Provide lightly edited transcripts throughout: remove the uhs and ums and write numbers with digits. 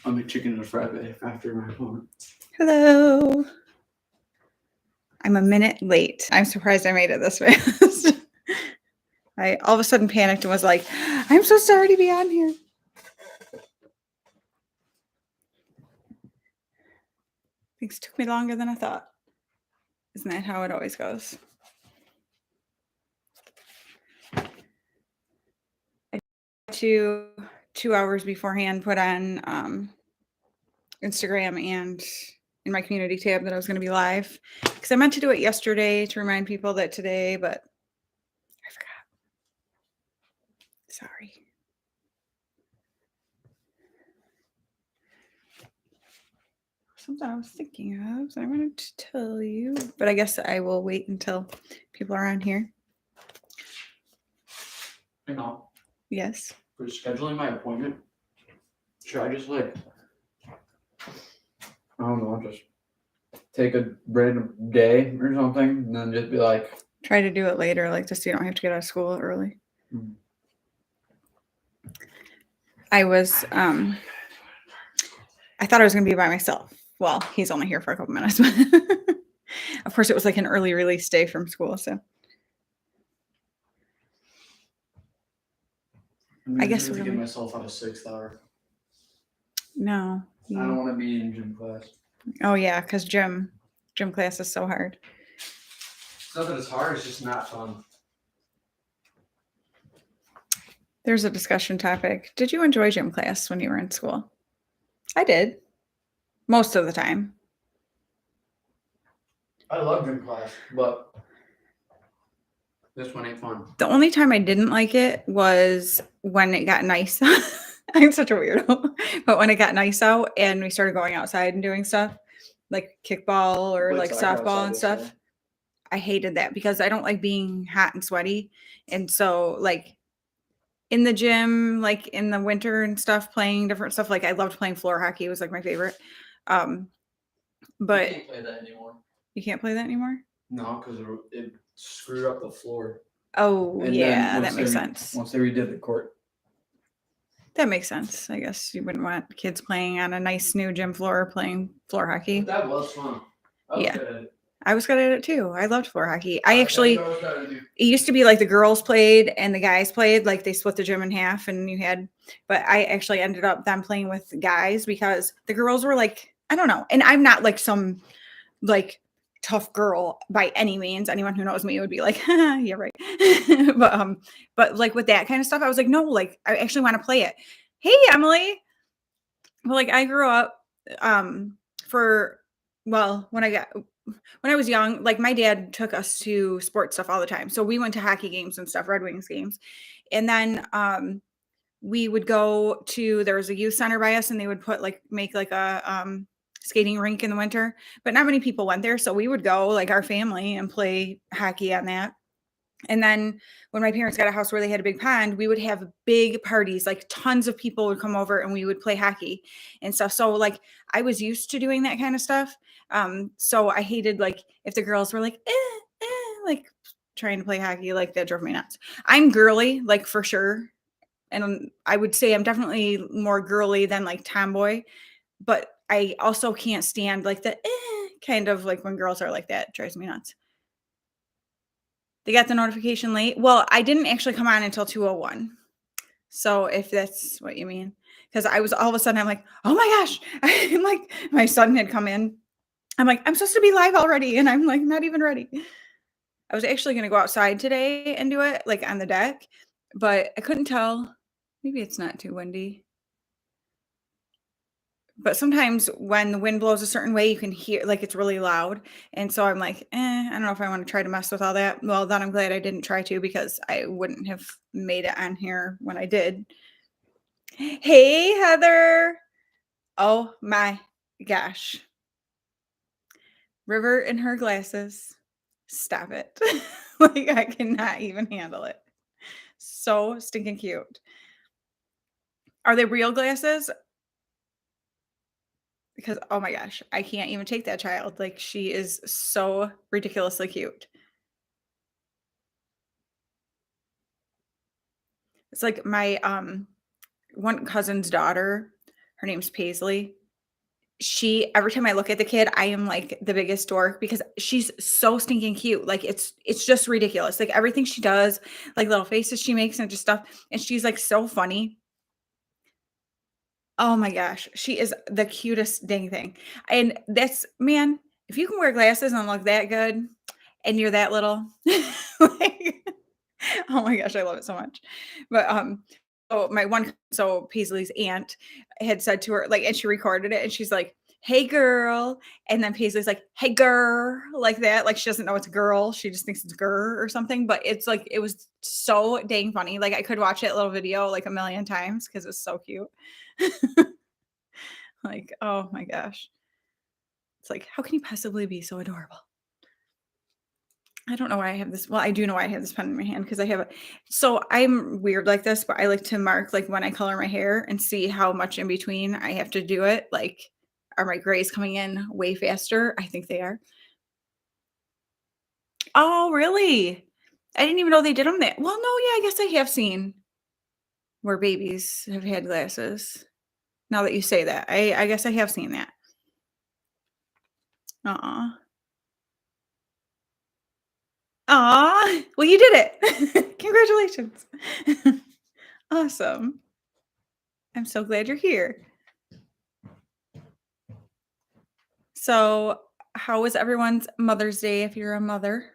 I'll make chicken and a frappe after my opponent. Hello. I'm a minute late. I'm surprised I made it this fast. I all of a sudden panicked and was like, I'm so sorry to be on here. Things took me longer than I thought. Isn't that how it always goes? I to 2 hours beforehand put on Instagram and in my community tab that I was going to be live because I meant to do it yesterday to remind people that today, but I forgot. Sorry. Something I was thinking of, so I wanted to tell you, but I guess I will wait until people are on here. You know, Yes. for scheduling my appointment, should I just like, I don't know, just take a random day or something and then just be like, Try to do it later, like just so you don't have to get out of school early. Hmm. I was, I thought I was going to be by myself. Well, he's only here for a couple minutes. Of course, it was like an early release day from school, so. I guess we're we're gonna get gonna- myself out of 6th hour. No. I don't want to be in gym class. Oh yeah, because gym class is so hard. It's not that it's hard, it's just not fun. There's a discussion topic. Did you enjoy gym class when you were in school? I did. Most of the time. I love gym class, but this one ain't fun. The only time I didn't like it was when it got nice. I'm such a weirdo. But when it got nice out and we started going outside and doing stuff like kickball or Played like soccer softball outside and stuff, yesterday. I hated that because I don't like being hot and sweaty. And so like in the gym, like in the winter and stuff, playing different stuff. Like I loved playing floor hockey. It was like my favorite. But You can't play that anymore. you can't play that anymore? No, because it screwed up the floor. Oh, And yeah, then that makes sense. Once they redid the court. That makes sense. I guess you wouldn't want kids playing on a nice new gym floor playing floor hockey. But that was fun. I was Yeah. good at it. I was good at it too. I loved floor hockey. It used to be like the girls played and the guys played, like they split the gym in half and but I actually ended up then playing with guys because the girls were like, I don't know. And I'm not like some like tough girl by any means. Anyone who knows me would be like, yeah, right. but like with that kind of stuff, I was like, no, like I actually want to play it. Hey, Emily. Well, like I grew up when I was young, like my dad took us to sports stuff all the time. So we went to hockey games and stuff, Red Wings games. And then we would go to, there was a youth center by us and they would make like a skating rink in the winter, but not many people went there. So we would go like our family and play hockey on that. And then when my parents got a house where they had a big pond, we would have big parties, like tons of people would come over and we would play hockey and stuff. So like I was used to doing that kind of stuff. So I hated like if the girls were like, like trying to play hockey, like that drove me nuts. I'm girly, like for sure. And I would say I'm definitely more girly than like tomboy, but I also can't stand like the kind of like when girls are like that. It drives me nuts. They got the notification late. Well, I didn't actually come on until 2:01. So if that's what you mean, because I was all of a sudden I'm like, oh my gosh, I'm like my son had come in. I'm like, I'm supposed to be live already, and I'm like not even ready. I was actually gonna go outside today and do it like on the deck, but I couldn't tell. Maybe it's not too windy. But sometimes when the wind blows a certain way, you can hear like it's really loud. And so I'm like, I don't know if I want to try to mess with all that. Well, then I'm glad I didn't try to because I wouldn't have made it on here when I did. Hey, Heather. Oh my gosh. River in her glasses. Stop it. Like I cannot even handle it. So stinking cute. Are they real glasses? Because oh my gosh, I can't even take that child. Like she is so ridiculously cute. It's like my one cousin's daughter. Her name's Paisley. She every time I look at the kid, I am like the biggest dork because she's so stinking cute. Like it's just ridiculous. Like everything she does, like little faces she makes and just stuff. And she's like so funny. Oh my gosh, she is the cutest dang thing. And that's man, if you can wear glasses and look that good and you're that little, like, oh my gosh, I love it so much. But so my one so Paisley's aunt had said to her, like, and she recorded it and she's like, "Hey girl." And then Paisley's like, "Hey girl," like that. Like she doesn't know it's girl. She just thinks it's girl or something. But it's like it was so dang funny. Like I could watch that little video like a million times because it's so cute. Like, oh my gosh. It's like, how can you possibly be so adorable? I don't know why I have this. Well, I do know why I have this pen in my hand because I have a. So I'm weird like this, but I like to mark like when I color my hair and see how much in between I have to do it. Like, are my grays coming in way faster? I think they are. Oh, really? I didn't even know they did them that. Well, no, yeah, I guess I have seen where babies have had glasses. Now that you say that, I guess I have seen that. Aw. Aw, well, you did it. Congratulations. Awesome. I'm so glad you're here. So, how was everyone's Mother's Day if you're a mother?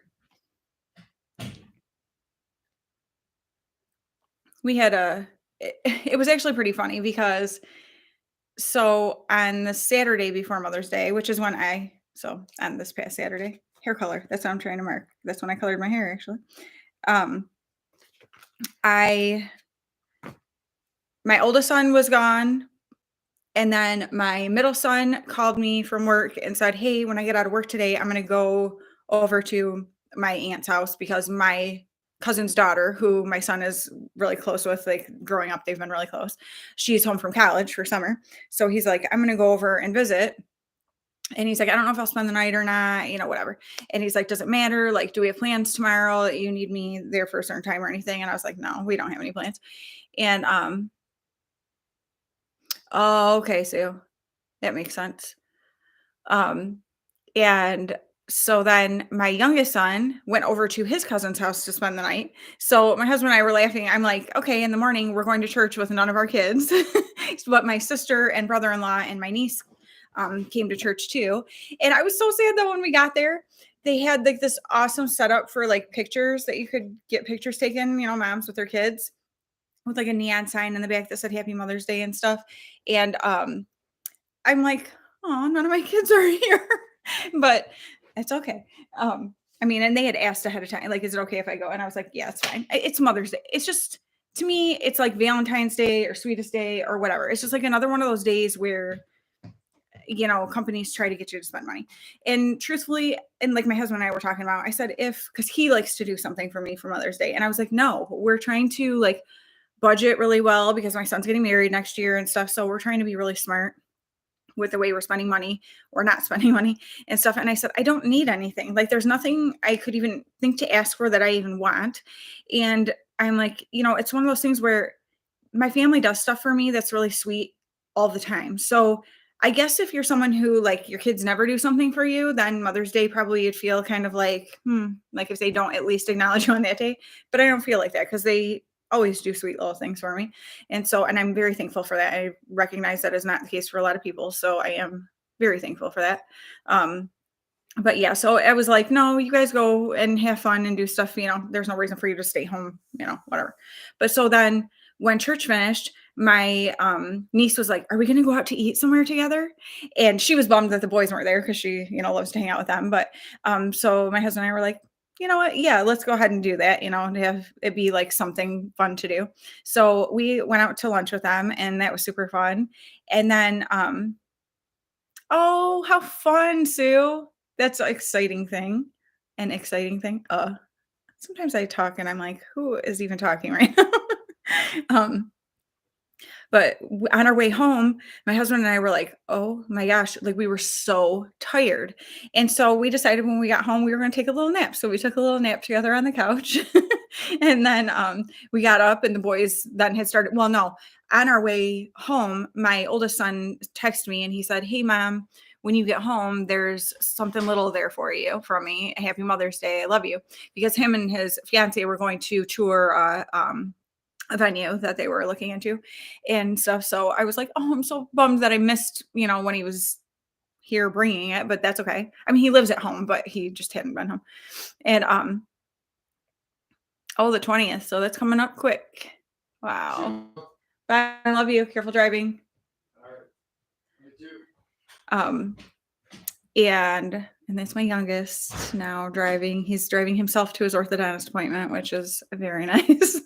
We had a it was actually pretty funny because so on the Saturday before Mother's Day, which is when on this past Saturday, hair color. That's what I'm trying to mark. That's when I colored my hair actually. Um I my oldest son was gone. And then my middle son called me from work and said, "Hey, when I get out of work today, I'm going to go over to my aunt's house because my cousin's daughter, who my son is really close with, like growing up, they've been really close. She's home from college for summer. So he's like, I'm going to go over and visit." And he's like, "I don't know if I'll spend the night or not, whatever." And he's like, "Does it matter? Like, do we have plans tomorrow that you need me there for a certain time or anything?" And I was like, "No, we don't have any plans." And, oh, okay. So that makes sense. Um, and so then my youngest son went over to his cousin's house to spend the night. So my husband and I were laughing. I'm like, "Okay, in the morning we're going to church with none of our kids." But my sister and brother-in-law and my niece came to church too. And I was so sad though when we got there. They had like this awesome setup for like pictures that you could get pictures taken, moms with their kids with like a neon sign in the back that said Happy Mother's Day and stuff. And I'm like, "Oh, none of my kids are here." But it's okay. I mean, and they had asked ahead of time, like, "Is it okay if I go?" And I was like, "Yeah, it's fine." It's Mother's Day. It's just to me, it's like Valentine's Day or Sweetest Day or whatever. It's just like another one of those days where companies try to get you to spend money. And truthfully, and like my husband and I were talking about, I said because he likes to do something for me for Mother's Day, and I was like, "No, we're trying to like budget really well because my son's getting married next year and stuff. So we're trying to be really smart with the way we're spending money or not spending money and stuff." And I said, "I don't need anything. Like there's nothing I could even think to ask for that I even want." And I'm like, it's one of those things where my family does stuff for me that's really sweet all the time. So I guess if you're someone who like your kids never do something for you, then Mother's Day probably you'd feel kind of like, like if they don't at least acknowledge you on that day. But I don't feel like that because they always do sweet little things for me. And I'm very thankful for that. I recognize that is not the case for a lot of people. So I am very thankful for that. But yeah, so I was like, "No, you guys go and have fun and do stuff. There's no reason for you to stay home, whatever." But so then when church finished, my niece was like, "Are we going to go out to eat somewhere together?" And she was bummed that the boys weren't there because she, loves to hang out with them. But so my husband and I were like, "You know what? Yeah, let's go ahead and do that, and have it be like something fun to do." So we went out to lunch with them and that was super fun. And then, oh, how fun, Sue. That's an exciting thing. An exciting thing. Sometimes I talk and I'm like, who is even talking right now? um, But on our way home, my husband and I were like, oh my gosh, like we were so tired. And so we decided when we got home, we were going to take a little nap. So we took a little nap together on the couch. And then we got up and the boys then had started. Well, no, on our way home, my oldest son texted me and he said, hey, mom, when you get home, there's something little there for you from me. Happy Mother's Day. I love you. Because him and his fiance were going to tour a venue that they were looking into and stuff. So I was like, oh, I'm so bummed that I missed, when he was here bringing it, but that's okay. I mean, he lives at home, but he just hadn't been home. And oh, the 20th. So that's coming up quick. Wow. Bye. I love you. Careful driving. All right. You too. Um, and that's my youngest now driving. He's driving himself to his orthodontist appointment, which is very nice.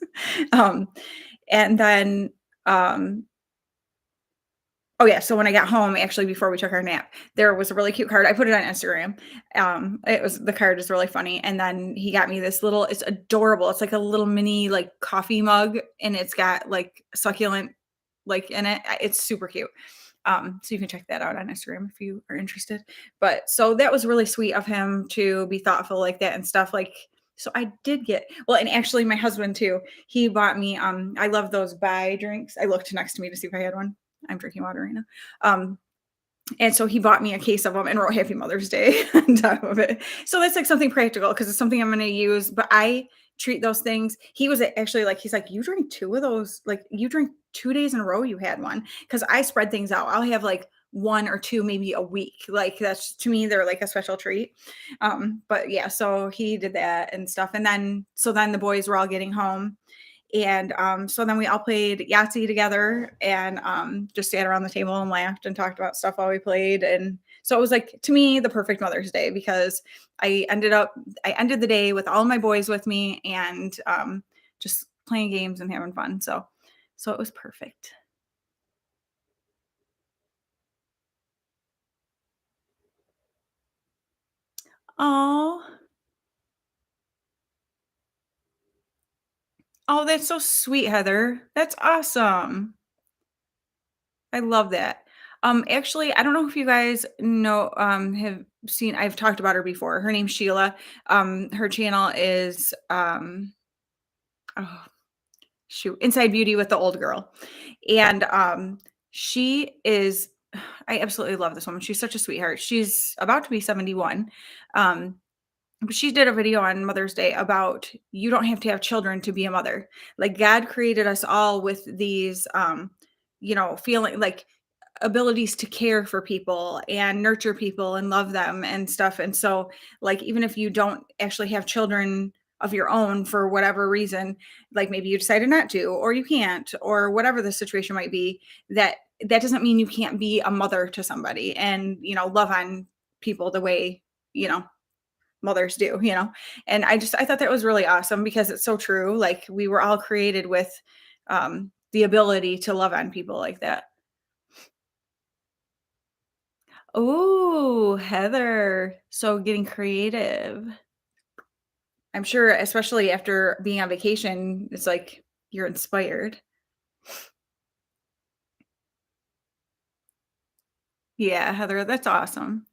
And then, oh yeah, so when I got home, actually before we took our nap, there was a really cute card. I put it on Instagram. The card is really funny. And then he got me this little, it's adorable. It's like a little mini like coffee mug and it's got like succulent like in it. It's super cute. So you can check that out on Instagram if you are interested. But so that was really sweet of him to be thoughtful like that and stuff. Like, so I did get well, and actually my husband too. He bought me. I love those buy drinks. I looked next to me to see if I had one. I'm drinking water right now. And so he bought me a case of them and wrote Happy Mother's Day on top of it. So that's like something practical because it's something I'm going to use. But I treat those things. He was actually like, he's like, you drink two of those, like you drink 2 days in a row. You had one because I spread things out. I'll have like one or two, maybe a week. Like that's to me, they're like a special treat. But yeah, so he did that and stuff. And then, so then the boys were all getting home. And so then we all played Yahtzee together and just sat around the table and laughed and talked about stuff while we played. And so it was like, to me, the perfect Mother's Day because I ended the day with all my boys with me and just playing games and having fun. So it was perfect. Oh, oh, that's so sweet, Heather. That's awesome. I love that. Actually, I don't know if you guys know, have seen, I've talked about her before. Her name's Sheila. Her channel is, oh, shoot, Inside Beauty with the Old Girl. And she is, I absolutely love this woman. She's such a sweetheart. She's about to be 71. Um, but she did a video on Mother's Day about you don't have to have children to be a mother. Like God created us all with these, feeling like abilities to care for people and nurture people and love them and stuff. And so, like, even if you don't actually have children of your own for whatever reason, like maybe you decided not to, or you can't, or whatever the situation might be, that doesn't mean you can't be a mother to somebody and, love on people the way, mothers do. And I thought that was really awesome because it's so true. Like we were all created with the ability to love on people like that. Oh, Heather. So getting creative. I'm sure, especially after being on vacation, it's like you're inspired. Yeah, Heather, that's awesome.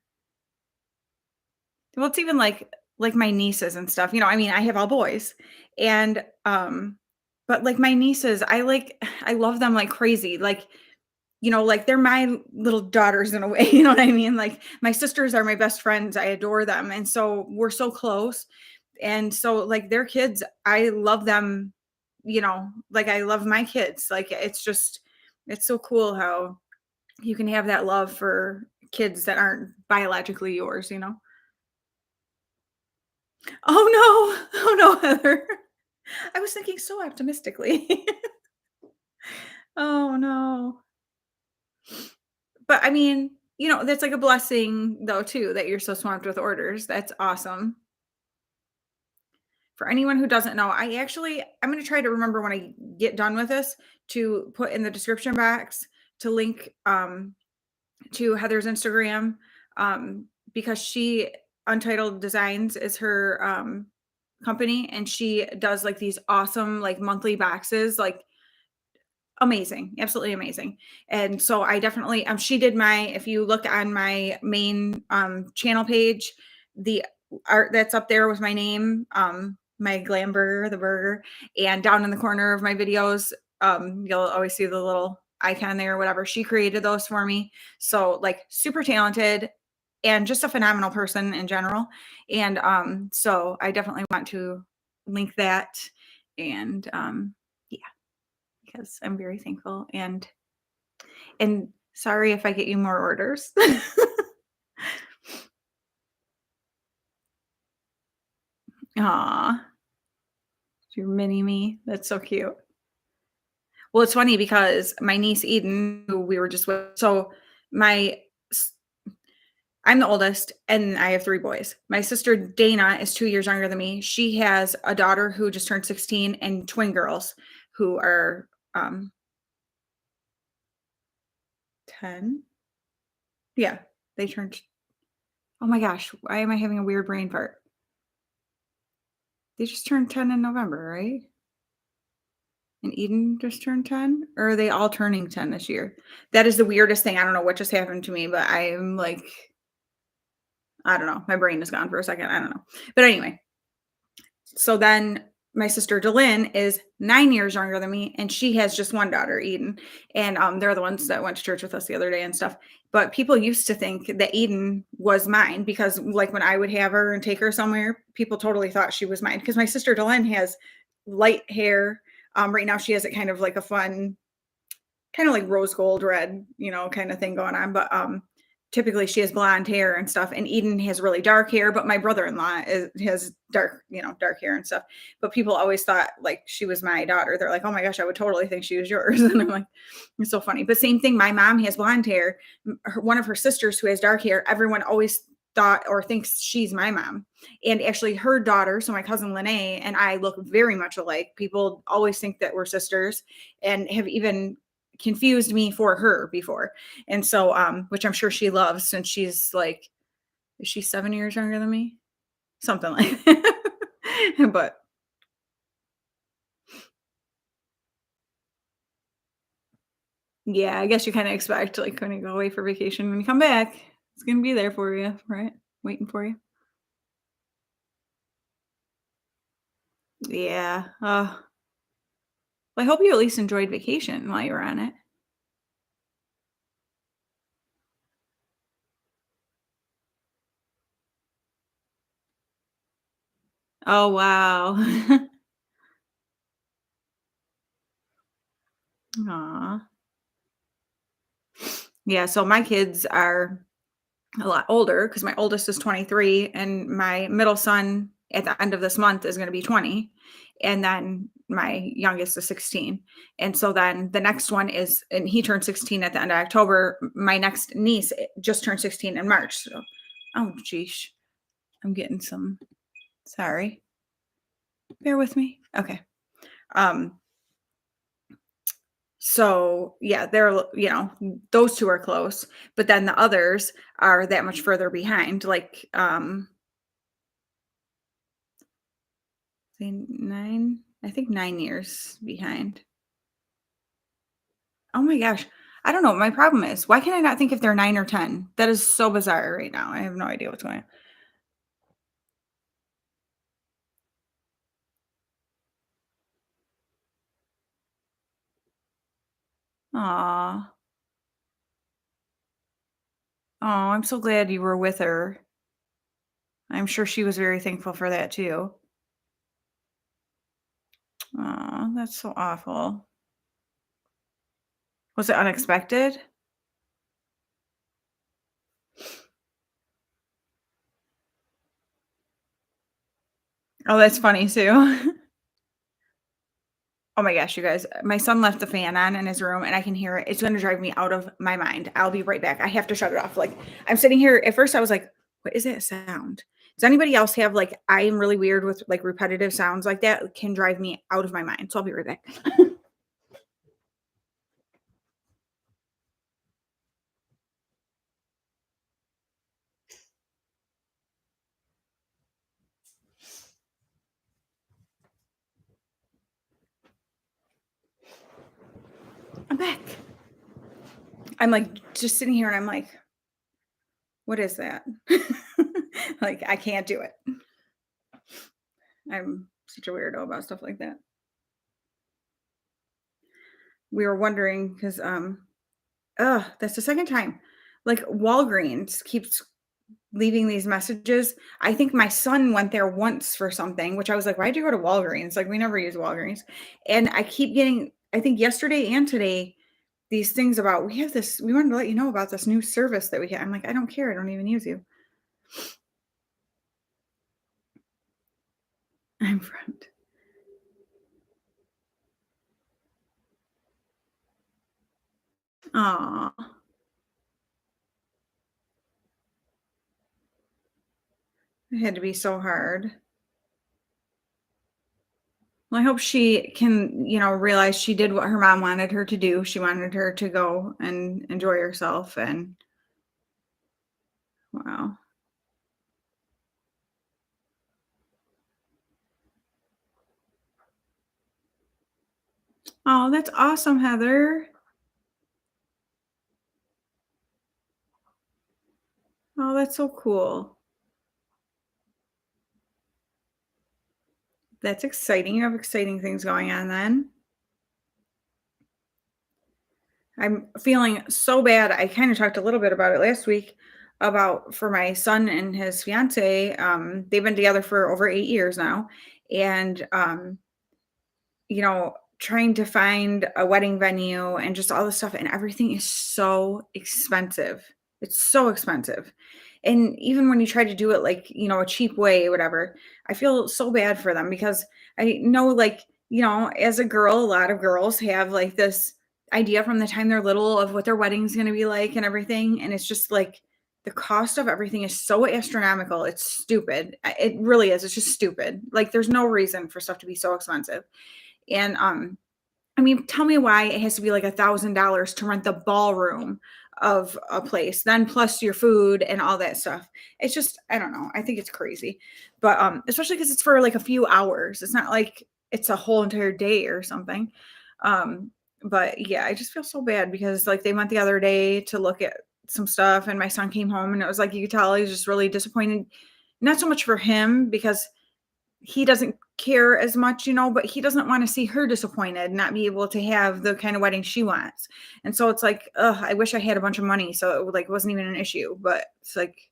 Well, it's even like my nieces and stuff. I mean, I have all boys. And but like my nieces, I love them like crazy. Like, like they're my little daughters in a way, you know what I mean? Like my sisters are my best friends. I adore them. And so we're so close. And so like their kids, I love them, like I love my kids. Like it's so cool how you can have that love for kids that aren't biologically yours. Oh no. Oh no, Heather. I was thinking so optimistically. Oh no. But I mean, that's like a blessing though too that you're so swamped with orders. That's awesome. For anyone who doesn't know, I'm going to try to remember when I get done with this to put in the description box to link to Heather's Instagram because she Untitled Designs is her company and she does like these awesome like monthly boxes like Amazing, absolutely amazing. And so I definitely she did my if you look on my main channel page, the art that's up there with my name, my Glamburger, the burger, and down in the corner of my videos, you'll always see the little icon there or whatever. She created those for me. So like super talented and just a phenomenal person in general. And so I definitely want to link that and yeah, because I'm very thankful and sorry if I get you more orders. Aw, your mini me. That's so cute. Well, it's funny because my niece Eden, who we were just with, so my s- I'm the oldest and I have three boys. My sister Dana is 2 years younger than me. She has a daughter who just turned 16 and twin girls who are 10. Yeah, they turned. Oh my gosh, why am I having a weird brain fart? They just turned 10 in November, right? And Eden just turned 10? Or are they all turning 10 this year? That is the weirdest thing. I don't know what just happened to me, but I'm like, I don't know. My brain is gone for a second. I don't know. But anyway, so then my sister Delyn is 9 years younger than me, and she has just one daughter, Eden. And they're the ones that went to church with us the other day and stuff. But people used to think that Eden was mine because, like, when I would have her and take her somewhere, people totally thought she was mine. Because my sister Delyn has light hair. Right now, she has it kind of like a fun kind of like rose gold red, kind of thing going on. But typically she has blonde hair and stuff. And Eden has really dark hair, but my brother-in-law has dark, dark hair and stuff. But people always thought like she was my daughter. They're like, oh my gosh, I would totally think she was yours. And I'm like, it's so funny. But same thing, my mom has blonde hair. One of her sisters who has dark hair, everyone always thought or thinks she's my mom. And actually her daughter, so my cousin Lene and I look very much alike. People always think that we're sisters and have even confused me for her before. And so which I'm sure she loves since she's like is she 7 years younger than me? Something like that. But yeah, I guess you kind of expect like when you go away for vacation when you come back, it's going to be there for you, right? Waiting for you. Yeah. Well, I hope you at least enjoyed vacation while you were on it. Oh, wow. Aw. Yeah, so my kids are a lot older because my oldest is 23 and my middle son at the end of this month is going to be 20, and then my youngest is 16. And so then the next one is and he turned 16 at the end of October. My next niece just turned 16 in March. So oh geez, I'm getting some sorry. Bear with me. Okay. Um so yeah, they're those two are close, but then the others are that much further behind. Like say 9, I think 9 years behind. Oh my gosh. I don't know what my problem is. Why can I not think if they're 9 or 10? That is so bizarre right now. I have no idea what's going on. Aw. Oh, I'm so glad you were with her. I'm sure she was very thankful for that too. Oh, that's so awful. Was it unexpected? Oh, that's funny too. Oh my gosh, you guys, my son left the fan on in his room and I can hear it. It's going to drive me out of my mind. I'll be right back. I have to shut it off. Like, I'm sitting here. At first, I was like, what is that sound? Does anybody else have like, I am really weird with like repetitive sounds like that? It can drive me out of my mind. So I'll be right back. I'm like just sitting here and I'm like, what is that? Like, I can't do it. I'm such a weirdo about stuff like that. We were wondering because, that's the second time. Like, Walgreens keeps leaving these messages. I think my son went there once for something, which I was like, "Why'd you go to Walgreens?" Like, we never use Walgreens. And I keep getting, I think yesterday and today, these things about, we wanted to let you know about this new service that we have. I'm like, I don't care. I don't even use you. I'm front. Aw, it had to be so hard. Well, I hope she can, realize she did what her mom wanted her to do. She wanted her to go and enjoy herself. And wow. Oh, that's awesome, Heather. Oh, that's so cool. That's exciting. You have exciting things going on then. I'm feeling so bad. I kind of talked a little bit about it last week about for my son and his fiance. They've been together for over 8 years now. And trying to find a wedding venue and just all this stuff, and everything is so expensive. It's so expensive. And even when you try to do it like, a cheap way, whatever, I feel so bad for them because I know, like, as a girl, a lot of girls have like this idea from the time they're little of what their wedding's going to be like and everything. And it's just like the cost of everything is so astronomical. It's stupid. It really is. It's just stupid. Like, there's no reason for stuff to be so expensive. And I mean, tell me why it has to be like $1,000 to rent the ballroom of a place, then plus your food and all that stuff. It's just, I don't know. I think it's crazy. But especially because it's for like a few hours. It's not like it's a whole entire day or something. Um, but yeah, I just feel so bad because like they went the other day to look at some stuff and my son came home and it was like you could tell he was just really disappointed. Not so much for him because he doesn't care as much, but he doesn't want to see her disappointed, not be able to have the kind of wedding she wants. And so it's like, ugh, I wish I had a bunch of money so it would, like, wasn't even an issue, but it's like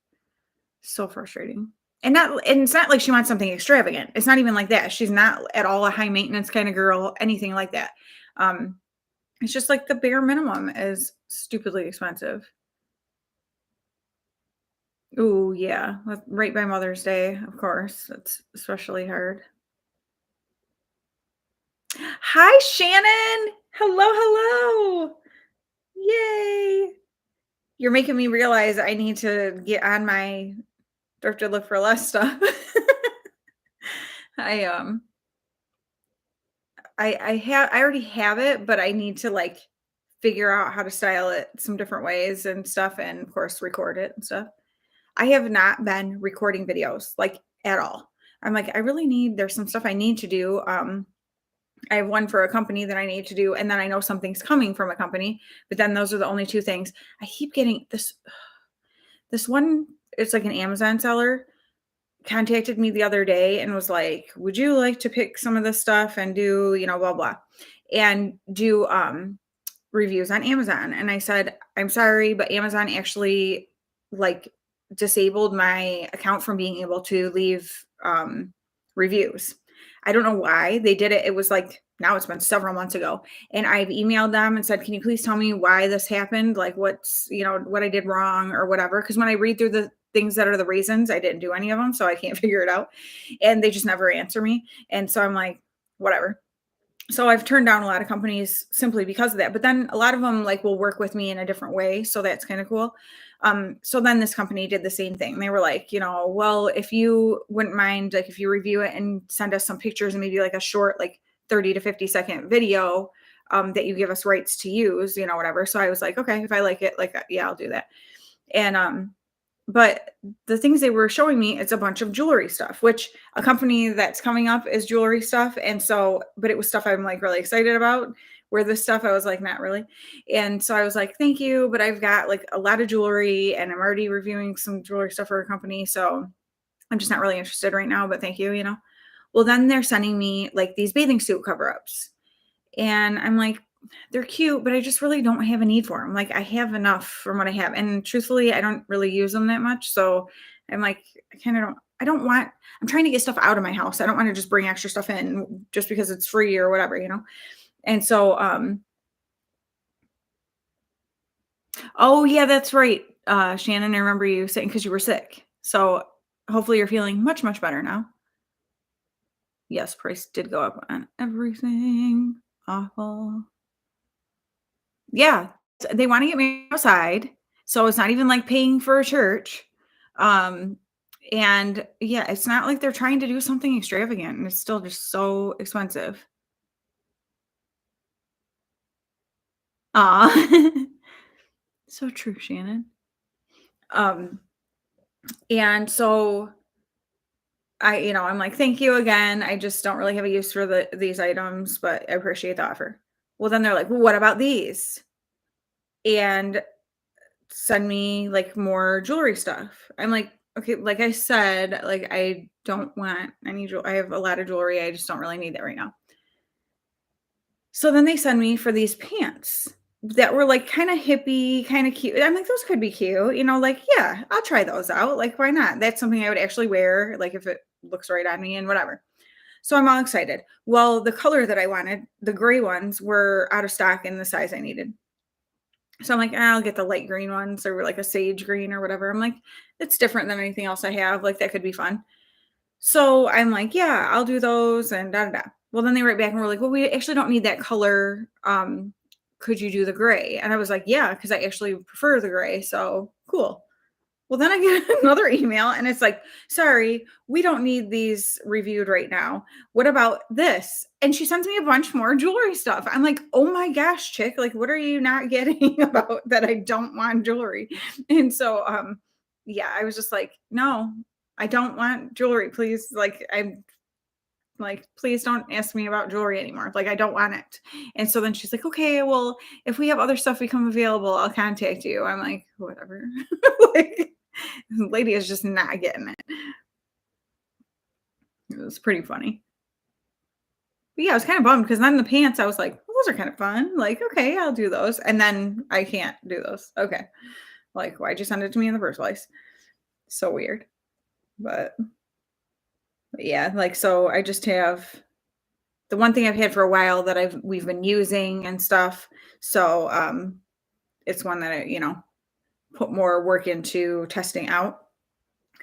so frustrating. And it's not like she wants something extravagant. It's not even like that. She's not at all a high maintenance kind of girl, anything like that. Um, it's just like the bare minimum is stupidly expensive. Oh yeah, right by Mother's Day, of course. That's especially hard. Hi, Shannon. Hello, hello. Yay. You're making me realize I need to get on my thrifted look for less stuff. I I already have it, but I need to like figure out how to style it some different ways and stuff, and of course record it and stuff. I have not been recording videos like at all. I'm like, I really need, there's some stuff I need to do. I have one for a company that I need to do, and then I know something's coming from a company, but then those are the only two things. I keep getting this one, it's like an Amazon seller contacted me the other day and was like, "Would you like to pick some of this stuff and do, blah blah, and do reviews on Amazon?" And I said, "I'm sorry, but Amazon actually like disabled my account from being able to leave reviews. I don't know why they did it. It was like, now it's been several months ago. And I've emailed them and said, can you please tell me why this happened? Like what's, what I did wrong or whatever. Cause when I read through the things that are the reasons, I didn't do any of them. So I can't figure it out. And they just never answer me. And so I'm like, whatever. So I've turned down a lot of companies simply because of that. But then a lot of them like will work with me in a different way. So that's kind of cool. So then this company did the same thing. They were like, well, if you wouldn't mind, like if you review it and send us some pictures and maybe like a short, like 30 to 50-second video that you give us rights to use, whatever. So I was like, okay, if I like it, like, yeah, I'll do that. And but the things they were showing me, it's a bunch of jewelry stuff, which a company that's coming up is jewelry stuff. And so, but it was stuff I'm like really excited about, wear this stuff? I was like, not really. And so I was like, thank you, but I've got like a lot of jewelry and I'm already reviewing some jewelry stuff for a company. So I'm just not really interested right now, but thank you, you know? Well, then they're sending me like these bathing suit cover ups. And I'm like, they're cute, but I just really don't have a need for them. Like I have enough from what I have. And truthfully, I don't really use them that much. So I'm like, I don't want, I'm trying to get stuff out of my house. I don't want to just bring extra stuff in just because it's free or whatever, you know? And so, oh yeah, that's right. Shannon, I remember you saying, cause you were sick. So hopefully you're feeling much, much better now. Yes, price did go up on everything. Awful. Yeah, they wanna get me outside, so it's not even like paying for a church. Um, and yeah, it's not like they're trying to do something extravagant, and it's still just so expensive. Aw. So true, Shannon. Um, and so I'm like, "Thank you again. I just don't really have a use for these items, but I appreciate the offer." Well, then they're like, "Well, what about these?" And send me like more jewelry stuff. I'm like, okay, like I said, like I don't want any jewelry. I have a lot of jewelry. I just don't really need that right now. So then they send me for these pants that were like kind of hippie, kind of cute. I'm like, those could be cute, like, yeah, I'll try those out. Like, why not? That's something I would actually wear, like if it looks right on me and whatever. So I'm all excited. Well, the color that I wanted, the gray ones, were out of stock in the size I needed. So I'm like, I'll get the light green ones or like a sage green or whatever. I'm like, it's different than anything else I have. Like that could be fun. So I'm like, yeah, I'll do those and da da da. Well, then they write back and were like, well, we actually don't need that color. Could you do the gray? And I was like, yeah, because I actually prefer the gray. So cool. Well, then I get another email and it's like, sorry, we don't need these reviewed right now. What about this? And she sends me a bunch more jewelry stuff. I'm like, oh my gosh, chick, like, what are you not getting about that I don't want jewelry? And so, yeah, I was just like, no, I don't want jewelry, please. Like, I'm like, please don't ask me about jewelry anymore. Like, I don't want it. And so then she's like, okay, well, if we have other stuff become available, I'll contact you. I'm like, whatever. Like, the lady is just not getting it. It was pretty funny. But yeah, I was kind of bummed because then the pants, I was like, well, those are kind of fun. Like, okay, I'll do those. And then I can't do those. Okay. Like, why'd you send it to me in the first place? So weird. But yeah, like, so I just have the one thing I've had for a while that we've been using and stuff. So it's one that I put more work into testing out.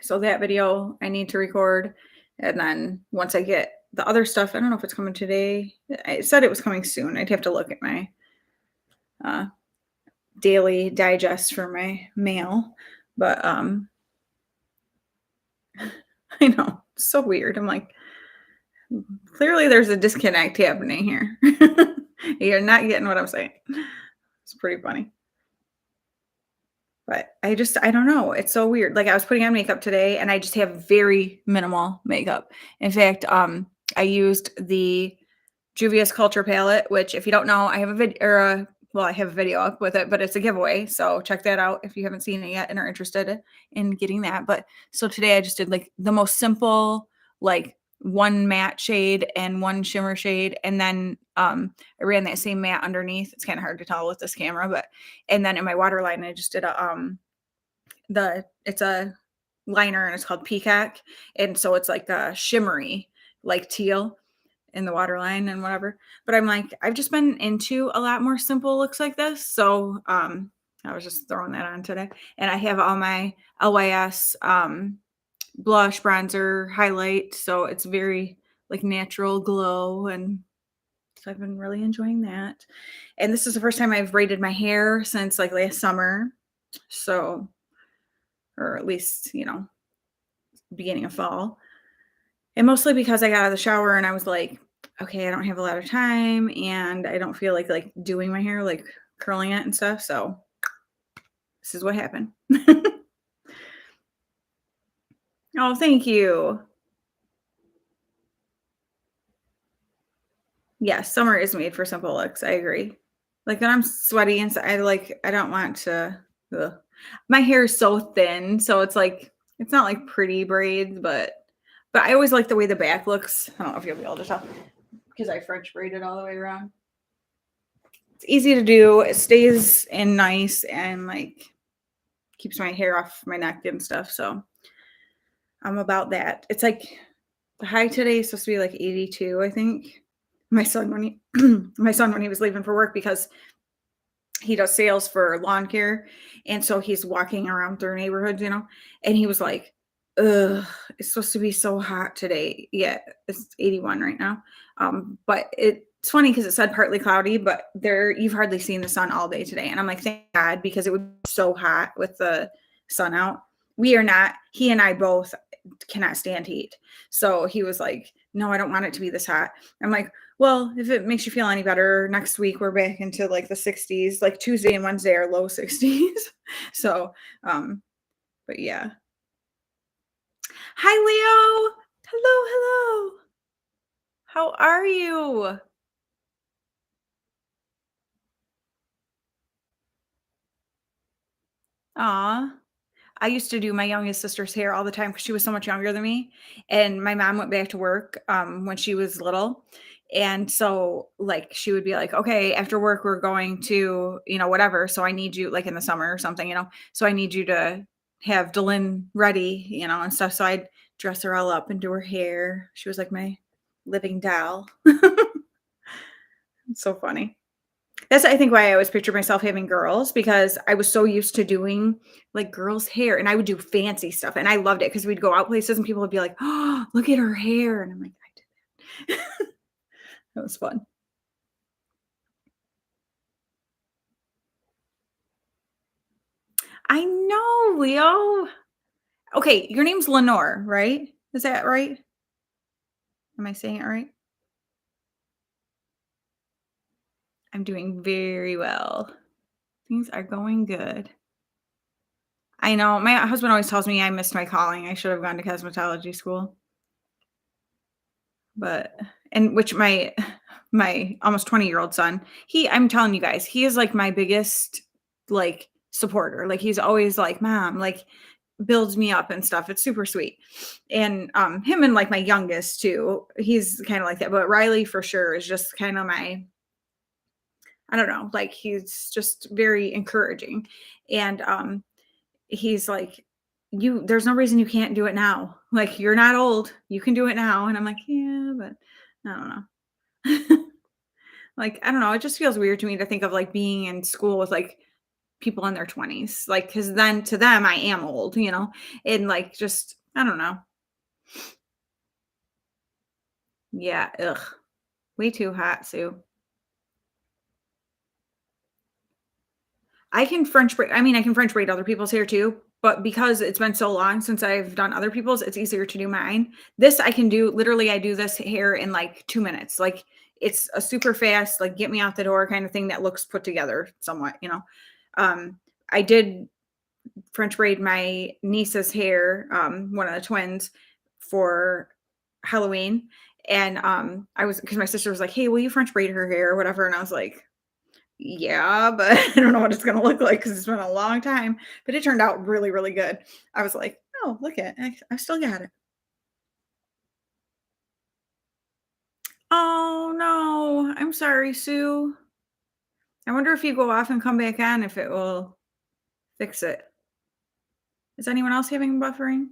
So that video I need to record. And then once I get the other stuff, I don't know if it's coming today. I said it was coming soon. I'd have to look at my uh, daily digest for my mail. But I know, it's so weird. I'm like, clearly there's a disconnect happening here. You're not getting what I'm saying. It's pretty funny. But I don't know. It's so weird. Like I was putting on makeup today and I just have very minimal makeup. In fact, I used the Juvia's Culture palette, which if you don't know, I have a video or I have a video up with it, but it's a giveaway. So check that out if you haven't seen it yet and are interested in getting that. But so today I just did like the most simple, like one matte shade and one shimmer shade. And then I ran that same matte underneath. It's kind of hard to tell with this camera, but and then in my waterline, I just did it's a liner and it's called Peacock. And so it's like a shimmery, like teal in the waterline and whatever. But I'm like, I've just been into a lot more simple looks like this. So I was just throwing that on today. And I have all my LYS blush, bronzer, highlight. So it's very like natural glow. And so I've been really enjoying that. And this is the first time I've braided my hair since like last summer. So, or at least, beginning of fall. And mostly because I got out of the shower and I was like, okay, I don't have a lot of time and I don't feel like doing my hair, like curling it and stuff. So this is what happened. Oh, thank you. Yeah, summer is made for simple looks, I agree. Like, when I'm sweaty and I don't want to ugh. My hair is so thin, so it's like it's not like pretty braids, but I always like the way the back looks. I don't know if you'll be able to tell because I French braided all the way around. It's easy to do, it stays in nice and, like, keeps my hair off my neck and stuff, so I'm about that. It's like the high today is supposed to be like 82, I think. My son when he my son when he was leaving for work because he does sales for lawn care, and so he's walking around through neighborhoods, and he was like, "Ugh, it's supposed to be so hot today." Yeah, it's 81 right now. But it's funny because it said partly cloudy, but you've hardly seen the sun all day today, and I'm like, thank God, because it would be so hot with the sun out. We are not. He and I both cannot stand heat, so he was like, "No, I don't want it to be this hot." I'm like, well, if it makes you feel any better, next week we're back into like the 60s. Like Tuesday and Wednesday are low 60s. So, um, but yeah. Hi, Leo. Hello, hello. How are you? Aw. I used to do my youngest sister's hair all the time because she was so much younger than me. And my mom went back to work when she was little. And so, like, she would be like, okay, after work, we're going to, whatever. So I need you, like in the summer or something, so I need you to have Dylan ready, and stuff. So I'd dress her all up and do her hair. She was like my living doll. It's so funny. That's I think why I always pictured myself having girls because I was so used to doing like girls' hair and I would do fancy stuff and I loved it because we'd go out places and people would be like, "Oh, look at her hair." And I'm like, I did that. That was fun. I know, Leo. Okay, your name's Lenore, right? Is that right? Am I saying it right? I'm doing very well. Things are going good. I know. My husband always tells me I missed my calling. I should have gone to cosmetology school. But and which my almost 20-year-old son, I'm telling you guys, he is like my biggest like supporter. Like he's always like, "Mom," like builds me up and stuff. It's super sweet. And him and like my youngest too, he's kind of like that. But Riley for sure is just kind of my I don't know, like he's just very encouraging. And he's like, there's no reason you can't do it now. Like you're not old. You can do it now. And I'm like, yeah, but I don't know. Like, I don't know. It just feels weird to me to think of like being in school with like people in their 20s. Like, cause then to them I am old, and like just I don't know. Yeah, ugh. Way too hot, Sue. I can French braid other people's hair too, but because it's been so long since I've done other people's, it's easier to do mine. This I can do literally I do this hair in like 2 minutes. Like it's a super fast, like get me out the door kind of thing that looks put together somewhat. Um I did French braid my niece's hair, one of the twins for Halloween. And I was because my sister was like, "Hey, will you French braid her hair or whatever?" And I was like, yeah, but I don't know what it's gonna look like because 'cause it's been a long time, but it turned out really, really good. I was like, "Oh, look at I still got it." Oh, no. I'm sorry, Sue. I wonder if you go off and come back on if it will fix it. Is anyone else having buffering?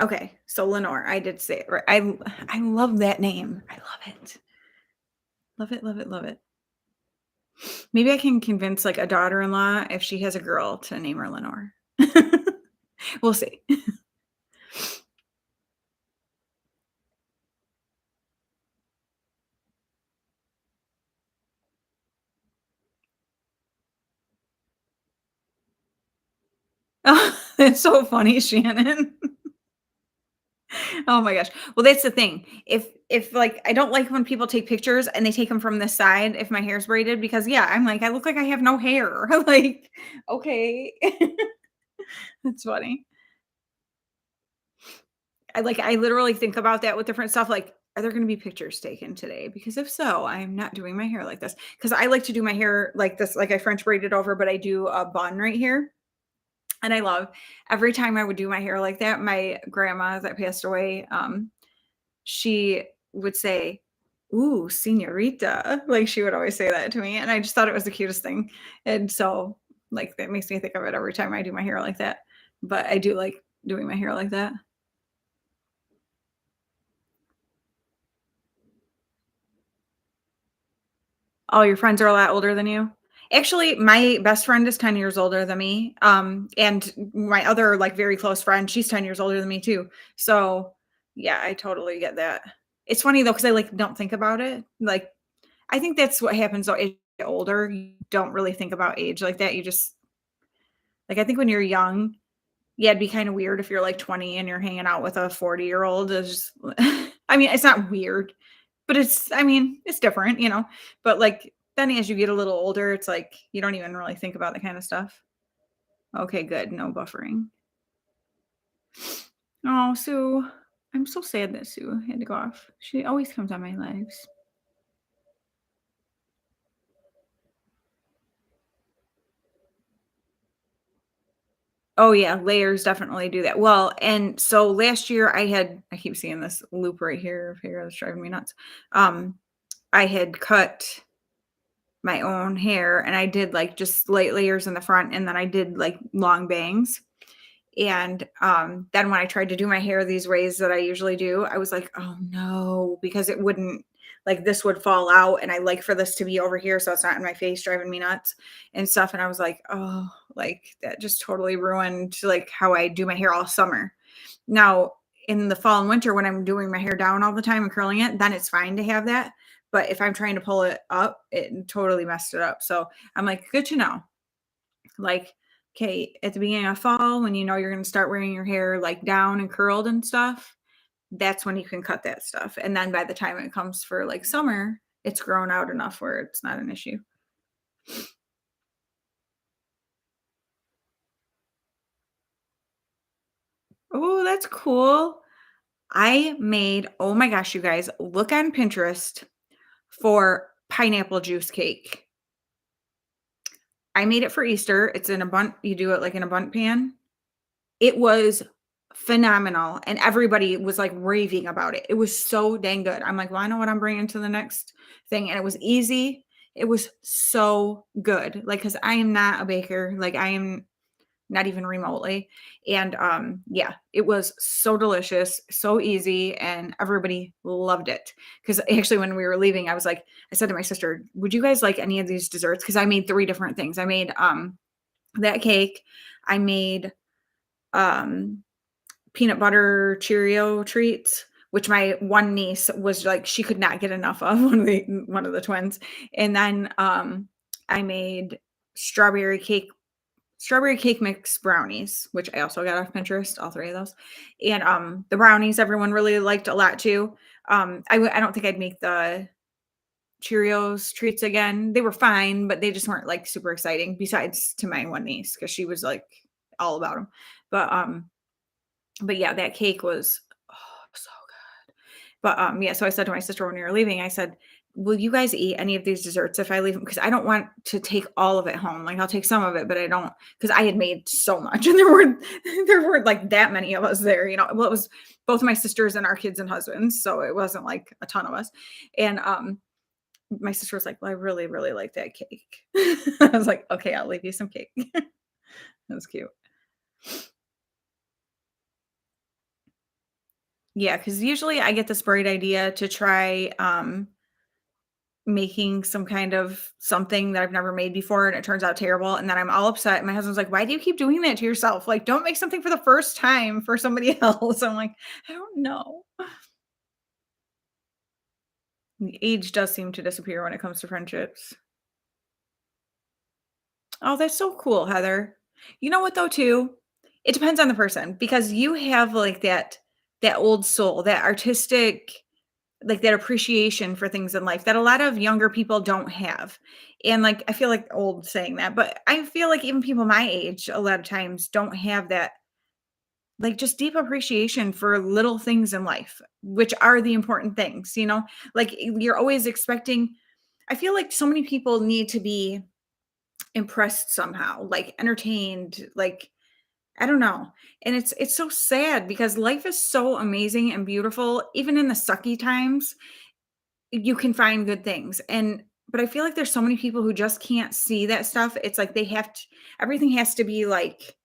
Okay, so Lenore, I did say it right. I love that name. I love it. Love it, love it, love it. Maybe I can convince, like, a daughter-in-law, if she has a girl, to name her Lenore. We'll see. Oh, it's so funny, Shannon. Oh my gosh. Well, that's the thing. If like I don't like when people take pictures and they take them from this side if my hair's braided because yeah, I'm like I look like I have no hair. Like, okay. That's funny. I literally think about that with different stuff, like, are there gonna be pictures taken today? Because if so, I am not doing my hair like this. Because I like to do my hair like this, like I French braid it over, but I do a bun right here. And I love every time I would do my hair like that, my grandma that passed away, she would say, "Ooh, señorita." Like, she would always say that to me, and I just thought it was the cutest thing. And so, like, that makes me think of it every time I do my hair like that. But I do like doing my hair like that. All your friends are a lot older than you? Actually, my best friend is 10 years older than me, and my other, like, very close friend, she's 10 years older than me too. So, yeah, I totally get that. It's funny though, because I, like, don't think about it. Like, I think that's what happens though, as you get older, you don't really think about age like that. You just like, I think when you're young, yeah, it'd be kinda weird if you're, like, 20 and you're hanging out with a 40-year-old. It's just I mean, it's not weird, but it's I mean, it's different, you know? But, like, then as you get a little older, it's like, you don't even really think about that kinda stuff. Okay, good, no buffering. Oh, Sue. I'm so sad that Sue had to go off. She always comes on my lives. Oh, yeah, layers definitely do that. Well, and so last year I keep seeing this loop right here of hair that's driving me nuts. I had cut my own hair and I did like just light layers in the front and then I did like long bangs. And then when I tried to do my hair these ways that I usually do, I was like, oh no, because it wouldn't like this would fall out. And I like for this to be over here so it's not in my face driving me nuts and stuff. And I was like, oh, like that just totally ruined like how I do my hair all summer. Now, in the fall and winter, when I'm doing my hair down all the time and curling it, then it's fine to have that. But if I'm trying to pull it up, it totally messed it up. So I'm like, good to know. Like, okay, at the beginning of fall, when you know you're going to start wearing your hair like down and curled and stuff, that's when you can cut that stuff. And then by the time it comes for like summer, it's grown out enough where it's not an issue. Oh, that's cool. I made, oh my gosh, you guys, look on Pinterest for pineapple juice cake. I made it for Easter. It's in a bunt. You do it like in a bunt pan. It was phenomenal, and everybody was, like, raving about it. It was so dang good. I'm like, "Well, I know what I'm bringing to the next thing," and it was easy. It was so good, like, because I am not a baker, like, I am not even remotely, and, yeah, it was so delicious, so easy, and everybody loved it. Because actually, when we were leaving, I said to my sister, "Would you guys like any of these desserts?" Because I made 3 different things. I made, that cake, I made, um peanut butter Cheerio treats, which my one niece was like, she could not get enough of one of the twins. And then I made strawberry cake strawberry cake mix brownies, which I also got off Pinterest, all 3 of those. And the brownies everyone really liked a lot too. I don't think I'd make the Cheerios treats again. They were fine, but they just weren't like super exciting besides to my one niece because she was like all about them. But but yeah, that cake was so good. But, yeah, so I said to my sister when we were leaving, I said, "Will you guys eat any of these desserts if I leave? Because I don't want to take all of it home. Like, I'll take some of it, but I don't because I had made so much and there weren't like that many of us there, you know. Well, it was both my sisters and our kids and husbands, so it wasn't like a ton of us. And my sister was like, "Well, I really, really like that cake." I was like, "Okay, I'll leave you some cake." That was cute. Yeah, because usually I get this bright idea to try, making some kind of something that I've never made before, and it turns out terrible, and then I'm all upset. My husband's like, "Why do you keep doing that to yourself? Like, don't make something for the first time for somebody else." I'm like, "I don't know." The age does seem to disappear when it comes to friendships. Oh, that's so cool, Heather. You know what though too? It depends on the person because you have like that old soul, that artistic like that appreciation for things in life that a lot of younger people don't have. And like I feel like old saying that, but I feel like even people my age a lot of times don't have that Like, just deep appreciation for little things in life, which are the important things, you know? Like, you're always expecting I feel like so many people need to be impressed somehow, like, entertained, like, I don't know. And it's so sad because life is so amazing and beautiful. Even in the sucky times, you can find good things. And but I feel like there's so many people who just can't see that stuff. It's like they have to everything has to be like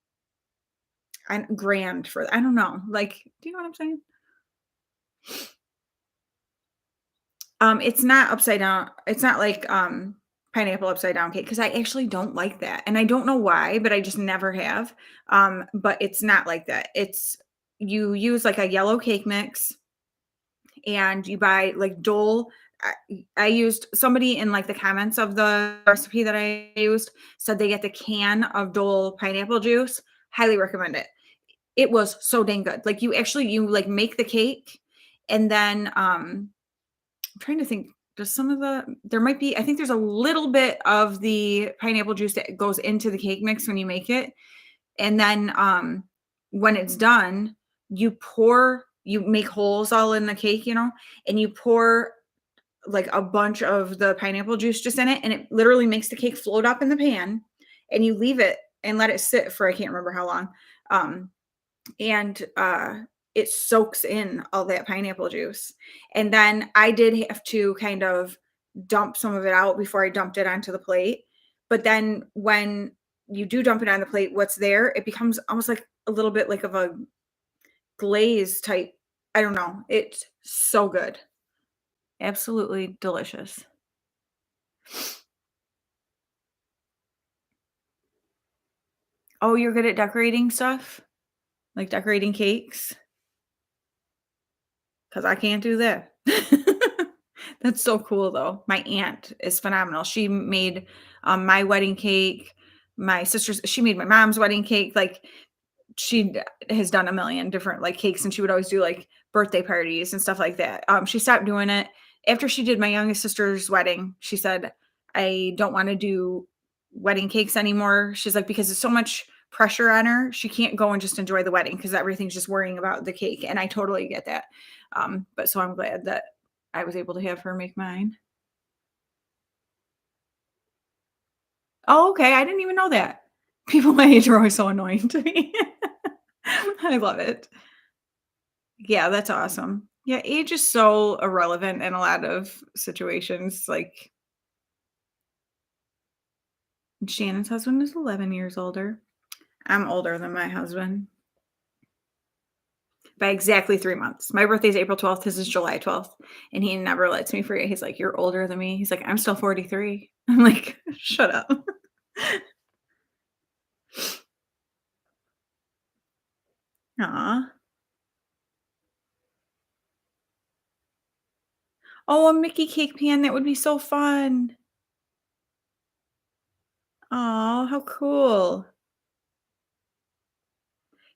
grand for I don't know. Like, do you know what I'm saying? It's not upside down. It's not like pineapple upside down cake because I actually don't like that. And I don't know why, but I just never have. But it's not like that. It's you use like a yellow cake mix and you buy like Dole. I used somebody in like the comments of the recipe that I used said they get the can of Dole pineapple juice. Highly recommend it. It was so dang good. Like you like make the cake and then I'm trying to think, does some of there might be I think there's a little bit of the pineapple juice that goes into the cake mix when you make it. And then when it's done, you make holes all in the cake, you know, and you pour like a bunch of the pineapple juice just in it, and it literally makes the cake float up in the pan, and you leave it and let it sit for I can't remember how long. Um, and it soaks in all that pineapple juice. And then I did have to kind of dump some of it out before I dumped it onto the plate. But then when you do dump it on the plate, what's there, it becomes almost like a little bit like of a glaze type. I don't know. It's so good. Absolutely delicious. Oh, you're good at decorating stuff? Like decorating cakes? Because I can't do that. That's so cool, though. My aunt is phenomenal. She made, my wedding cake, she made my mom's wedding cake, like, she has done a million different, like, cakes, and she would always do, like, birthday parties and stuff like that. She stopped doing it. After she did my youngest sister's wedding, she said, "I don't wanna do wedding cakes anymore." She's like, "Because it's so much pressure on her, she can't go and just enjoy the wedding because everything's just worrying about the cake," and I totally get that. But so I'm glad that I was able to have her make mine. Oh, okay, I didn't even know that. People my age are always so annoying to me. I love it. Yeah, that's awesome. Yeah, age is so irrelevant in a lot of situations, like, Shannon's husband is 11 years older. I'm older than my husband by exactly 3 months. My birthday's April 12th, his is July 12th, and he never lets me forget. He's like, "You're older than me." He's like, "I'm still 43." I'm like, "Shut up." Aw. Oh, a Mickey cake pan, that would be so fun. Oh, how cool.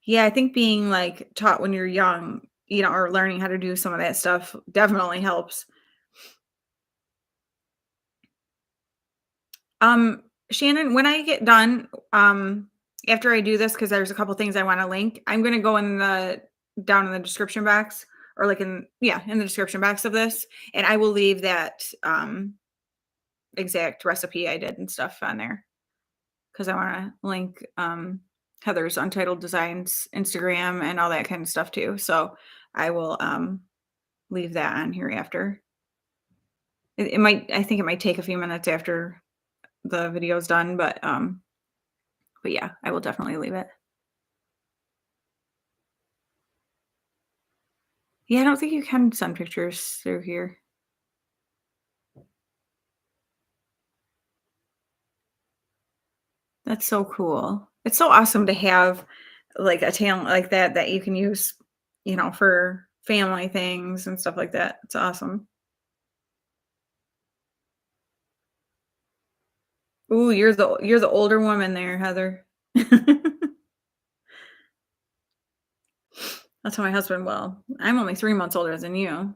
Yeah, I think being, like, taught when you're young, or learning how to do some of that stuff definitely helps. Shannon, when I get done, after I do this, because there's a couple things I wanna link, I'm gonna go in the down in the description box or, like, in the description box of this, and I will leave that, exact recipe I did and stuff on there. 'Cause I wanna link, Heather's Untitled Designs Instagram and all that kind of stuff too, so I will, leave that on here after. It might I think it might take a few minutes after the video's done, but yeah, I will definitely leave it. Yeah, I don't think you can send pictures through here. That's so cool. It's so awesome to have, like, a talent like that that you can use, for family things and stuff like that. It's awesome. Ooh, you're the older woman there, Heather. That's how my husband I'm only 3 months older than you.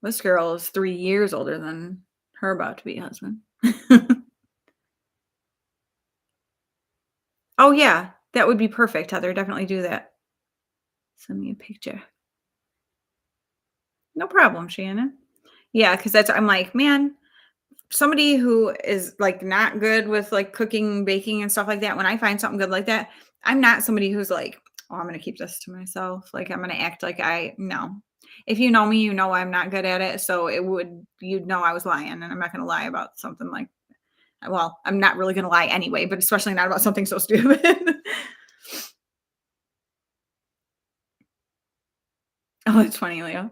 This girl is 3 years older than her about to be husband. Oh, yeah. That would be perfect, Heather, definitely do that. Send me a picture. No problem, Shannon. Yeah, because that's I'm like, man, somebody who is like not good with like cooking, baking, and stuff like that. When I find something good like that, I'm not somebody who's like, oh, I'm gonna keep this to myself. Like I'm gonna act like I no. If you know me, you know I'm not good at it. So you'd know I was lying, and I'm not gonna lie about something like. Well, I'm not really gonna lie anyway, but especially not about something so stupid. Oh, it's funny, Leo.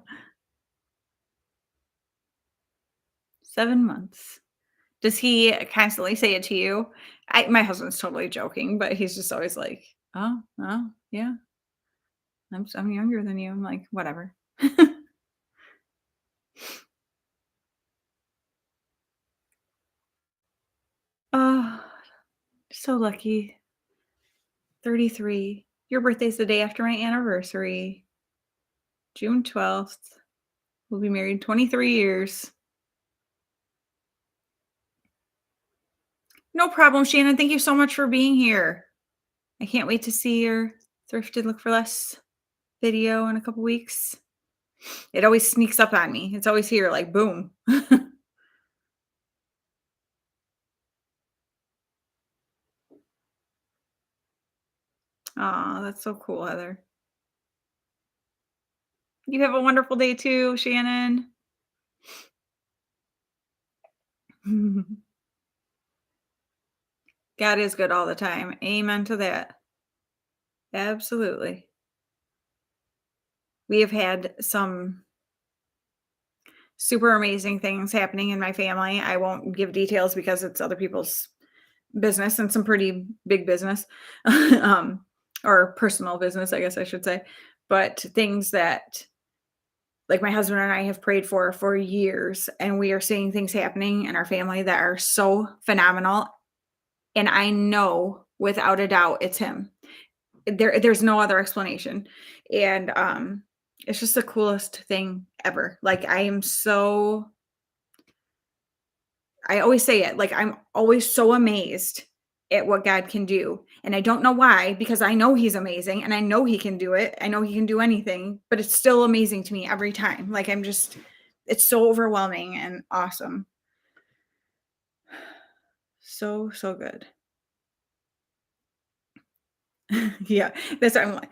7 months. Does he constantly say it to you? My husband's totally joking, but he's just always like, "Oh, yeah, I'm younger than you." I'm like, "Whatever." Oh, so lucky. 33. Your birthday's the day after my anniversary, June 12th. We'll be married 23 years. No problem, Shannon. Thank you so much for being here. I can't wait to see your thrifted look for less video in a couple weeks. It always sneaks up on me. It's always here, like boom. Aw, that's so cool, Heather. You have a wonderful day too, Shannon. God is good all the time. Amen to that. Absolutely. We have had some super amazing things happening in my family. I won't give details because it's other people's business and some pretty big business, or personal business, I guess I should say. But things that like my husband and I have prayed for years, and we are seeing things happening in our family that are so phenomenal. And I know without a doubt it's him. There's no other explanation. And it's just the coolest thing ever. Like I always say it, like I'm always so amazed at what God can do. And I don't know why, because I know he's amazing and I know he can do it. I know he can do anything, but it's still amazing to me every time. Like it's so overwhelming and awesome. So, so good. Yeah, that's what I'm like,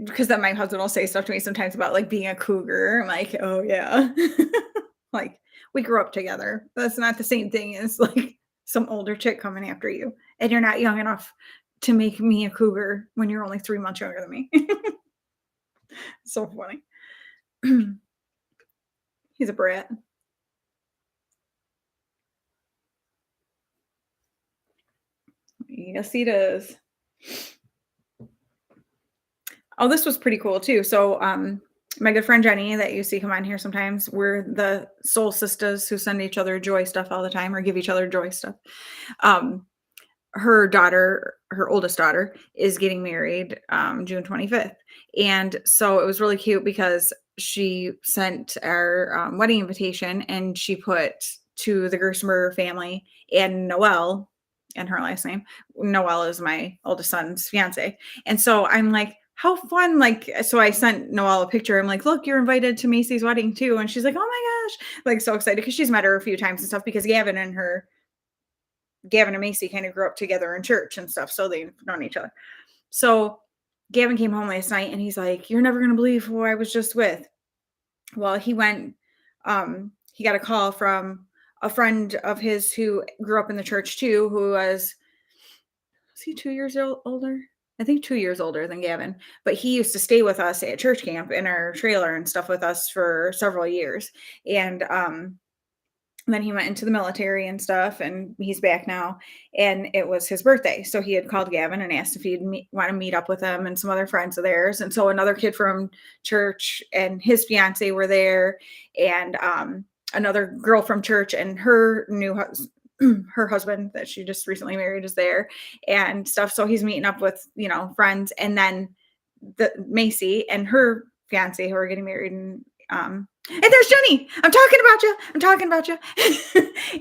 because then my husband will say stuff to me sometimes about like being a cougar. I'm like, oh yeah, like we grew up together. That's not the same thing as like some older chick coming after you, and you're not young enough to make me a cougar when you're only 3 months younger than me. So funny. He's a brat. Yes, he does. Oh, this was pretty cool too. So, my good friend Jenny that you see come on here sometimes, we're the soul sisters who send each other joy stuff all the time or give each other joy stuff. Um, her daughter, her oldest daughter, is getting married June 25th. And so it was really cute because she sent our wedding invitation and she put to the Gerstenberger family and Noelle and her last name. Noelle is my oldest son's fiance. And so I'm like, how fun. Like, so I sent Noelle a picture. I'm like, look, you're invited to Macy's wedding too. And she's like, oh my gosh, like so excited because she's met her a few times and stuff because Gavin and Macy kind of grew up together in church and stuff, so they've known each other. So Gavin came home last night and he's like, "You're never gonna believe who I was just with." Well, he got a call from a friend of his who grew up in the church too, who was he 2 years older? I think 2 years older than Gavin, but he used to stay with us at church camp in our trailer and stuff with us for several years. And then he went into the military and stuff, and he's back now. And it was his birthday, so he had called Gavin and asked if he'd want to meet up with him and some other friends of theirs. And so another kid from church and his fiance were there, and another girl from church and her her husband that she just recently married is there and stuff. So he's meeting up with friends, and then the Macy and her fiance who are getting married in And there's Jenny. I'm talking about you. I'm talking about you.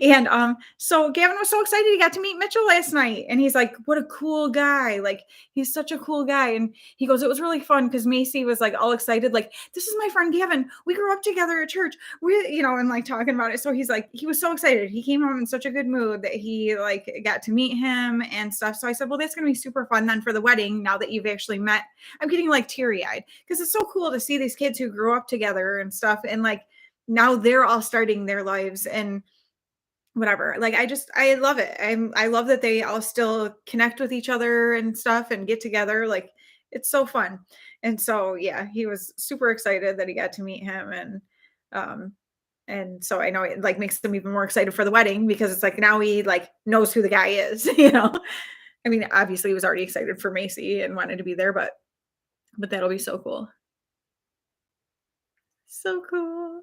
And so Gavin was so excited he got to meet Mitchell last night. And he's like, what a cool guy. Like, he's such a cool guy. And he goes, it was really fun because Macy was like all excited, like, this is my friend Gavin. We grew up together at church. We, and like talking about it. So he's like, he was so excited. He came home in such a good mood that he like got to meet him and stuff. So I said, well, that's gonna be super fun then for the wedding now that you've actually met. I'm getting like teary-eyed because it's so cool to see these kids who grew up together and stuff. And like now they're all starting their lives and whatever. Like I love it. I love that they all still connect with each other and stuff and get together. Like it's so fun. And so yeah, he was super excited that he got to meet him and so I know it like makes them even more excited for the wedding because it's like now he like knows who the guy is, I mean, obviously he was already excited for Macy and wanted to be there, but that'll be so cool. So cool.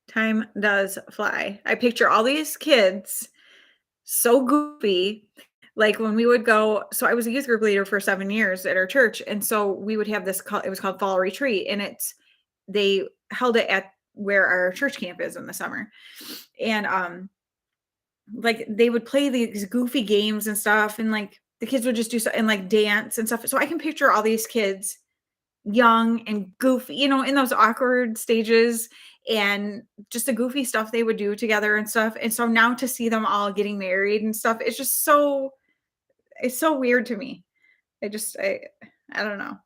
Time does fly. I picture all these kids so goofy. Like when we would go, so I was a youth group leader for 7 years at our church. And so we would have this, it was called Fall Retreat. And they held it at where our church camp is in the summer. And like they would play these goofy games and stuff. And like the kids would just do so and like dance and stuff. So I can picture all these kids young and goofy, in those awkward stages and just the goofy stuff they would do together and stuff. And so now to see them all getting married and stuff, it's so weird to me. I don't know.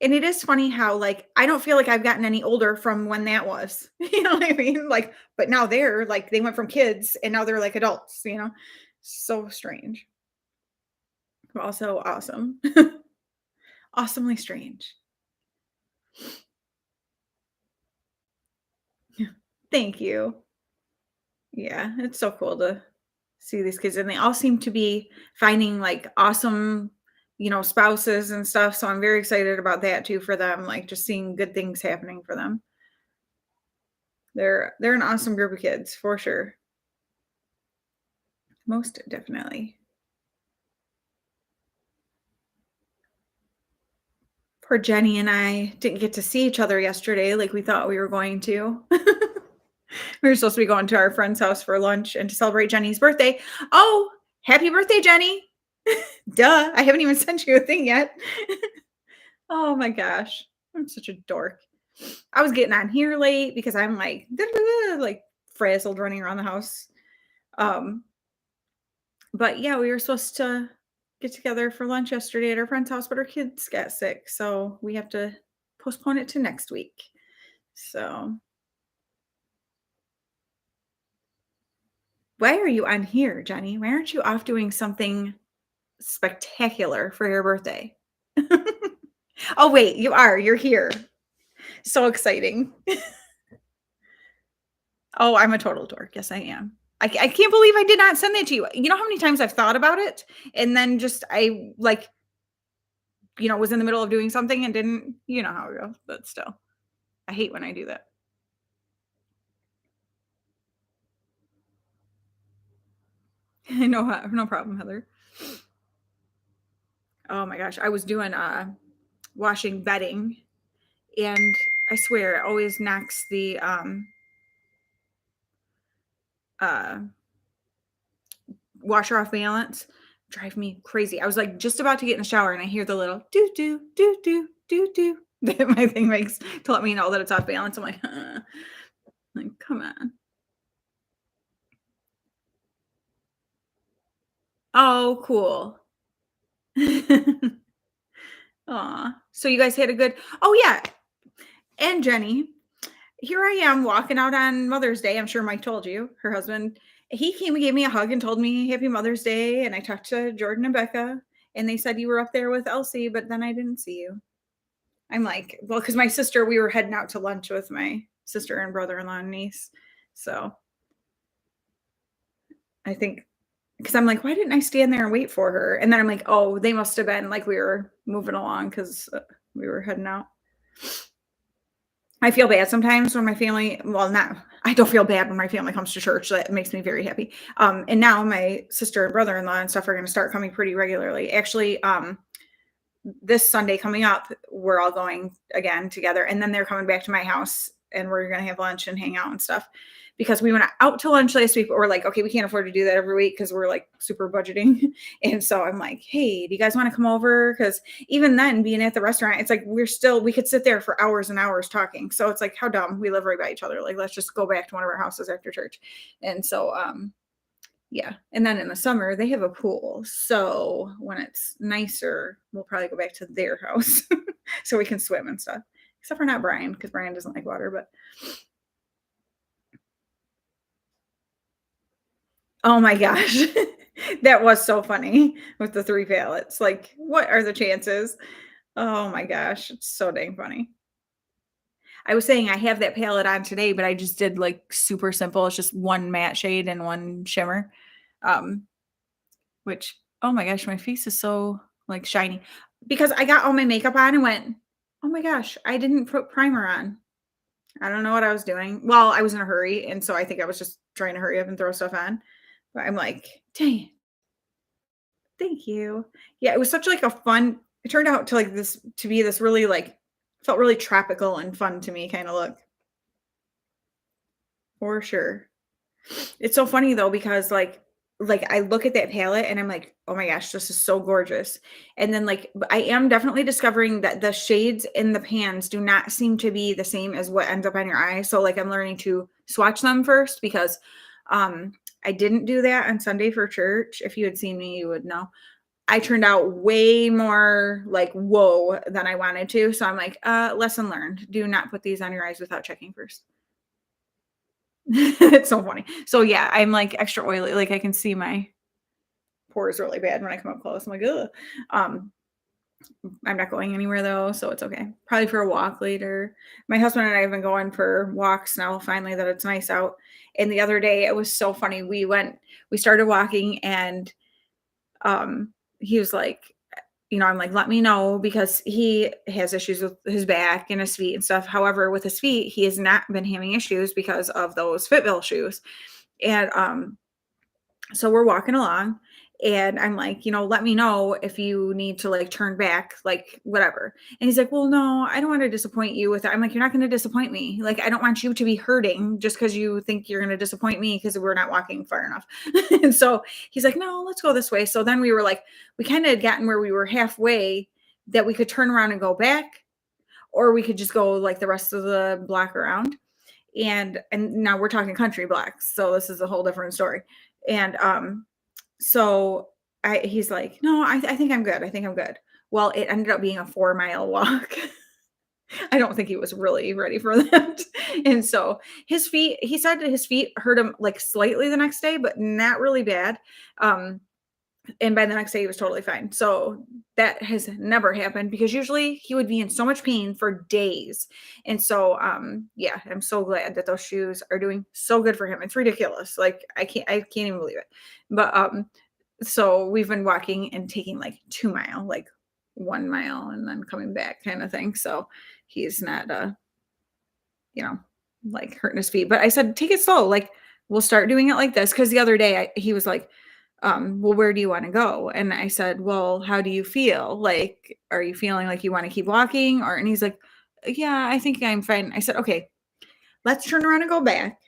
And it is funny how like I don't feel like I've gotten any older from when that was. You know what I mean? Like, but now they're like they went from kids and now they're like adults. So strange. But also awesome. Awesomely strange. Yeah. Thank you. Yeah, it's so cool to see these kids, and they all seem to be finding like awesome, spouses and stuff. So I'm very excited about that too for them, like just seeing good things happening for them. They're an awesome group of kids for sure. Most definitely. Poor Jenny and I didn't get to see each other yesterday like we thought we were going to. We were supposed to be going to our friend's house for lunch and to celebrate Jenny's birthday. Oh, happy birthday, Jenny. Duh. I haven't even sent you a thing yet. Oh my gosh. I'm such a dork. I was getting on here late because I'm like, like frazzled running around the house. But yeah, we were supposed to get together for lunch yesterday at our friend's house, but our kids got sick. So we have to postpone it to next week. So why are you on here, Jenny? Why aren't you off doing something spectacular for your birthday? Oh, wait, you are. You're here. So exciting. Oh, I'm a total dork. Yes, I am. I can't believe I did not send that to you. You know how many times I've thought about it and then just I like, was in the middle of doing something and didn't, you know how it goes, but still, I hate when I do that. No problem, Heather. Oh my gosh, I was doing washing bedding, and I swear it always knocks the uh washer off balance. Drive me crazy. I was like just about to get in the shower and I hear the little doo doo doo doo doo doo that my thing makes to let me know that it's off balance. I'm like, like come on. Oh, cool. Aw. So you guys had a good. Oh yeah. And Jenny, here I am walking out on Mother's Day. I'm sure Mike told you, her husband. He came and gave me a hug and told me Happy Mother's Day. And I talked to Jordan and Becca, and they said you were up there with Elsie, but then I didn't see you. I'm like, well, because my sister, we were heading out to lunch with my sister and brother-in-law and niece. So I think, because I'm like, why didn't I stand there and wait for her? And then I'm like, oh, they must have been like we were moving along because we were heading out. I feel bad sometimes when my family, I don't feel bad when my family comes to church. That makes me very happy. And now my sister and brother-in-law and stuff are going to start coming pretty regularly. Actually, this Sunday coming up, we're all going again together. And then they're coming back to my house and we're going to have lunch and hang out and stuff because we went out to lunch last week, but we're like, okay, we can't afford to do that every week because we're like super budgeting. And so I'm like, hey, do you guys want to come over? Because even then, being at the restaurant, it's like we could sit there for hours and hours talking. So it's like, how dumb. We live right by each other. Like, let's just go back to one of our houses after church. And so, yeah. And then in the summer, they have a pool. So when it's nicer, we'll probably go back to their house so we can swim and stuff. Except for not Brian, because Brian doesn't like water, but. Oh my gosh. That was so funny with the 3 pallets. Like, what are the chances? Oh my gosh, it's so dang funny. I was saying I have that palette on today, but I just did like super simple. It's just one matte shade and one shimmer. Um, which, oh my gosh, my face is so like shiny because I got all my makeup on and went, oh my gosh, I didn't put primer on. I don't know what I was doing. Well, I was in a hurry, and so I think I was just trying to hurry up and throw stuff on. But I'm like, dang it, thank you. Yeah, it was such like a fun. It turned out to like this to be this really like felt really tropical and fun to me kind of look for sure. It's so funny though because like I look at that palette and I'm like, oh my gosh, this is so gorgeous. And then like I am definitely discovering that the shades in the pans do not seem to be the same as what ends up on your eye. So like I'm learning to swatch them first because I didn't do that on Sunday for church. If you had seen me, you would know. I turned out way more like whoa than I wanted to. So I'm like, lesson learned. Do not put these on your eyes without checking first. It's so funny. So yeah, I'm like extra oily. Like I can see my pores really bad when I come up close. I'm like, ugh. Um, I'm not going anywhere though, so it's okay. Probably for a walk later. My husband and I have been going for walks now, finally that it's nice out. And the other day it was so funny. We started walking and he was like, I'm like, let me know because he has issues with his back and his feet and stuff. However, with his feet, he has not been having issues because of those FitVille shoes. And so we're walking along and I'm like, let me know if you need to like turn back, like whatever. And he's like, well, no, I don't want to disappoint you with it. I'm like, you're not going to disappoint me. Like, I don't want you to be hurting just because you think you're going to disappoint me because we're not walking far enough. And so he's like, no, let's go this way. So then we were like, we kind of had gotten where we were halfway that we could turn around and go back, or we could just go like the rest of the block around. And now we're talking country blocks. So this is a whole different story. And so he's like, no, I think I'm good. I think I'm good. Well, it ended up being a 4-mile walk. I don't think he was really ready for that. And so he said that his feet hurt him like slightly the next day, but not really bad. And by the next day he was totally fine. So that has never happened because usually he would be in so much pain for days. And so yeah, I'm so glad that those shoes are doing so good for him. It's ridiculous. Like I can't even believe it. But so we've been walking and taking like 2 mile, like 1 mile and then coming back kind of thing. So he's not like hurting his feet. But I said, take it slow. Like we'll start doing it like this. Cause the other day he was like, well, where do you want to go? And I said, well, how do you feel? Like, are you feeling like you want to keep walking? And he's like, yeah, I think I'm fine. I said, okay, let's turn around and go back.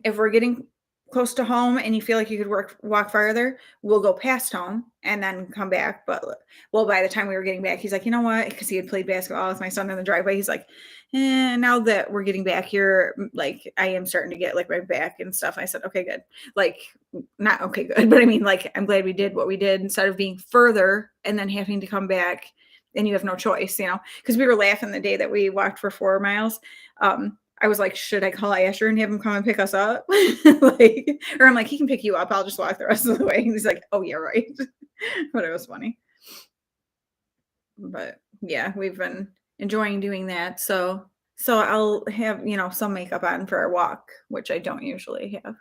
If we're getting close to home and you feel like you could walk farther, we'll go past home and then come back. But well, by the time we were getting back, he's like, you know what? Because he had played basketball with my son in the driveway. He's like, now that we're getting back here, like I am starting to get like my back and stuff. I said, okay, good. Like not okay, good. But I mean, like, I'm glad we did what we did instead of being further and then having to come back and you have no choice, because we were laughing the day that we walked for 4 miles. I was like, should I call Asher and have him come and pick us up? Like, or I'm like, he can pick you up. I'll just walk the rest of the way. And he's like, oh yeah, right. But it was funny. But yeah, we've been enjoying doing that. So I'll have, some makeup on for our walk, which I don't usually have.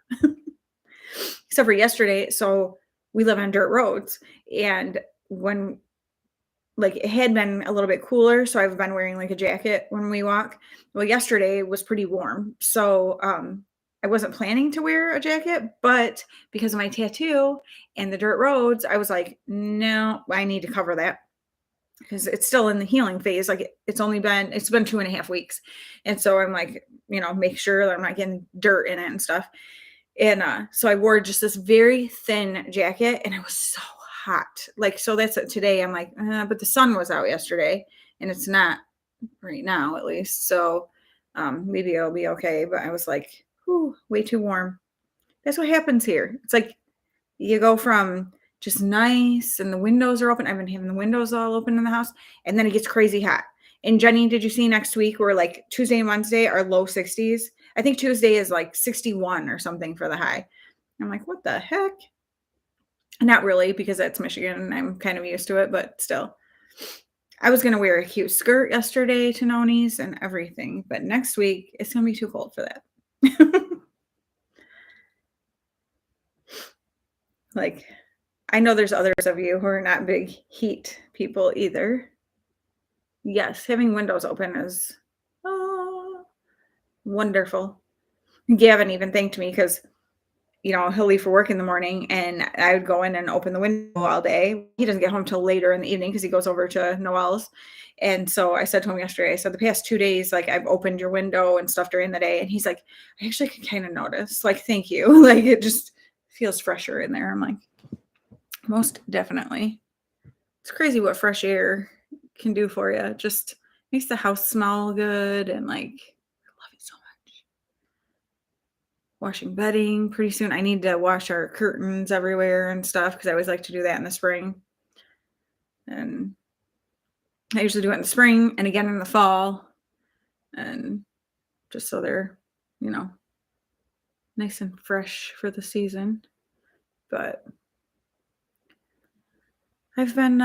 Except for yesterday. So we live on dirt roads. And when like it had been a little bit cooler, so I've been wearing like a jacket when we walk. Well, yesterday was pretty warm, so I wasn't planning to wear a jacket, but because of my tattoo and the dirt roads, I was like, no, I need to cover that. because it's still in the healing phase. Like it's been 2.5 weeks. And so I'm like, make sure that I'm not getting dirt in it and stuff. And so I wore just this very thin jacket and it was so hot. Like, so that's it today. I'm like, but the sun was out yesterday and it's not right now, at least. So maybe it'll be okay. But I was like, whew, way too warm. That's what happens here. It's like you go from just nice and the windows are open. I've been having the windows all open in the house, and then it gets crazy hot. And Jenny, did you see next week where like Tuesday and Wednesday are low 60s? I think Tuesday is like 61 or something for the high. I'm like, what the heck? Not really, because that's Michigan and I'm kind of used to it, but still. I was going to wear a cute skirt yesterday to Noni's and everything, but next week it's going to be too cold for that. Like, I know there's others of you who are not big heat people either. Yes, having windows open is wonderful. Gavin even thanked me because, he'll leave for work in the morning and I would go in and open the window all day. He doesn't get home till later in the evening because he goes over to Noel's. And so I said to him yesterday, I said, the past 2 days, like I've opened your window and stuff during the day. And he's like, I actually can kind of notice, like, thank you. Like it just feels fresher in there. I'm like, most definitely. It's crazy what fresh air can do for you. Just makes the house smell good and like, I love it so much. Washing bedding. Pretty soon I need to wash our curtains everywhere and stuff because I always like to do that in the spring. And I usually do it in the spring and again in the fall. And just so they're, nice and fresh for the season. But I've been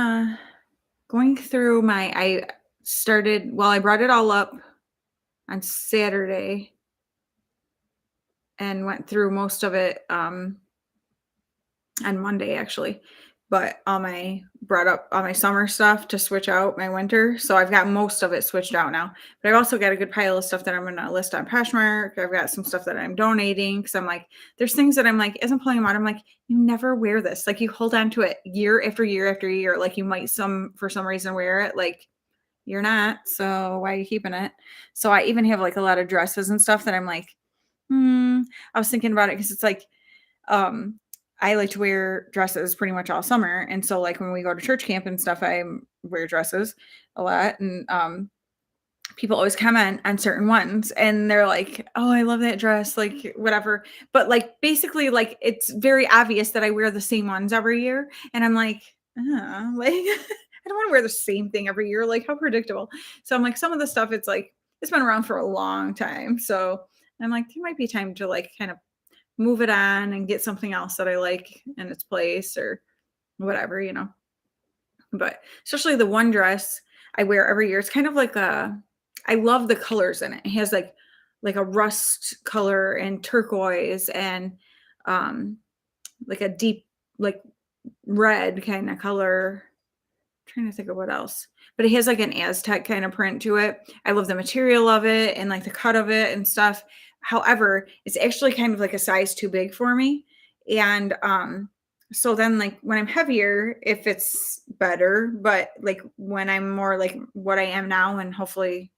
going through I brought it all up on Saturday and went through most of it on Monday actually. But brought up all my summer stuff to switch out my winter. So I've got most of it switched out now. But I've also got a good pile of stuff that I'm going to list on Poshmark. I've got some stuff that I'm donating because I'm like, there's things that I'm like, as I'm pulling them out, I'm like, you never wear this. Like you hold on to it year after year after year. Like you might for some reason wear it. Like you're not. So why are you keeping it? So I even have like a lot of dresses and stuff that I'm like, I was thinking about it because it's like, I like to wear dresses pretty much all summer. And so like when we go to church camp and stuff, I wear dresses a lot. And people always comment on certain ones and they're like, oh, I love that dress, like whatever. But like basically like it's very obvious that I wear the same ones every year. And I'm like, like I don't want to wear the same thing every year. Like how predictable. So I'm like, some of the stuff, it's like, it's been around for a long time. So I'm like, it might be time to like kind of move it on and get something else that I like in its place or whatever, But especially the one dress I wear every year, it's kind of like I love the colors in it. It has like a rust color and turquoise and like a deep like red kind of color. I'm trying to think of what else. But it has like an Aztec kind of print to it. I love the material of it and like the cut of it and stuff. However, it's actually kind of like a size too big for me. And so then like when I'm heavier, if it's better, but like when I'm more like what I am now and hopefully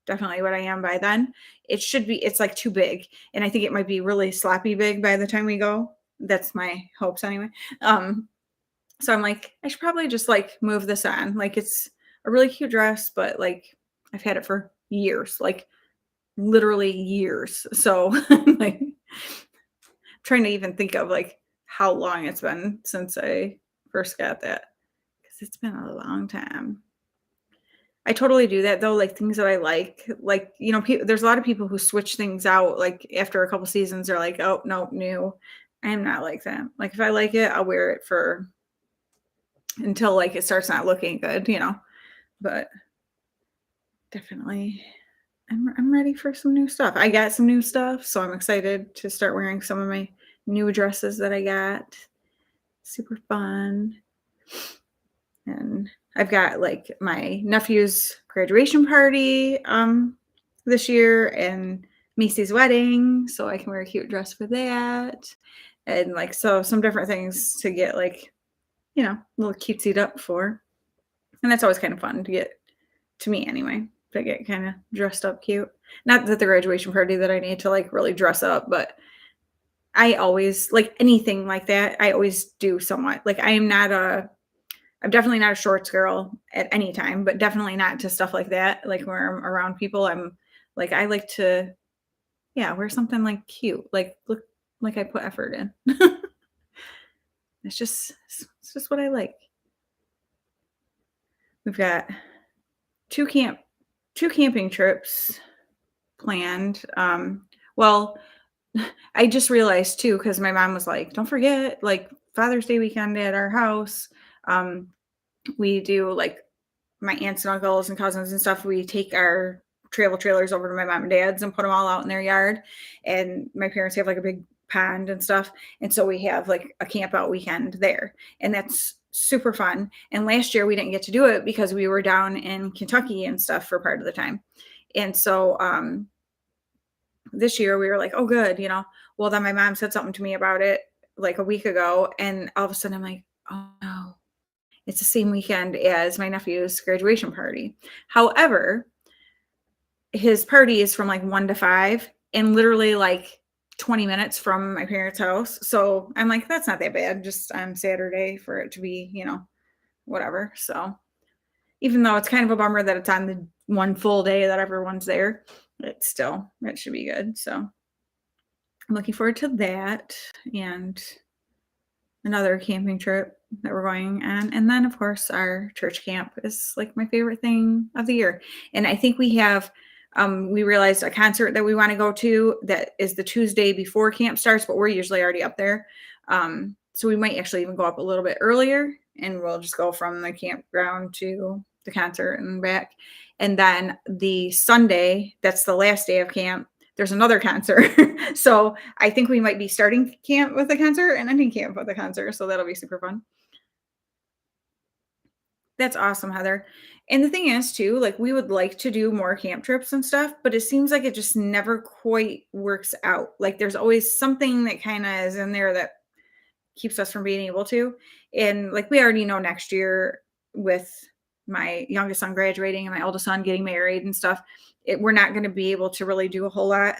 definitely what I am by then, it's like too big. And I think it might be really sloppy big by the time we go. That's my hopes anyway. So I'm like, I should probably just like move this on. Like it's a really cute dress, but like I've had it for years, like literally years. So I'm like trying to even think of like how long it's been since I first got that because it's been a long time. I totally do that though, like things that I like, there's a lot of people who switch things out. Like after a couple seasons, they're like, oh no, new. I am not like that. Like if I like it, I'll wear it until like it starts not looking good, but definitely I'm ready for some new stuff. I got some new stuff, so I'm excited to start wearing some of my new dresses that I got. Super fun. And I've got like my nephew's graduation party this year and Macy's wedding, so I can wear a cute dress for that. And like so some different things to get like, a little cutesied up for. And that's always kind of fun to get, to me anyway, to get kind of dressed up cute. Not that the graduation party that I need to like really dress up, but I always like anything like that. I always do somewhat. Like I'm definitely not a shorts girl at any time, but definitely not to stuff like that. Like where I'm around people, I'm like, I like to, yeah, wear something like cute, like look like I put effort in. It's just what I like. We've got two camp two camping trips planned. Well, I just realized too, because my mom was like, don't forget, like Father's Day weekend at our house. Um, we do like my aunts and uncles and cousins and stuff. We take our travel trailers over to my mom and dad's and put them all out in their yard. And my parents have like a big pond and stuff. And so we have like a camp out weekend there. And that's super fun. And last year we didn't get to do it because we were down in Kentucky and stuff for part of the time. And so this year we were like, oh, good, you know. Well, then my mom said something to me about it like a week ago. And all of a sudden I'm like, oh no, it's the same weekend as my nephew's graduation party. However, his party is from like 1 to 5 and literally like 20 minutes from my parents' house. So I'm like, that's not that bad, just on Saturday for it to be, you know, whatever. So even though it's kind of a bummer that it's on the one full day that everyone's there, it should be good. So I'm looking forward to that and another camping trip that we're going on. And then, of course, our church camp is like my favorite thing of the year. And I think we realized a concert that we want to go to that is the Tuesday before camp starts, but we're usually already up there. So we might actually even go up a little bit earlier and we'll just go from the campground to the concert and back. And then the Sunday, that's the last day of camp, there's another concert. So I think we might be starting camp with a concert and ending camp with a concert. So that'll be super fun. That's awesome, Heather. And the thing is, too, like we would like to do more camp trips and stuff, but it seems like it just never quite works out. Like there's always something that kind of is in there that keeps us from being able to. And like we already know next year with my youngest son graduating and my oldest son getting married and stuff, we're not going to be able to really do a whole lot.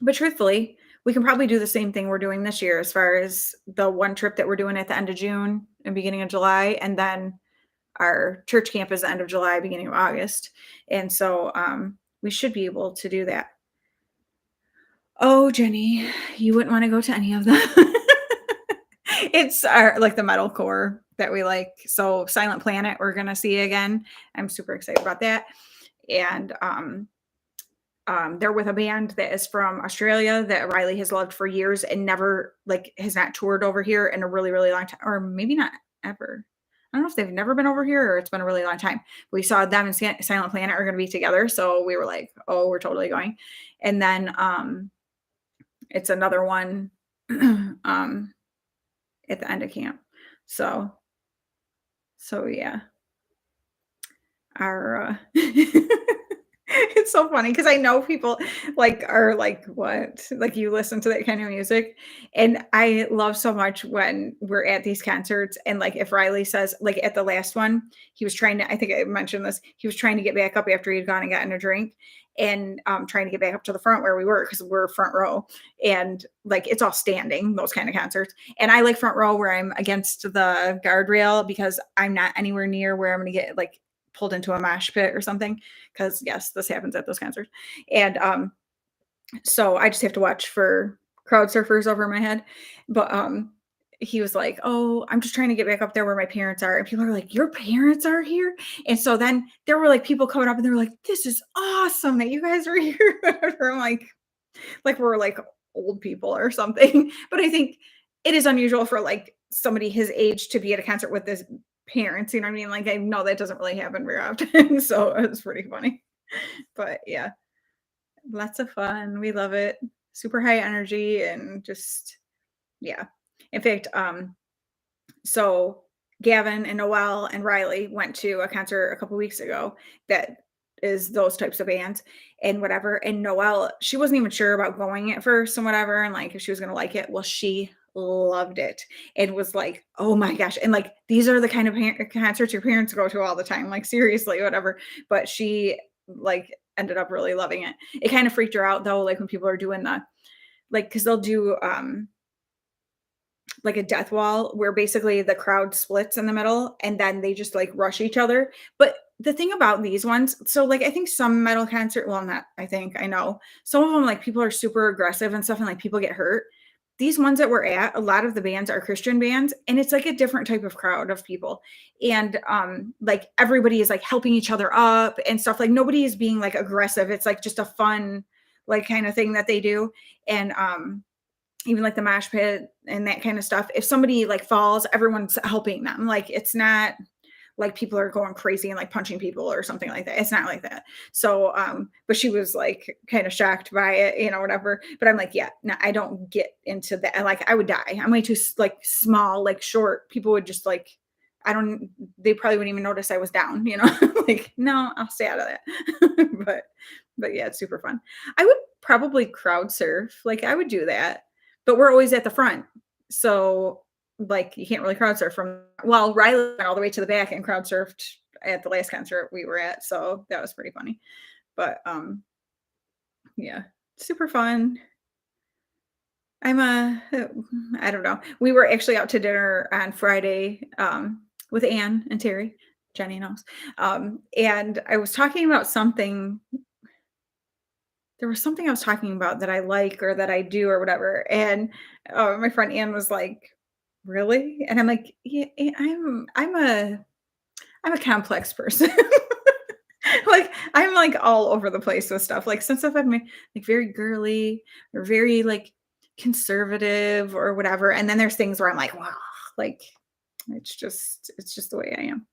But truthfully, we can probably do the same thing we're doing this year as far as the one trip that we're doing at the end of June and beginning of July. And then our church camp is the end of July, beginning of August. And so we should be able to do that. Oh, Jenny, you wouldn't want to go to any of them. It's our like the metalcore that we like. So Silent Planet, we're gonna see again. I'm super excited about that. And they're with a band that is from Australia that Riley has loved for years and never like has not toured over here in a really, really long time, or maybe not ever. I don't know if they've never been over here or it's been a really long time. We saw them and Silent Planet are going to be together. So we were like, oh, we're totally going. And then it's another one at the end of camp. So yeah. Our it's so funny because I know people like are like, what? Like you listen to that kind of music. And I love so much when we're at these concerts and like if Riley says, like at the last one, he was trying to, I think I mentioned this, he was trying to get back up after he'd gone and gotten a drink and trying to get back up to the front where we were because we're front row. And like it's all standing, those kind of concerts. And I like front row where I'm against the guardrail because I'm not anywhere near where I'm gonna get like pulled into a mosh pit or something because yes, this happens at those concerts. And so I just have to watch for crowd surfers over my head. But he was like, oh, I'm just trying to get back up there where my parents are. And people are like, your parents are here? And so then there were like people coming up and they were like, this is awesome that you guys are here. I'm like we're like old people or something. But I think it is unusual for like somebody his age to be at a concert with his parents, you know what I mean? Like I know that doesn't really happen very often. So it's pretty funny. But yeah, lots of fun. We love it. Super high energy and just yeah. In fact, so Gavin and Noelle and Riley went to a concert a couple weeks ago that is those types of bands and whatever. And Noelle, she wasn't even sure about going at first and whatever, and like if she was gonna like it. Well, she loved it and was like, "Oh my gosh." And like these are the kind of concerts your parents go to all the time, like seriously, whatever. But she like ended up really loving it. It kind of freaked her out though, like when people are doing the like because they'll do like a death wall where basically the crowd splits in the middle and then they just like rush each other. But the thing about these ones, so like I think some metal concert, well, not I think I know some of them like people are super aggressive and stuff and like people get hurt. These ones that we're at, a lot of the bands are Christian bands and it's like a different type of crowd of people. And like everybody is like helping each other up and stuff. Like nobody is being like aggressive. It's like just a fun like kind of thing that they do. And even like the mosh pit and that kind of stuff. If somebody like falls, everyone's helping them. Like it's not like people are going crazy and like punching people or something like that. It's not like that. So, but she was like kind of shocked by it, you know, whatever. But I'm like, yeah, no, I don't get into that. Like I would die. I'm way too like small, like short. People would just like, I don't, they probably wouldn't even notice I was down, you know, like, no, I'll stay out of that. but yeah, it's super fun. I would probably crowd surf. Like I would do that, but we're always at the front. So like you can't really crowd surf from well, Riley went all the way to the back and crowd surfed at the last concert we were at. So that was pretty funny. But yeah, super fun. I'm a I don't know. We were actually out to dinner on Friday with Anne and Terry. Jenny knows. And I was talking about something there was something I was talking about that I like or that I do or whatever. And my friend Anne was like, "Really?" And I'm like, "Yeah, I'm a complex person. Like I'm like all over the place with stuff. Like some stuff I'm like very girly or very like conservative or whatever. And then there's things where I'm like, wow, like it's just the way I am.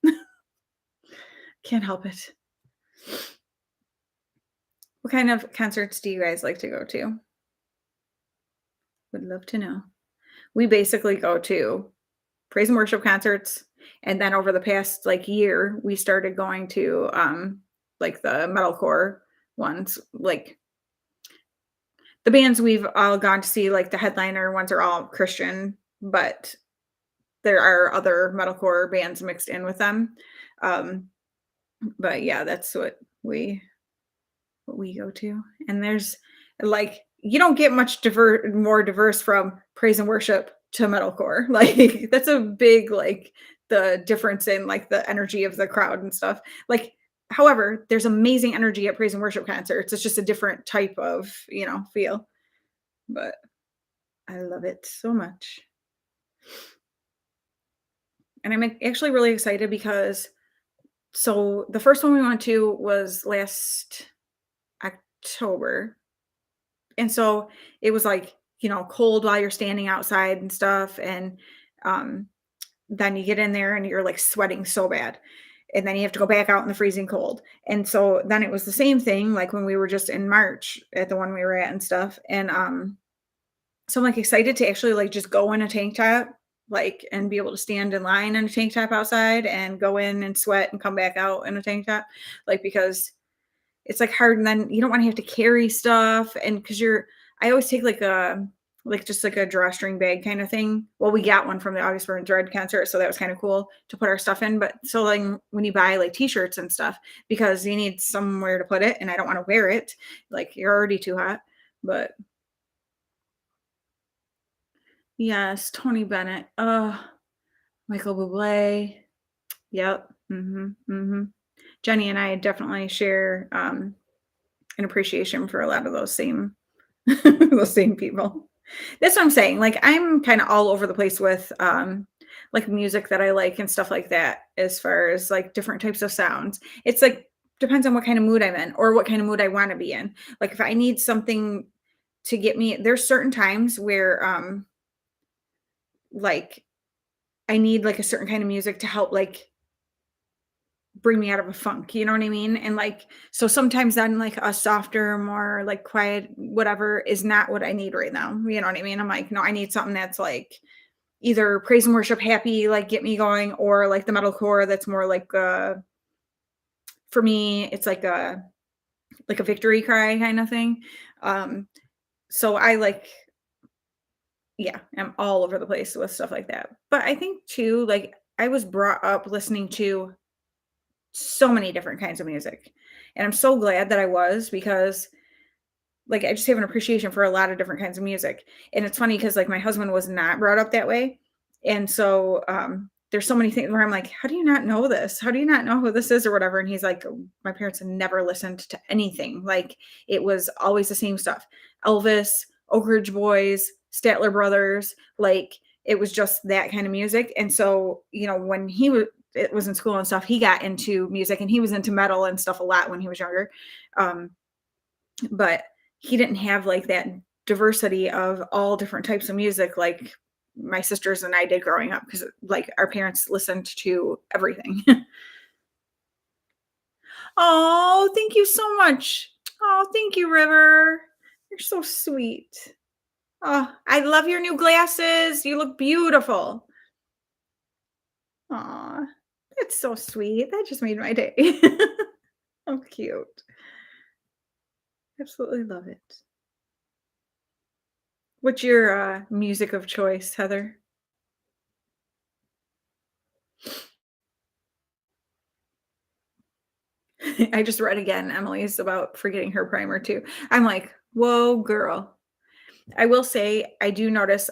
Can't help it. What kind of concerts do you guys like to go to? Would love to know. We basically go to praise and worship concerts, and then over the past, like, year, we started going to, like, the metalcore ones, like, the bands we've all gone to see, like, the headliner ones are all Christian, but there are other metalcore bands mixed in with them, um, but yeah, that's what we go to, and there's like you don't get much more diverse from praise and worship to metalcore. Like that's a big like the difference in like the energy of the crowd and stuff. Like, however, there's amazing energy at praise and worship concerts. It's just a different type of feel, but I love it so much. And I'm actually really excited because so the first one we went to was last October. And so it was like, cold while you're standing outside and stuff. And um, then you get in there and you're like sweating so bad. And then you have to go back out in the freezing cold. And so then it was the same thing, like when we were just in March at the one we were at and stuff. And so I'm like excited to actually like just go in a tank top, like and be able to stand in line in a tank top outside and go in and sweat and come back out in a tank top. Like because it's, like, hard, and then you don't wanna have to carry stuff, and because 'cause I always take, just, like, a drawstring bag kinda thing. Well, we got one from the August Burns Red concert, so that was kinda cool to put our stuff in, but so, like, when you buy, like, T-shirts and stuff, because you need somewhere to put it, and I don't wanna wear it, like, you're already too hot, but yes, Tony Bennett, Michael Bublé, yep, mhm, mhm. Jenny and I definitely share, an appreciation for a lot of those same those same people. That's what I'm saying. Like I'm kind of all over the place with like music that I like and stuff like that as far as like different types of sounds. It's like depends on what kind of mood I'm in or what kind of mood I want to be in. Like if I need something to get me there's certain times where like I need like a certain kind of music to help like bring me out of a funk, you know what I mean? And like, so sometimes then like a softer, more like quiet, whatever is not what I need right now. You know what I mean? I'm like, no, I need something that's like either praise and worship, happy, like get me going, or like the metalcore that's more like for me, it's like a victory cry kind of thing. Um, so I like Yeah, I'm all over the place with stuff like that. But I think too, like I was brought up listening to so many different kinds of music. And I'm so glad that I was because like I just have an appreciation for a lot of different kinds of music. And it's funny because like my husband was not brought up that way. And so there's so many things where I'm like, how do you not know this? How do you not know who this is or whatever? And he's like, my parents had never listened to anything. Like it was always the same stuff. Elvis, Oak Ridge Boys, Statler Brothers, like it was just that kind of music. And so, you know, when he was it was in school and stuff, he got into music and he was into metal and stuff a lot when he was younger. Um, but he didn't have like that diversity of all different types of music like my sisters and I did growing up because like our parents listened to everything. Oh, thank you so much. Oh, thank you, River. You're so sweet. Oh, I love your new glasses. You look beautiful. Aw, that's so sweet. That just made my day. Oh, cute. Absolutely love it. What's your, music of choice, Heather? I just read again Emily's about forgetting her primer too. I'm like, "Whoa, girl." I will say I do notice,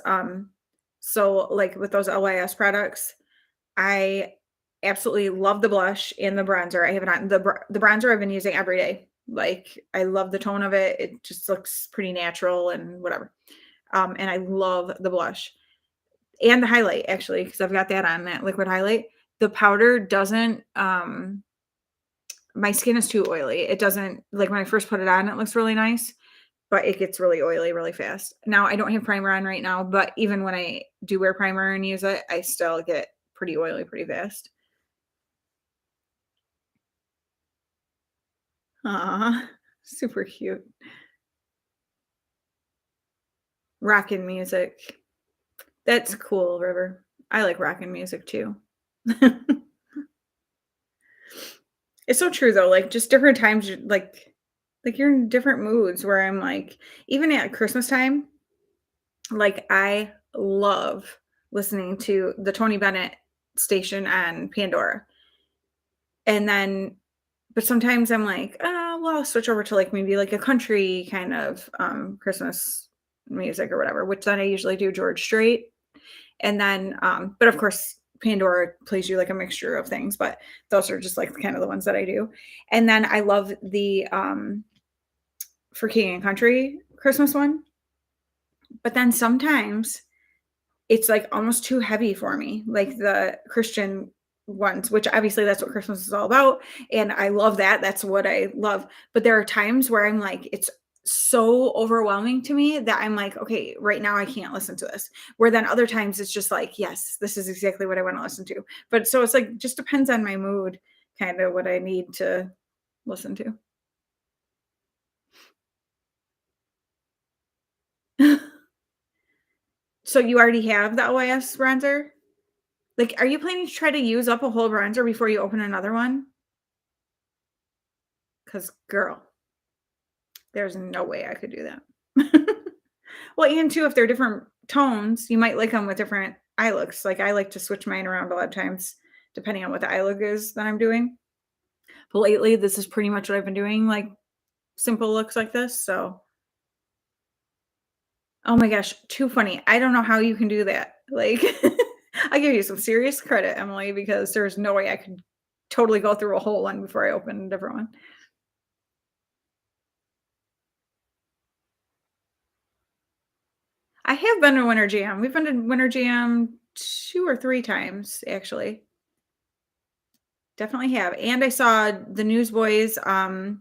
so, like, with those LYS products, I absolutely love the blush and the bronzer. I have it on the bronzer I've been using every day. Like, I love the tone of it. It just looks pretty natural and whatever. And I love the blush and the highlight actually because 'cause I've got that on, that liquid highlight. The powder doesn't, my skin is too oily. It doesn't like, when I first put it on, it looks really nice, but it gets really oily really fast. Now, I don't have primer on right now, but even when I do wear primer and use it, I still get pretty oily pretty fast. Aw, super cute. Rockin' music. That's cool, River. I like rockin' music too. It's so true though, like, just different times, like, you're in different moods where I'm like even at Christmas time, like, I love listening to the Tony Bennett station on Pandora, and then but sometimes I'm like, "Oh, well, I'll switch over to, like, maybe, like, a country kind of, Christmas music or whatever," which then I usually do George Strait, and then, but of course, Pandora plays you, like, a mixture of things, but those are just, like, kind of the ones that I do, and then I love the, For King and Country Christmas one, but then sometimes it's, like, almost too heavy for me, like the Christian ones, which obviously that's what Christmas is all about, and I love that, that's what I love, but there are times where I'm like, it's so overwhelming to me that I'm like, "Okay, right now I can't listen to this." Where then other times it's just like, "Yes, this is exactly what I wanna listen to." But so it's like, just depends on my mood, kinda what I need to listen to. So you already have the OIS bronzer? Like, are you planning to try to use up a whole bronzer before you open another one? Because, girl, there's no way I could do that. Well, and too, if they're different tones, you might like them with different eye looks. Like, I like to switch mine around a lot of times depending on what the eye look is that I'm doing. But lately, this is pretty much what I've been doing, like, simple looks like this, so oh my gosh, too funny. I don't know how you can do that. Like, I give you some serious credit, Emily, because there's no way I could totally go through a whole one before I open a different one. I have been to Winter Jam. We've been to Winter Jam 2 or 3 times, actually. Definitely have, and I saw the Newsboys, and,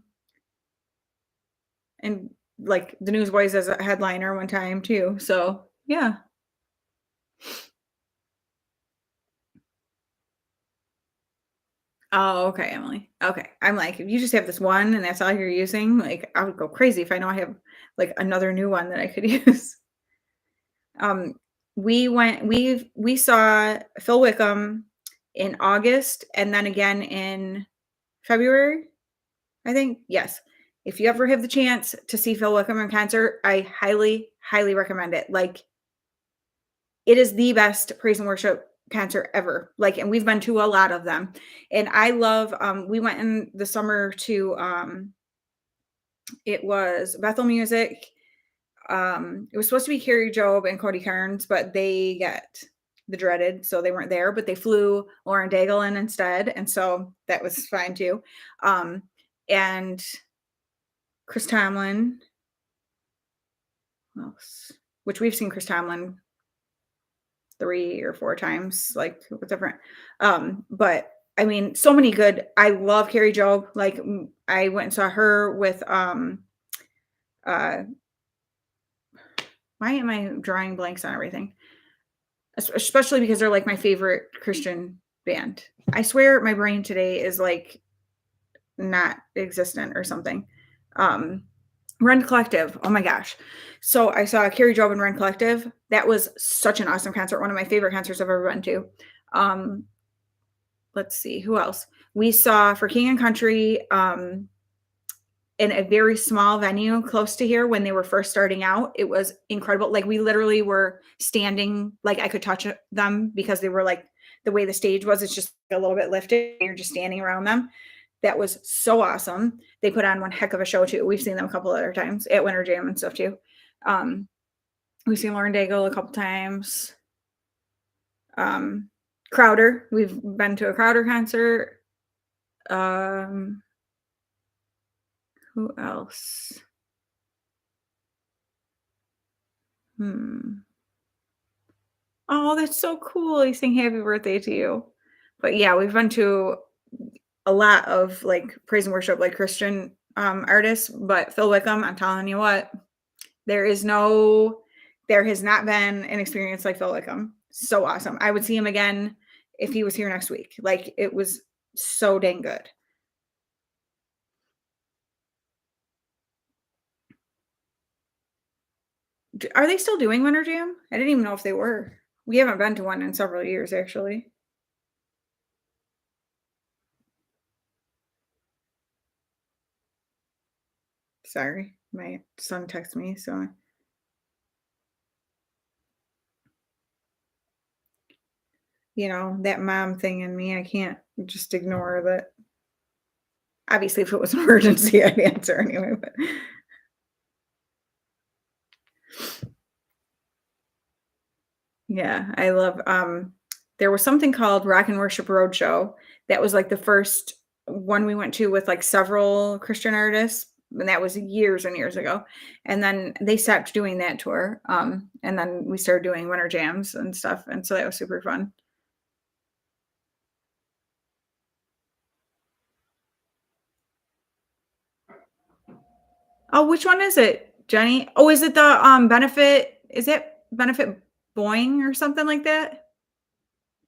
like, the Newsboys as a headliner one time too, so, yeah. Oh, okay, Emily. Okay. I'm like, if you just have this one and that's all you're using, like, I would go crazy if I know I have, like, another new one that I could use. Um, we saw Phil Wickham in August and then again in February, I think. Yes. If you ever have the chance to see Phil Wickham in concert, I highly, highly recommend it. Like, It is the best praise and worship concert ever. Like, and we've been to a lot of them. And I love we went in the summer to it was Bethel Music. It was supposed to be Carrie Job and Cody Carnes, but they got the dreaded, so they weren't there, but they flew Lauren Daigle in instead. And so that was fine too. And Chris Tomlin, who else? Which we've seen Chris Tomlin 3 or 4 times, like with different. But I mean, so many good. I love Carrie Job. Like I went and saw her with uh why am I drawing blanks on everything? Especially because they're like my favorite Christian band. I swear my brain today is like not existent or something. Rend Collective. Oh my gosh. So I saw Carrie Job and Rend Collective. That was such an awesome concert. One of my favorite concerts I've ever been to. Let's see who else. We saw for King and Country in a very small venue close to here when they were first starting out. It was incredible. Like we literally were standing, like I could touch them because they were like the way the stage was, it's just a little bit lifted. You're just standing around them. That was so awesome. They put on one heck of a show too. We've seen them a couple other times at Winter Jam and stuff too. We've seen Lauren Daigle a couple times. Crowder. We've been to a Crowder concert. Who else? Oh, that's so cool. He's saying happy birthday to you. But yeah, we've been to a lot of like praise and worship, like Christian artists. But Phil Wickham, I'm telling you what, there has not been an experience like Phil Wickham. So awesome. I would see him again if he was here next week. Like it was so dang good. Are they still doing Winter Jam? I didn't even know if they were. We haven't been to one in several years, actually. Sorry, my son texted me, so that mom thing in me, I can't just ignore that. Obviously, if it was an emergency, I'd answer anyway, but yeah, I love there was something called Rock and Worship Roadshow. That was like the first one we went to with like several Christian artists, and that was years and years ago. And then they stopped doing that tour. And then we started doing winter jams and stuff. And so that was super fun. Oh, which one is it, Jenny? Oh, is it the benefit? Is it benefit Boeing or something like that?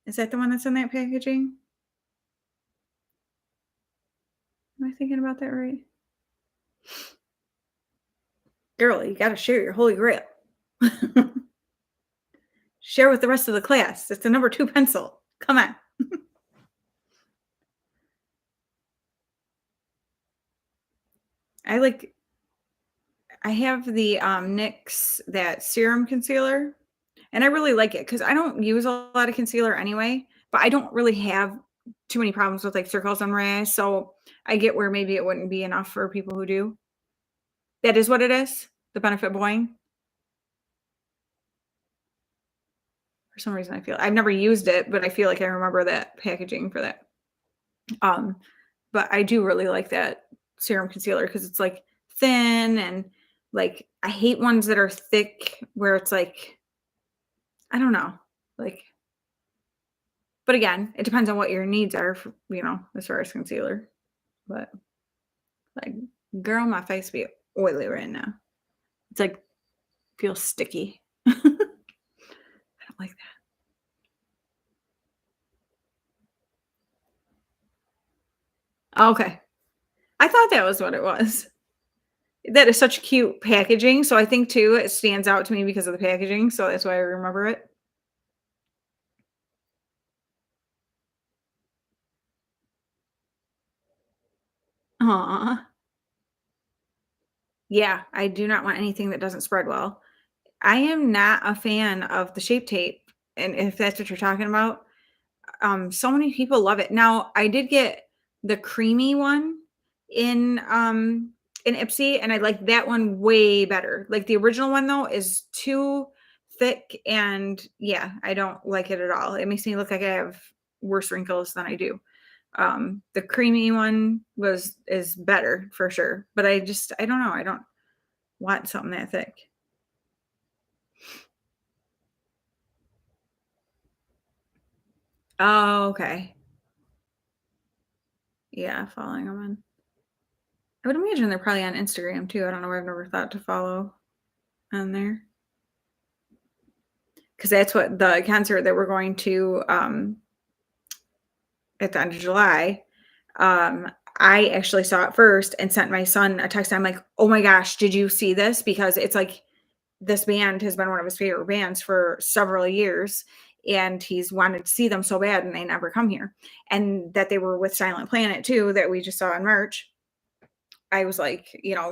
Is that the one that's in that packaging? Am I thinking about that right? Girl, you got to share your holy grail. Share with the rest of the class. It's the number 2 pencil. Come on. I have the NYX, that serum concealer, and I really like it because I don't use a lot of concealer anyway, but I don't really have too many problems with like circles on my eyes. So I get where maybe it wouldn't be enough for people who do. That is what it is. The Benefit Boing. For some reason, I've never used it, but I feel like I remember that packaging for that. But I do really like that serum concealer because it's like thin and like I hate ones that are thick where it's like I don't know, like. But again, it depends on what your needs are, as far as concealer. But like, girl, my face be oily right now. It's like feels sticky. I don't like that. Okay. I thought that was what it was. That is such cute packaging. So I think too, it stands out to me because of the packaging. So that's why I remember it. Aw. Yeah, I do not want anything that doesn't spread well. I am not a fan of the Shape Tape and if that's what you're talking about, so many people love it. Now, I did get the creamy one in, in Ipsy, and I like that one way better. Like, the original one, though, is too thick, and, yeah, I don't like it at all. It makes me look like I have worse wrinkles than I do. The creamy one is better for sure, but I don't know, I don't want something that thick. Oh, okay. Yeah, following them on. I would imagine they're probably on Instagram too. I don't know. I've never thought to follow on there because that's what the concert that we're going to at the end of July. Um, I actually saw it first and sent my son a text. I'm like, "Oh my gosh, did you see this?" Because it's like this band has been one of his favorite bands for several years, and he's wanted to see them so bad, and they never come here. And that they were with Silent Planet too, that we just saw in March. I was like,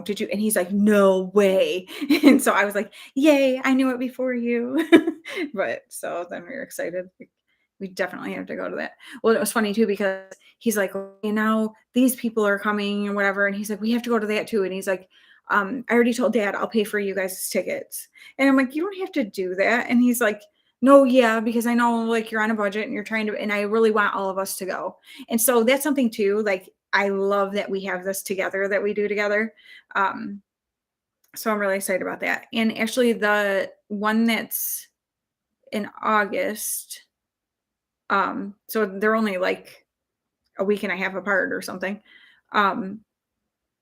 "Did you?" And he's like, "No way." And so I was like, "Yay, I knew it before you." But so then we were excited. We definitely have to go to that. Well, it was funny too because he's like, these people are coming and whatever. And he's like, "We have to go to that too." And he's like, "I already told dad I'll pay for you guys' tickets." And I'm like, "You don't have to do that." And he's like, "No, yeah, because I know like you're on a budget and you're trying to, and I really want all of us to go." And so that's something too. Like, I love that we have this together, that we do together. Um, so I'm really excited about that. And actually, the one that's in August, so they're only like a week and a half apart or something, um,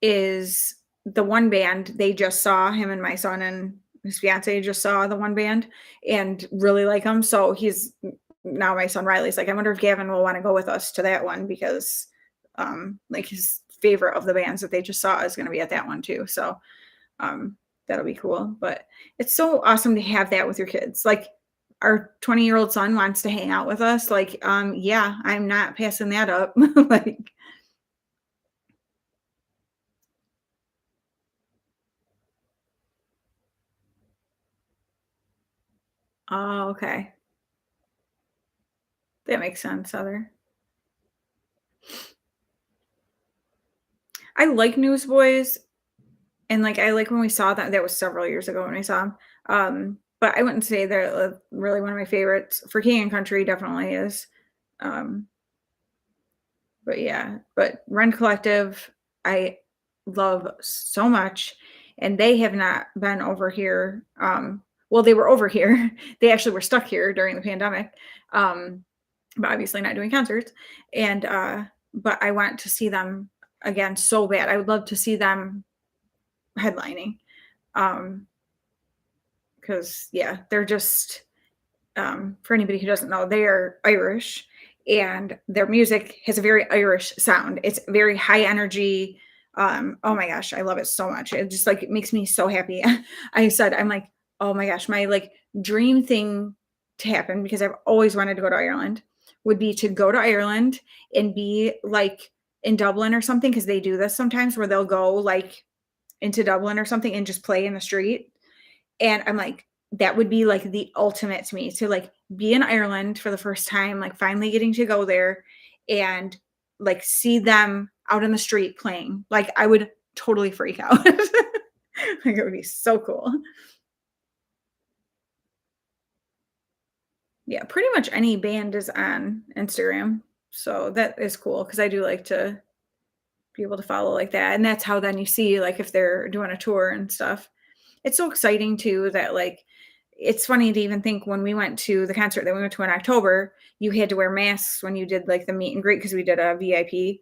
is the one band they just saw. Him and my son and his fiance just saw the one band and really like them. So he's now my son Riley's like, I wonder if Gavin will want to go with us to that one because like his favorite of the bands that they just saw is going to be at that one too. So um that'll be cool. But it's so awesome to have that with your kids. Like our 20-year-old son wants to hang out with us. Like, yeah, I'm not passing that up. Like, oh, okay. That makes sense, Other. I like Newsboys, and, like, I like when we saw that that was several years ago when I saw 'em, but I wouldn't say they're, really one of my favorites. For King and Country definitely is, um, but yeah, but Run Collective, I love so much, and they have not been over here, well, they were over here. They actually were stuck here during the pandemic, um, but obviously not doing concerts, and, but I want to see them again so bad. I would love to see them headlining. Um, because yeah, they're just for anybody who doesn't know, they are Irish and their music has a very Irish sound. It's very high energy. Oh my gosh, I love it so much. It just like it makes me so happy. I'm like, oh my gosh, my like dream thing to happen because I've always wanted to go to Ireland would be to go to Ireland and be like in Dublin or something because they do this sometimes where they'll go like into Dublin or something and just play in the street. And I'm like, that would be like the ultimate to me to like be in Ireland for the first time, like finally getting to go there and like see them out in the street playing. Like I would totally freak out. Like it would be so cool. Yeah, pretty much any band is on Instagram. So that is cool because I do like to be able to follow like that. And that's how then you see like if they're doing a tour and stuff. It's so exciting too that like it's funny to even think when we went to the concert that we went to in October, you had to wear masks when you did like the meet and greet because we did a VIP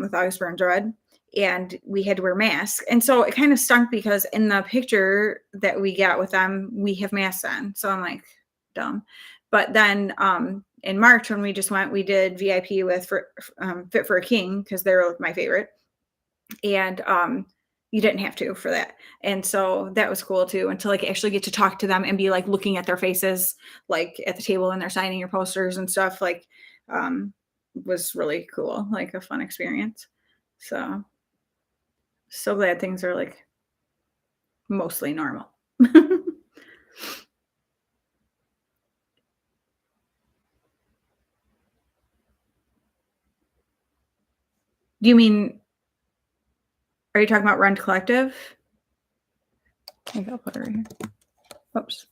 with August Burns Red and we had to wear masks. And so it kind of stunk because in the picture that we got with them, we have masks on. So I'm like, dumb. But then in March when we just went, we did VIP with Fit for a King because they're like my favorite and you didn't have to for that. And so that was cool too, and to like actually get to talk to them and be like looking at their faces, like at the table and they're signing your posters and stuff, like was really cool, like a fun experience. So so glad things are like mostly normal. Do you mean, are you talking about Rent Collective? I think I'll put it right here. Oops.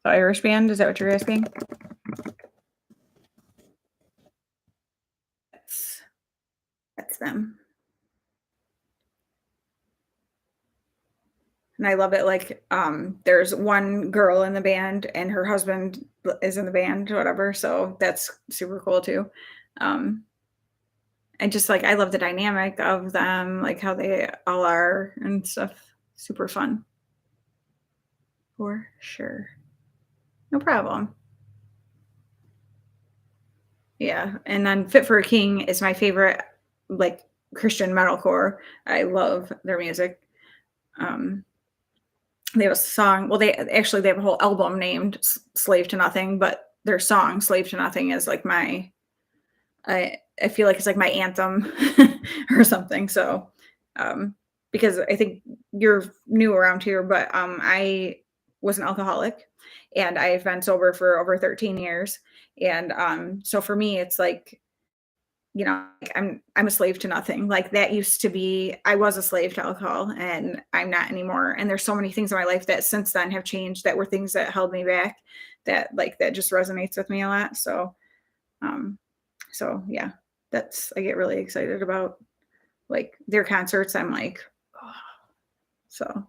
The Irish band, is that what you're asking? That's them. And I love it. Like, there's one girl in the band and her husband is in the band, whatever. So that's super cool too. Um, and just like, I love the dynamic of them, like how they all are and stuff. Super fun. For sure. No problem. Yeah. And then Fit for a King is my favorite, like Christian metalcore. I love their music. Um, they have a song. Well, they have a whole album named "Slave to Nothing," but their song "Slave to Nothing" is like my. I feel like it's like my anthem or something. So, because I think you're new around here, but I was an alcoholic, and I've been sober for over 13 years, and so for me, it's like like I'm a slave to nothing. Like that used to be I was a slave to alcohol and I'm not anymore. And there's so many things in my life that since then have changed that were things that held me back that like that just resonates with me a lot. Um so yeah, that's I get really excited about like their concerts. I'm like, oh. So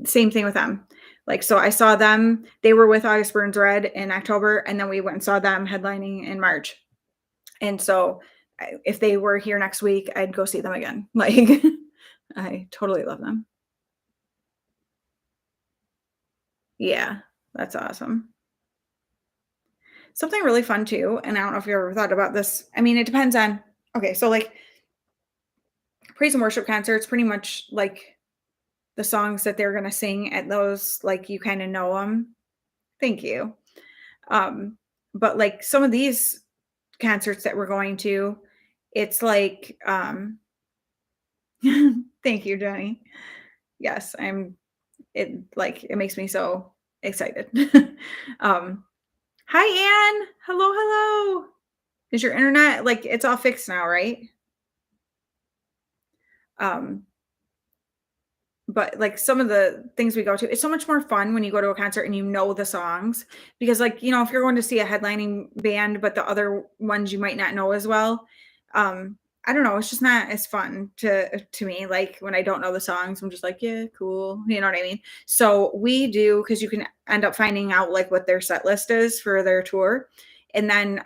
same thing with them. Like so I saw them, they were with August Burns Red in October and then we went and saw them headlining in March. And so if they were here next week, I'd go see them again. Like I totally love them. Yeah, that's awesome. Something really fun too, and I don't know if you ever thought about this. I mean, it depends on okay, so like praise and worship concerts, pretty much like the songs that they're gonna sing at those, like you kind of know them. Thank you. Um, but like some of these concerts that we're going to, it's like thank you, Jenny. Yes, it makes me so excited. um Hi Anne. Hello, hello. Is your internet like it's all fixed now, right? Um but like some of the things we go to, it's so much more fun when you go to a concert and you know the songs because like, if you're going to see a headlining band but the other ones you might not know as well, I don't know, it's just not as fun to me. Like when I don't know the songs, I'm just like, yeah, cool. You know what I mean? So we do because you can end up finding out like what their set list is for their tour. And then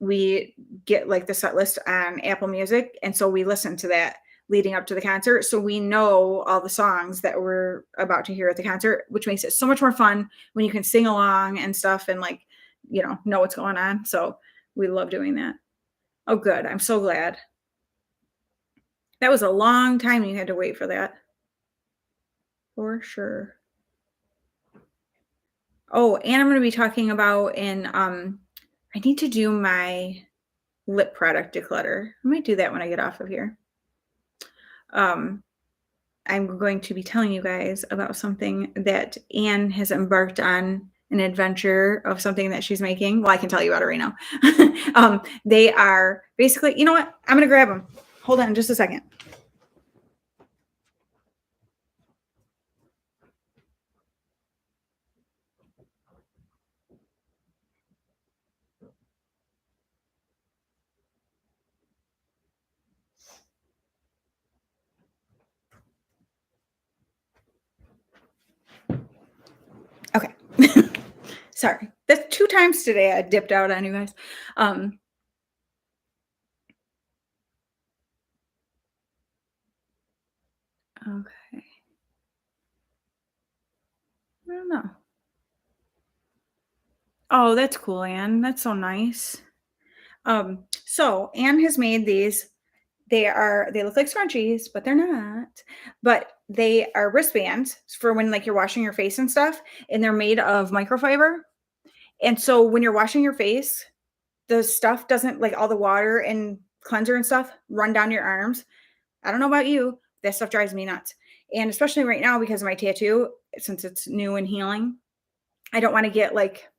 we get like the set list on Apple Music. And so we listen to that leading up to the concert. So we know all the songs that we're about to hear at the concert, which makes it so much more fun when you can sing along and stuff and like, know what's going on. So we love doing that. Oh, good. I'm so glad. That was a long time you had to wait for that. For sure. Oh, and I'm going to be talking about I need to do my lip product declutter. I might do that when I get off of here. I'm going to be telling you guys about something that Anne has embarked on an adventure of something that she's making. Well, I can tell you about it right now. They are basically, you know what? I'm going to grab them. Hold on just a second. Okay. Sorry. That's 2 times today I dipped out on you guys. Okay. I don't know. Oh, that's cool, Anne. That's so nice. So Anne has made these. They look like scrunchies, but they're not. But they are wristbands for when like you're washing your face and stuff, and they're made of microfiber. And so when you're washing your face, the stuff doesn't like all the water and cleanser and stuff run down your arms. I don't know about you, that stuff drives me nuts. And especially right now because of my tattoo, since it's new and healing, I don't want to get like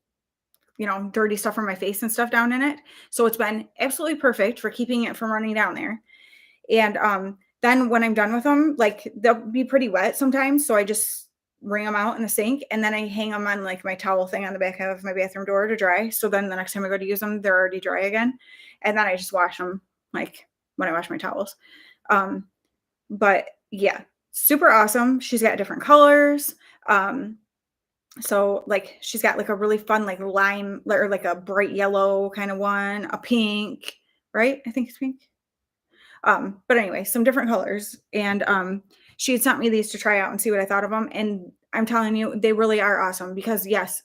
dirty stuff from my face and stuff down in it. So it's been absolutely perfect for keeping it from running down there. And then when I'm done with them, like they'll be pretty wet sometimes. So I just wring them out in the sink and then I hang them on like my towel thing on the back of my bathroom door to dry. So then the next time I go to use them, they're already dry again. And then I just wash them like when I wash my towels. Um, but yeah, super awesome. She's got different colors. So like she's got like a really fun like lime or like a bright yellow kind of one, a pink, right? I think it's pink. But anyway, some different colors. And she had sent me these to try out and see what I thought of them. And I'm telling you, they really are awesome because yes,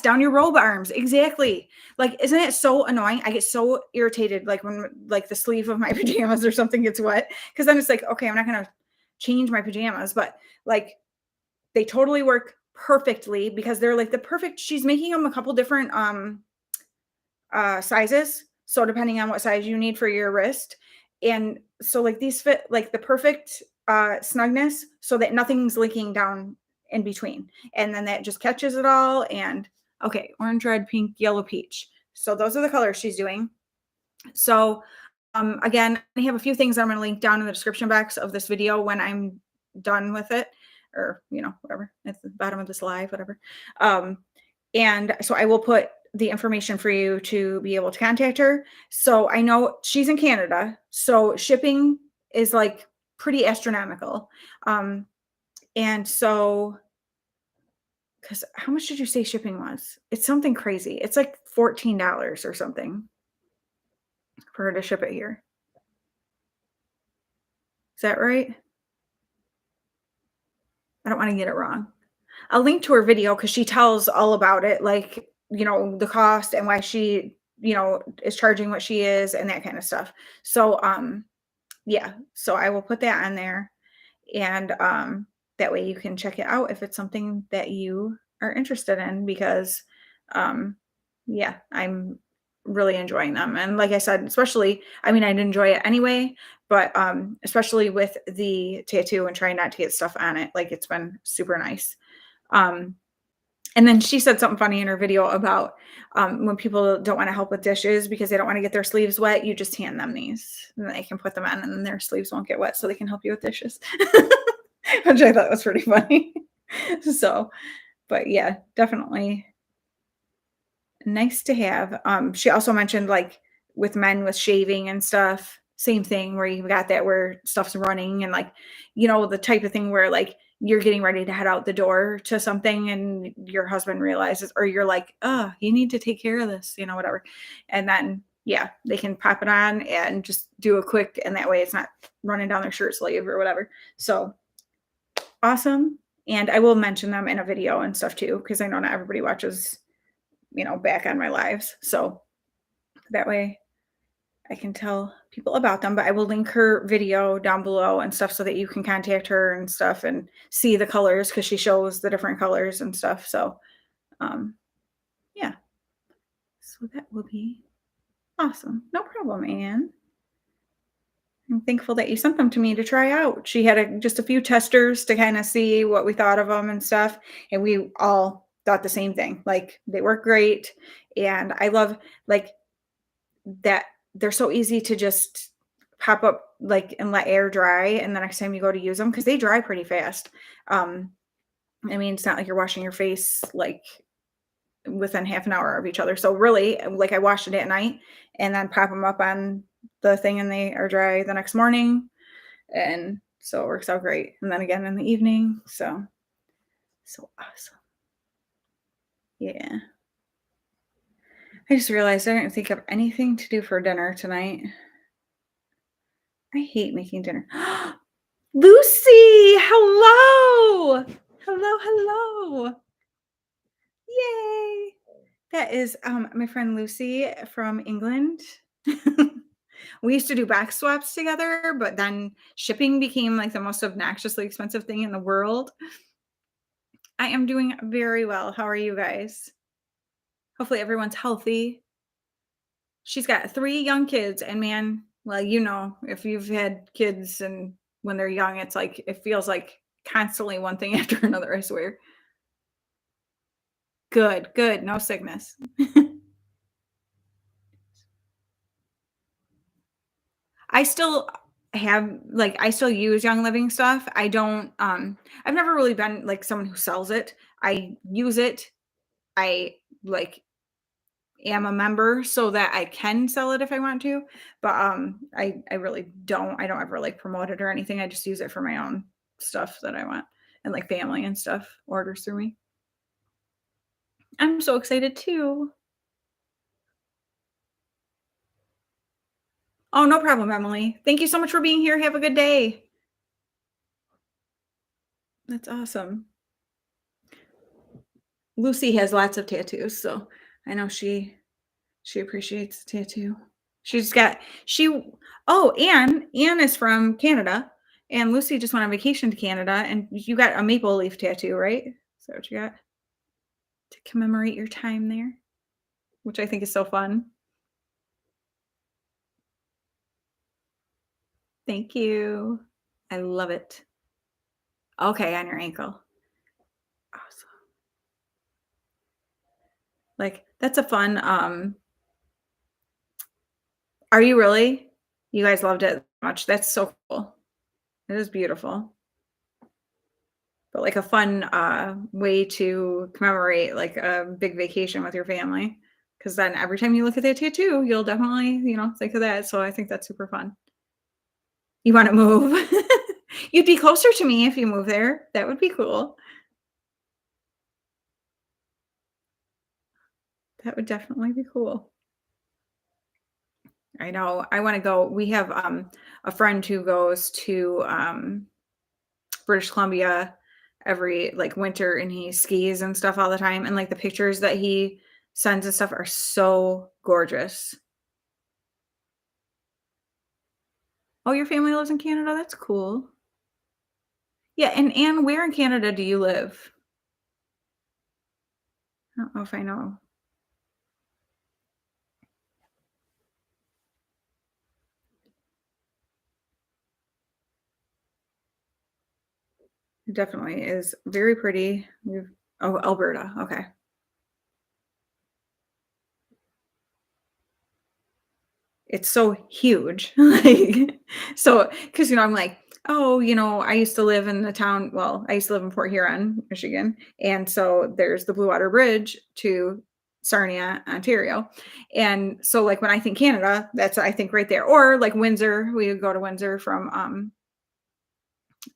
down your robe arms. Exactly. Like, isn't it so annoying? I get so irritated like when like the sleeve of my pajamas or something gets wet. Cause then it's like, okay, I'm not gonna change my pajamas, but like they totally work perfectly because they're like the perfect, she's making them a couple different sizes. So depending on what size you need for your wrist. And so like these fit like the perfect snugness so that nothing's leaking down in between. And then that just catches it all. And okay, orange, red, pink, yellow, peach. So those are the colors she's doing. So again, I have a few things I'm going to link down in the description box of this video when I'm done with it, or whatever at the bottom of this live, whatever. And so I will put the information for you to be able to contact her. So I know she's in Canada, so shipping is like pretty astronomical. And so, because how much did you say shipping was? It's something crazy. It's like $14 or something for her to ship it here. Is that right? I don't want to get it wrong. I'll link to her video because she tells all about it, like, the cost and why she, is charging what she is and that kind of stuff. So, yeah, so I will put that on there and that way you can check it out if it's something that you are interested in because, yeah, I'm really enjoying them. And like I said, especially, I mean, I'd enjoy it anyway, but especially with the tattoo and trying not to get stuff on it, like it's been super nice. Um, and then she said something funny in her video about when people don't want to help with dishes because they don't want to get their sleeves wet, you just hand them these and they can put them on and then their sleeves won't get wet so they can help you with dishes, which I thought was pretty funny. So, but yeah, definitely nice to have. She also mentioned like with men with shaving and stuff, same thing where you've got that where stuff's running and like, the type of thing where like you're getting ready to head out the door to something and your husband realizes, or you're like, oh, you need to take care of this, whatever. And then, yeah, they can pop it on and just do a quick, and that way it's not running down their shirt sleeve or whatever. So awesome. And I will mention them in a video and stuff too, because I know not everybody watches back on my lives. So that way I can tell people about them, but I will link her video down below and stuff so that you can contact her and stuff and see the colors because she shows the different colors and stuff. So, yeah, so that will be awesome. No problem, Anne. I'm thankful that you sent them to me to try out. She had just a few testers to kind of see what we thought of them and stuff. And we all thought the same thing. Like they work great. And I love like that they're so easy to just pop up like and let air dry. And the next time you go to use them, because they dry pretty fast. I mean, it's not like you're washing your face like within half an hour of each other. So really, like I washed it at night and then pop them up on the thing and they are dry the next morning. And so it works out great. And then again in the evening. So awesome. Yeah. I just realized I didn't think of anything to do for dinner tonight. I hate making dinner. Lucy, hello. Hello. Yay. That is my friend Lucy from England. We used to do back swaps together, but then shipping became like the most obnoxiously expensive thing in the world. I am doing very well. How are you guys? Hopefully everyone's healthy. She's got 3 young kids and man, well, if you've had kids and when they're young, it's like it feels like constantly one thing after another, I swear. Good. No sickness. I still have like I still use Young Living stuff. I don't I've never really been like someone who sells it. I use it. I like am a member so that I can sell it if I want to. But I really don't. I don't ever like promote it or anything. I just use it for my own stuff that I want. And like family and stuff orders through me. I'm so excited too. Oh, no problem, Emily. Thank you so much for being here. Have a good day. That's awesome. Lucy has lots of tattoos, so I know she appreciates the tattoo. She's got she oh, Anne is from Canada, and Lucy just went on vacation to Canada, and you got a maple leaf tattoo, right? Is that what you got to commemorate your time there? Which I think is so fun. Thank you. I love it. Okay, on your ankle. Awesome. Like that's a fun are you really? You guys loved it much. That's so cool. It is beautiful. But like a fun way to commemorate like a big vacation with your family. Because then every time you look at that tattoo, you'll definitely, think of that. So I think that's super fun. You want to move? You'd be closer to me if you move there. That would be cool. That would definitely be cool. I know. I want to go. We have a friend who goes to British Columbia every like winter and he skis and stuff all the time. And like the pictures that he sends and stuff are so gorgeous. Oh, your family lives in Canada? That's cool. Yeah, and where in Canada do you live? I don't know if I know. It definitely is very pretty. Oh, Alberta. Okay. It's so huge. Like so because I'm like, oh, I used to live in the town. Well, I used to live in Port Huron, Michigan. And so there's the Blue Water Bridge to Sarnia, Ontario. And so like when I think Canada, that's I think right there. Or like Windsor. We would go to Windsor from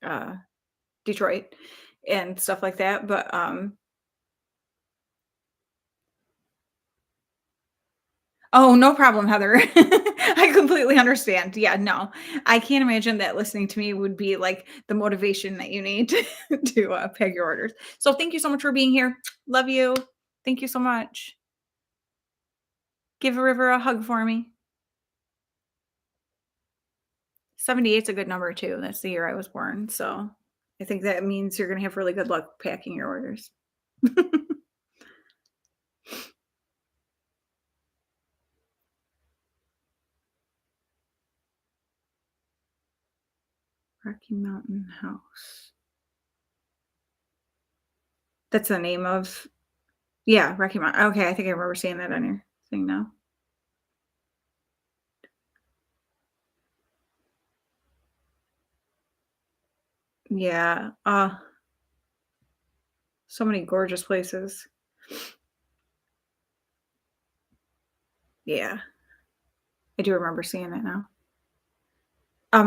uh Detroit and stuff like that. But oh, no problem, Heather. I completely understand. Yeah, no. I can't imagine that listening to me would be like the motivation that you need to peg your orders. So thank you so much for being here. Love you. Thank you so much. Give a river a hug for me. 78's a good number too. That's the year I was born. So I think that means you're going to have really good luck packing your orders. Rocky Mountain House. That's the name of, yeah, Rocky Mountain. Okay, I think I remember seeing that on your thing now. Yeah. So many gorgeous places. Yeah. I do remember seeing it now.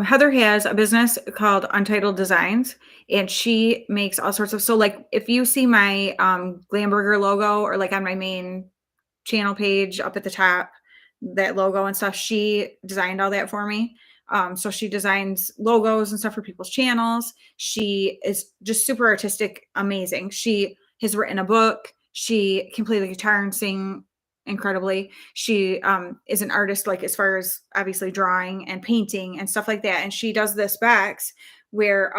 Heather has a business called Untitled Designs, and she makes all sorts of so like if you see my Glamburger logo or like on my main channel page up at the top, that logo and stuff, she designed all that for me. So she designs logos and stuff for people's channels. She is just super artistic, amazing. She has written a book. She can play the guitar and sing incredibly. She is an artist, like as far as obviously drawing and painting and stuff like that. And she does this specs where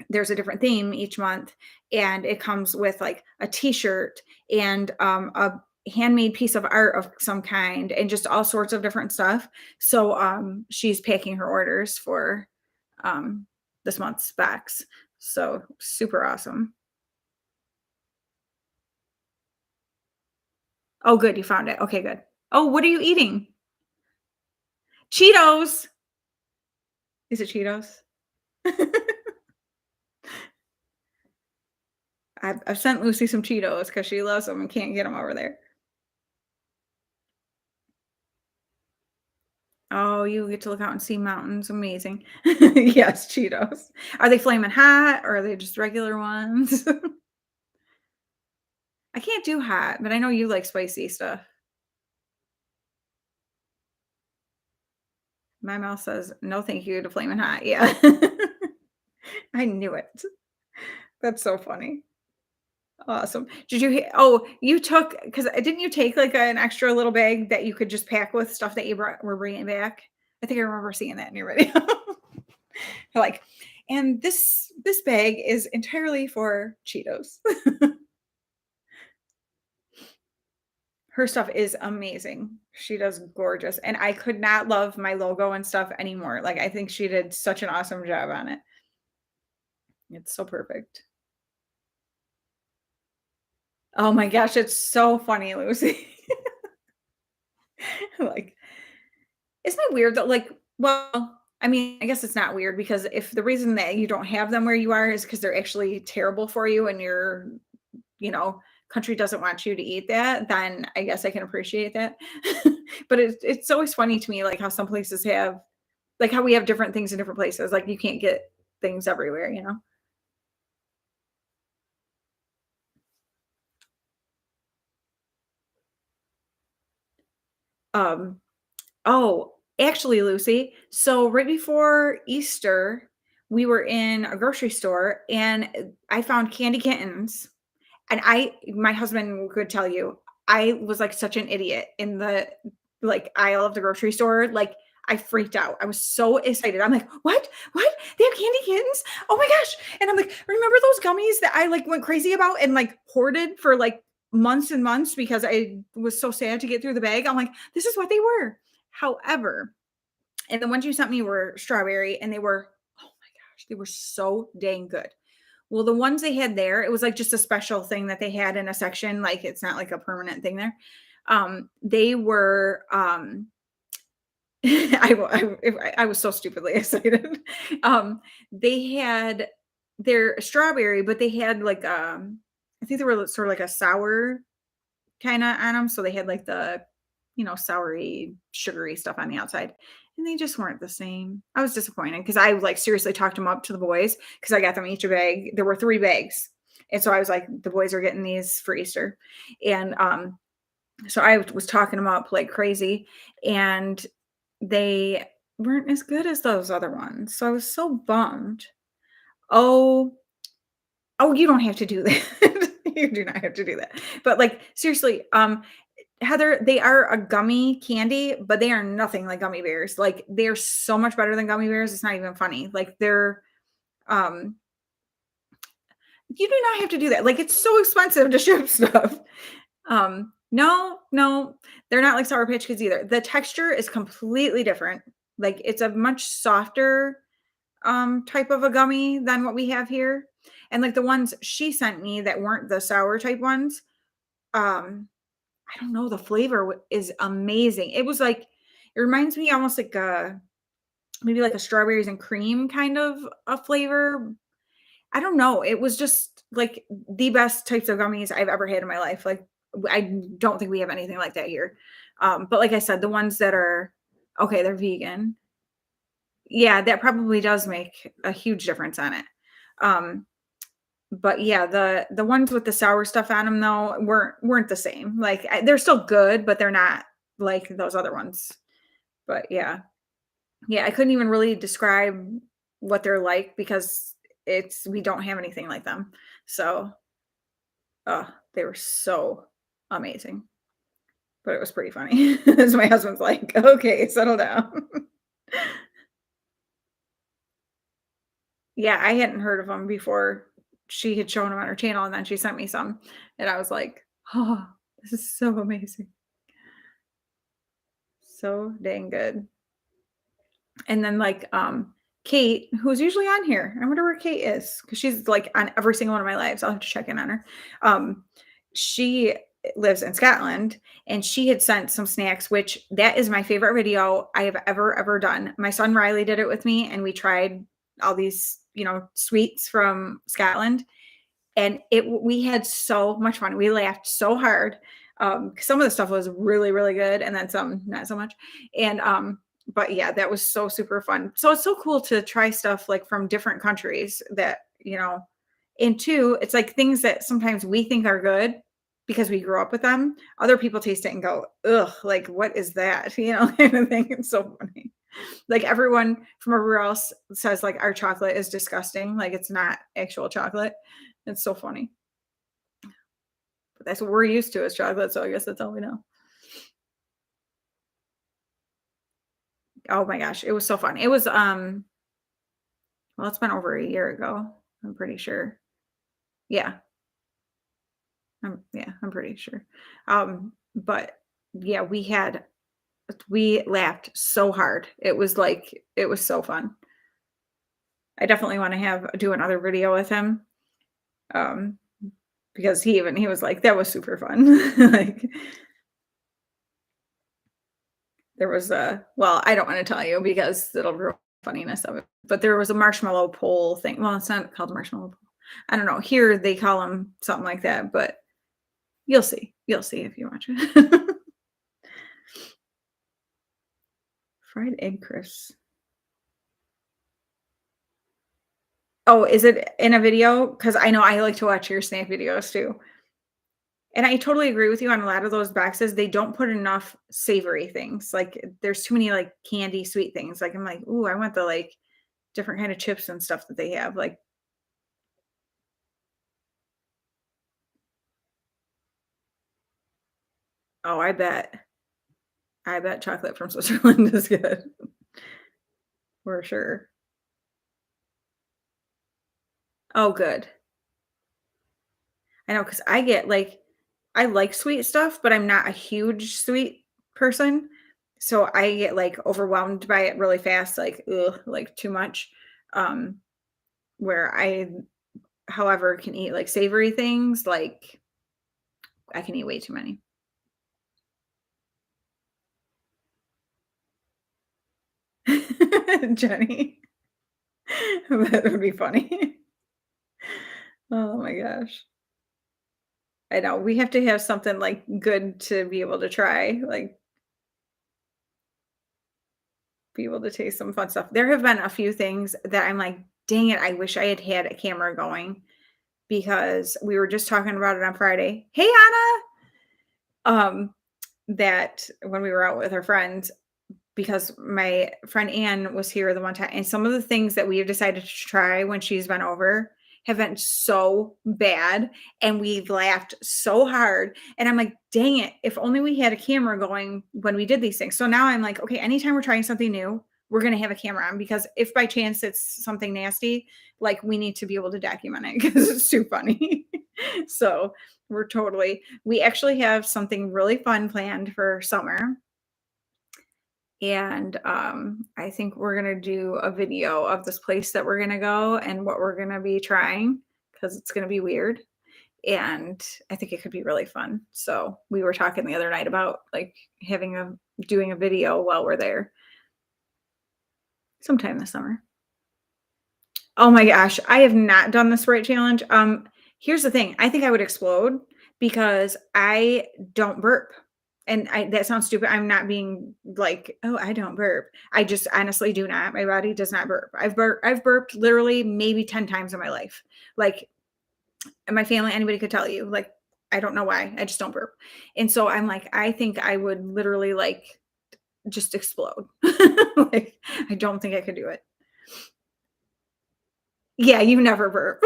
there's a different theme each month, and it comes with like a t-shirt and a handmade piece of art of some kind and just all sorts of different stuff. So she's packing her orders for um this month's specs. So super awesome. Oh, good, you found it. Okay, good. Oh, what are you eating? Cheetos. Is it Cheetos? I've sent Lucy some Cheetos because she loves them and can't get them over there. Oh, you get to look out and see mountains, amazing. Yes, Cheetos. Are they flaming hot or are they just regular ones? I can't do hot, but I know you like spicy stuff. My mouth says, "No, thank you" to flaming hot, yeah. I knew it. That's so funny. Awesome. Did you oh, you took because didn't you take, like, an extra little bag that you could just pack with stuff that you were bringing back? I think I remember seeing that in your video. Like, "And this bag is entirely for Cheetos." Her stuff is amazing. She does gorgeous, and I could not love my logo and stuff anymore. Like, I think she did such an awesome job on it. It's so perfect. Oh my gosh, it's so funny, Lucy. Like, isn't it weird that, like, well, I mean, I guess it's not weird because if the reason that you don't have them where you are is because they're actually terrible for you and your, you know, country doesn't want you to eat that, then I guess I can appreciate that. But it's always funny to me, like, how some places have like, how we have different things in different places, like, you can't get things everywhere, you know? Um, oh, actually, Lucy, so right before Easter, we were in a grocery store and I found candy kittens. And my husband could tell you, I was like such an idiot in the like aisle of the grocery store. Like I freaked out. I was so excited. I'm like, what? What? They have candy kittens? Oh my gosh. And I'm like, remember those gummies that I like went crazy about and like hoarded for like months and months because I was so sad to get through the bag? I'm like, this is what they were. However, and the ones you sent me were strawberry and they were, oh my gosh, they were so dang good. Well, the ones they had there, it was like just a special thing that they had in a section, like it's not like a permanent thing there. They were I was so stupidly excited. They had their strawberry, but they had like I think they were sort of like a sour kind of on them. So they had like the, you know, soury, sugary stuff on the outside. And they just weren't the same. I was disappointed because I like seriously talked them up to the boys because I got them each a bag. There were 3 bags. And so I was like, the boys are getting these for Easter. And so I was talking them up like crazy. And they weren't as good as those other ones. So I was so bummed. Oh, oh, you don't have to do that. You do not have to do that. But like seriously, Heather, they are a gummy candy, but they are nothing like gummy bears. Like they're so much better than gummy bears. It's not even funny. Like they're um you do not have to do that. Like it's so expensive to ship stuff. No, no, they're not like Sour Patch Kids either. The texture is completely different. Like it's a much softer type of a gummy than what we have here. And like the ones she sent me that weren't the sour type ones, um I don't know, the flavor is amazing. It was like it reminds me almost like maybe like a strawberries and cream kind of a flavor. I don't know. It was just like the best types of gummies I've ever had in my life. Like I don't think we have anything like that here. But like I said, the ones that are okay, they're vegan. Yeah, that probably does make a huge difference on it. Um, but yeah, the ones with the sour stuff on them though weren't the same. Like they're still good, but they're not like those other ones. But yeah. Yeah, I couldn't even really describe what they're like because it's we don't have anything like them. So, they were so amazing. But it was pretty funny. As my husband's like, "Okay, settle down." Yeah, I hadn't heard of them before she had shown them on her channel, and then she sent me some, and I was like, "Oh, this is so amazing. So dang good." And then like Kate, who's usually on here. I wonder where Kate is because she's like on every single one of my lives. I'll have to check in on her. Um, she lives in Scotland, and she had sent some snacks, which that is my favorite video I have ever done. My son Riley did it with me, and we tried all these, sweets from Scotland, and we had so much fun. We laughed so hard. Some of the stuff was really, really good, and then some not so much. And but yeah, that was so super fun. So it's so cool to try stuff like from different countries that, and two, it's like things that sometimes we think are good because we grew up with them. Other people taste it and go, ugh, like what is that? Kind of thing. It's so funny. Like everyone from everywhere else says like our chocolate is disgusting. Like it's not actual chocolate. It's so funny. But that's what we're used to as chocolate. So I guess that's all we know. Oh my gosh. It was so fun. It was, well, it's been over a year ago. I'm pretty sure. Yeah. I'm pretty sure. But yeah, we laughed so hard. It was so fun. I definitely want to do another video with him. Um, because he was like, that was super fun. Like there was well, I don't want to tell you because it'll ruin the funniness of it. But there was a marshmallow pole thing. Well, it's not called marshmallow pole. I don't know. Here they call them something like that, but you'll see. You'll see if you watch it. Fried egg crisps. Oh, is it in a video? Because I know I like to watch your snack videos too. And I totally agree with you on a lot of those boxes. They don't put enough savory things. Like there's too many like candy sweet things. Like I'm like, ooh, I want the like different kind of chips and stuff that they have. Like, oh, I bet chocolate from Switzerland is good for sure. Oh, good. I know because I like sweet stuff, but I'm not a huge sweet person. So I get like overwhelmed by it really fast, like ugh, like too much. Um, where I, however, can eat like savory things, like I can eat way too many. Jenny, that would be funny. Oh my gosh. I know we have to have something like good to be able to try, like be able to taste some fun stuff. There have been a few things that I'm like, dang it, I wish I had had a camera going because we were just talking about it on Friday. Hey Anna, that when we were out with our friends, because my friend Anne was here the one time, and some of the things that we have decided to try when she's been over have been so bad, and we've laughed so hard. And I'm like, dang it, if only we had a camera going when we did these things. So now I'm like, okay, anytime we're trying something new, we're going to have a camera on because if by chance it's something nasty, like we need to be able to document it because it's too funny. So we actually have something really fun planned for summer, and I think we're gonna do a video of this place that we're gonna go and what we're gonna be trying because it's gonna be weird. And I think it could be really fun. So we were talking the other night about like doing a video while we're there sometime this summer. Oh my gosh, I have not done the Sprite challenge. Here's the thing. I think I would explode because I don't burp. And that sounds stupid. I'm not being like, oh, I don't burp. I just honestly do not. My body does not burp. I've burped literally maybe 10 times in my life. Like my family, anybody could tell you. Like, I don't know why. I just don't burp. And so I'm like, I think I would literally like just explode. Like, I don't think I could do it. Yeah, you never burp.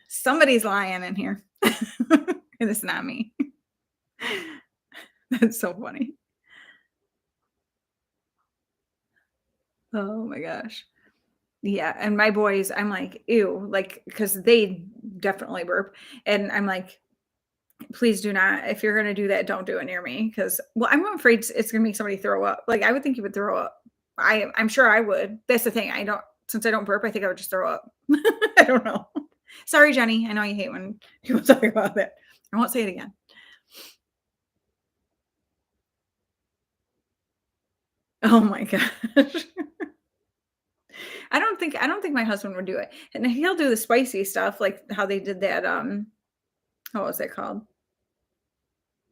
Somebody's lying in here. And it's not me. That's so funny. Oh my gosh. Yeah, and my boys, I'm like, ew, like, because they definitely burp. And I'm like, please do not. If you're gonna do that, don't do it near me. Because well, I'm afraid it's gonna make somebody throw up. Like I would think you would throw up. I'm sure I would. That's the thing. I don't since I don't burp, I think I would just throw up. I don't know. Sorry, Jenny. I know you hate when people talk about that. I won't say it again. Oh my gosh. I don't think my husband would do it. And he'll do the spicy stuff, like how they did that, what was it called?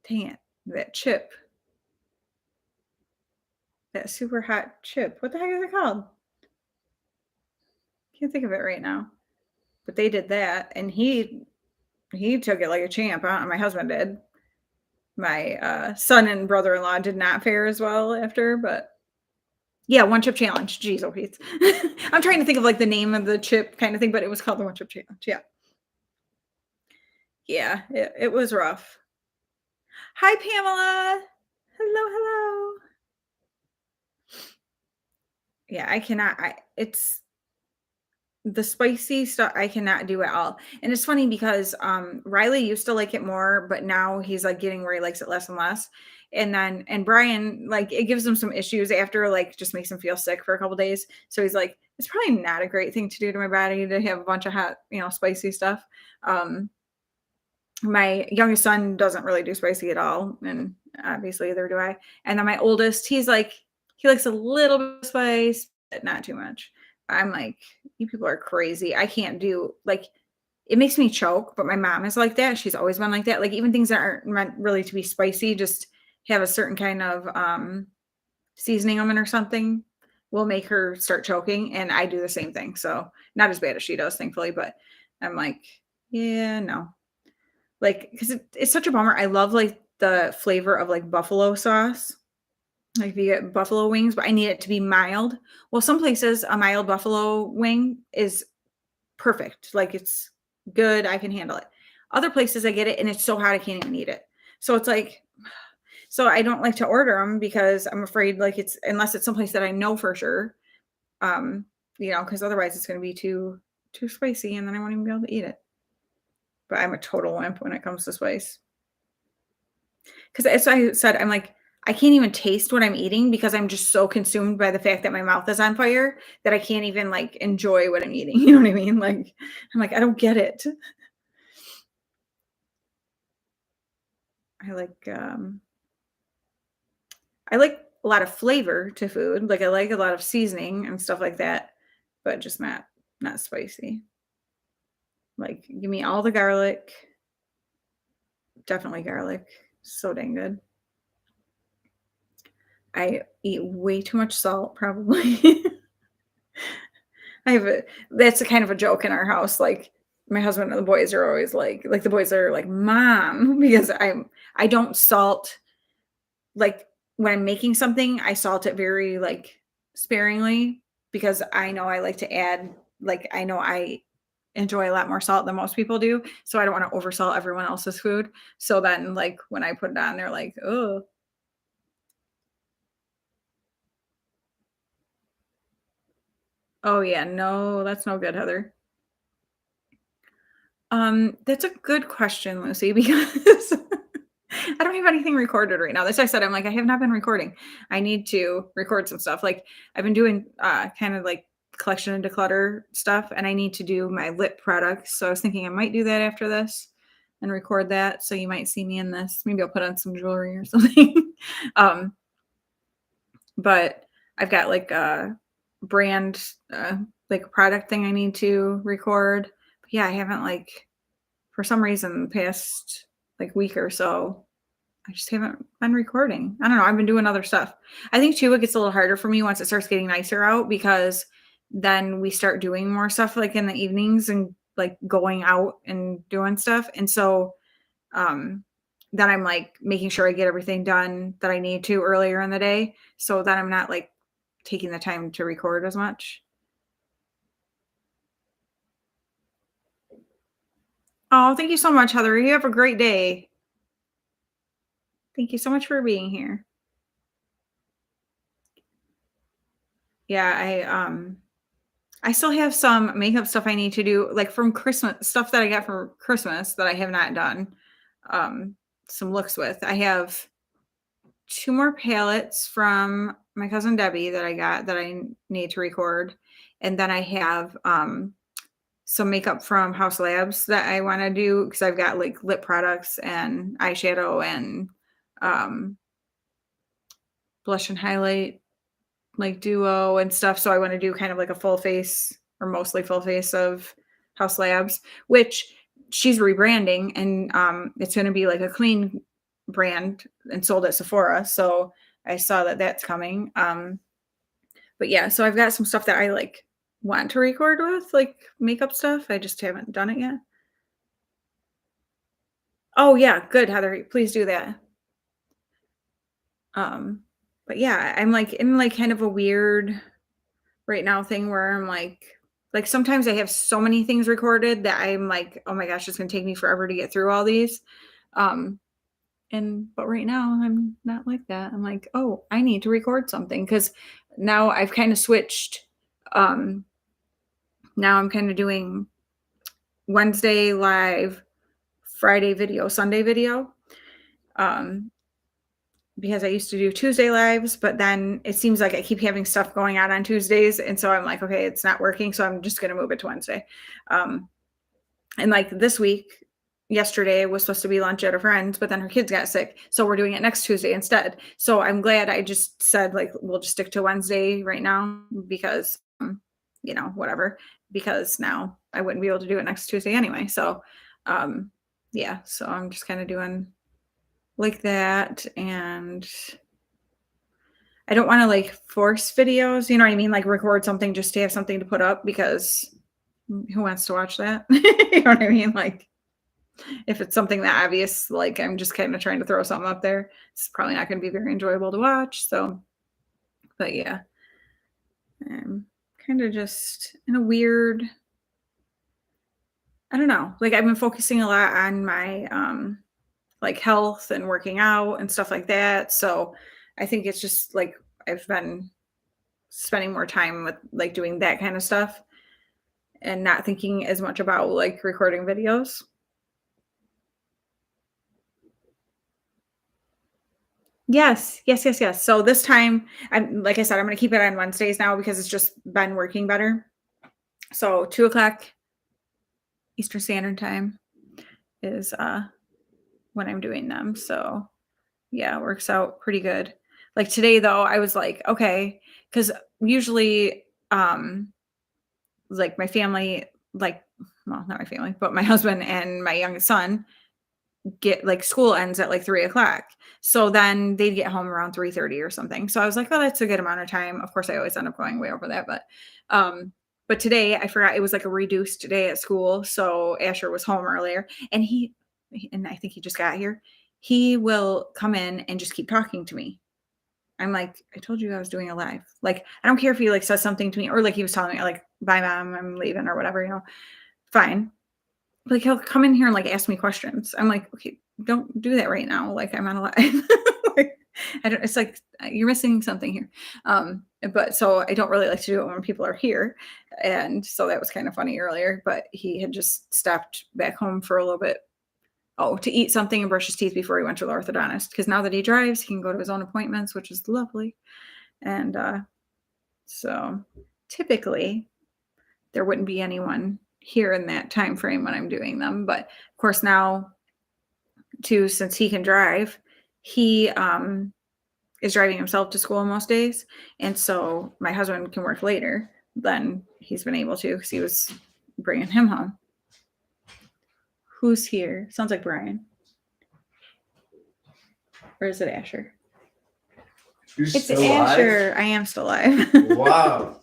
Dang it, that chip, that super hot chip. What the heck is it called? Can't think of it right now. But they did that, and he took it like a champ. My husband did. My son and brother-in-law did not fare as well after, but yeah, one chip challenge. Jeez, oh Pete. I'm trying to think of like the name of the chip kind of thing, but it was called the one chip challenge. Yeah, yeah, it was rough. Hi, Pamela. Hello, hello. Yeah, I cannot. It's the spicy stuff. I cannot do at all. And it's funny because Riley used to like it more, but now he's like getting where he likes it less and less. And Brian, like it gives him some issues after, like just makes him feel sick for a couple days. So he's like, it's probably not a great thing to do to my body to have a bunch of hot, spicy stuff. Um, my youngest son doesn't really do spicy at all, and obviously neither do I. And then my oldest, he's like, he likes a little bit of spice, but not too much. I'm like, you people are crazy. I can't do like it makes me choke, but my mom is like that. She's always been like that. Like even things that aren't meant really to be spicy, just have a certain kind of seasoning on it or something will make her start choking. And I do the same thing. So not as bad as she does, thankfully, but I'm like, yeah, no. Like, because it's such a bummer. I love like the flavor of like buffalo sauce. Like if you get buffalo wings, but I need it to be mild. Well, some places a mild buffalo wing is perfect. Like it's good. I can handle it. Other places I get it and it's so hot I can't even eat it. So it's like, so I don't like to order them because I'm afraid like it's unless it's someplace that I know for sure. Um, because otherwise it's going to be too spicy and then I won't even be able to eat it. But I'm a total wimp when it comes to spice. Because as I said, I'm like, I can't even taste what I'm eating because I'm just so consumed by the fact that my mouth is on fire that I can't even like enjoy what I'm eating. You know what I mean? Like, I'm like, I don't get it. I like um I like a lot of flavor to food. Like I like a lot of seasoning and stuff like that, but just not spicy. Like give me all the garlic, definitely garlic. So dang good. I eat way too much salt, probably. I have a that's a kind of a joke in our house. Like my husband and the boys are always like the boys are like, "Mom," because I don't salt like when I'm making something, I salt it very like sparingly because I know I like to add like I know I enjoy a lot more salt than most people do. So I don't want to oversalt everyone else's food. So then like when I put it on, they're like, "Oh, oh yeah, no, that's no good, Heather." That's a good question, Lucy, because I don't have anything recorded right now. That's why I said I'm like, I have not been recording. I need to record some stuff. Like I've been doing kind of like collection and declutter stuff, and I need to do my lip products. So I was thinking I might do that after this and record that. So you might see me in this. Maybe I'll put on some jewelry or something. um, but I've got like a brand like product thing I need to record. But yeah, I haven't like for some reason the past like week or so I just haven't been recording. I don't know. I've been doing other stuff. I think too, it gets a little harder for me once it starts getting nicer out because then we start doing more stuff like in the evenings and like going out and doing stuff. And so um then I'm like making sure I get everything done that I need to earlier in the day. So that I'm not like taking the time to record as much. Oh, thank you so much, Heather. You have a great day. Thank you so much for being here. Yeah, I still have some makeup stuff I need to do, like from Christmas stuff that I got for Christmas that I have not done. Um, some looks with. I have two more palettes from my cousin Debbie that I got that I need to record. And then I have some makeup from House Labs that I want to do because I've got like lip products and eyeshadow and blush and highlight like duo and stuff. So I want to do kind of like a full face or mostly full face of House Labs, which she's rebranding, and it's going to be like a clean brand and sold at Sephora. So I saw that that's coming. But yeah, so I've got some stuff that I like want to record with, like makeup stuff. I just haven't done it yet. Oh yeah, good, Heather. Please do that. But yeah, I'm like in like kind of a weird right now thing where I'm like sometimes I have so many things recorded that I'm like, oh my gosh, it's gonna take me forever to get through all these. But right now I'm not like that. I'm like, oh, I need to record something because now I've kind of switched. Now I'm kind of doing Wednesday live, Friday video, Sunday video. Because I used to do Tuesday lives, but then it seems like I keep having stuff going on Tuesdays. And so I'm like, okay, it's not working. So I'm just going to move it to Wednesday. And like this week, yesterday was supposed to be lunch at a friend's, but then her kids got sick. So we're doing it next Tuesday instead. So I'm glad I just said like, we'll just stick to Wednesday right now because, whatever, because now I wouldn't be able to do it next Tuesday anyway. So, yeah, so I'm just kind of doing like that. And I don't want to like force videos, you know what I mean? Like record something just to have something to put up because who wants to watch that? You know what I mean? Like if it's something that obvious, like I'm just kind of trying to throw something up there, it's probably not going to be very enjoyable to watch. So, but yeah, I'm kind of just in a weird, I don't know, like I've been focusing a lot on my, like health and working out and stuff like that. So I think it's just like I've been spending more time with like doing that kind of stuff and not thinking as much about like recording videos. Yes. So this time, like I said, I'm going to keep it on Wednesdays now because it's just been working better. So 2:00 Eastern Standard Time is when I'm doing them. So yeah, it works out pretty good. Like today though, I was like, okay, because usually like my family, like, well, not my family, but my husband and my youngest son get like school ends at like 3:00. So then they'd get home around 3:30 or something. So I was like, oh, that's a good amount of time. Of course, I always end up going way over that, but today I forgot it was like a reduced day at school. So Asher was home earlier and I think he just got here. He will come in and just keep talking to me. I'm like, I told you I was doing a live. Like, I don't care if he like says something to me or like he was telling me like, bye mom, I'm leaving or whatever, fine. Like he'll come in here and like ask me questions. I'm like, okay, don't do that right now. Like I'm on a live. Like, it's like you're missing something here. But so I don't really like to do it when people are here. And so that was kind of funny earlier, but he had just stopped back home for a little bit. Oh, to eat something and brush his teeth before he went to the orthodontist. Because now that he drives, he can go to his own appointments, which is lovely. And so typically there wouldn't be anyone here in that time frame when I'm doing them. But of course now too, since he can drive, he is driving himself to school most days. And so my husband can work later than he's been able to because he was bringing him home. Who's here? Sounds like Brian. Or is it Asher? It's still Asher. Alive? I am still alive. Wow.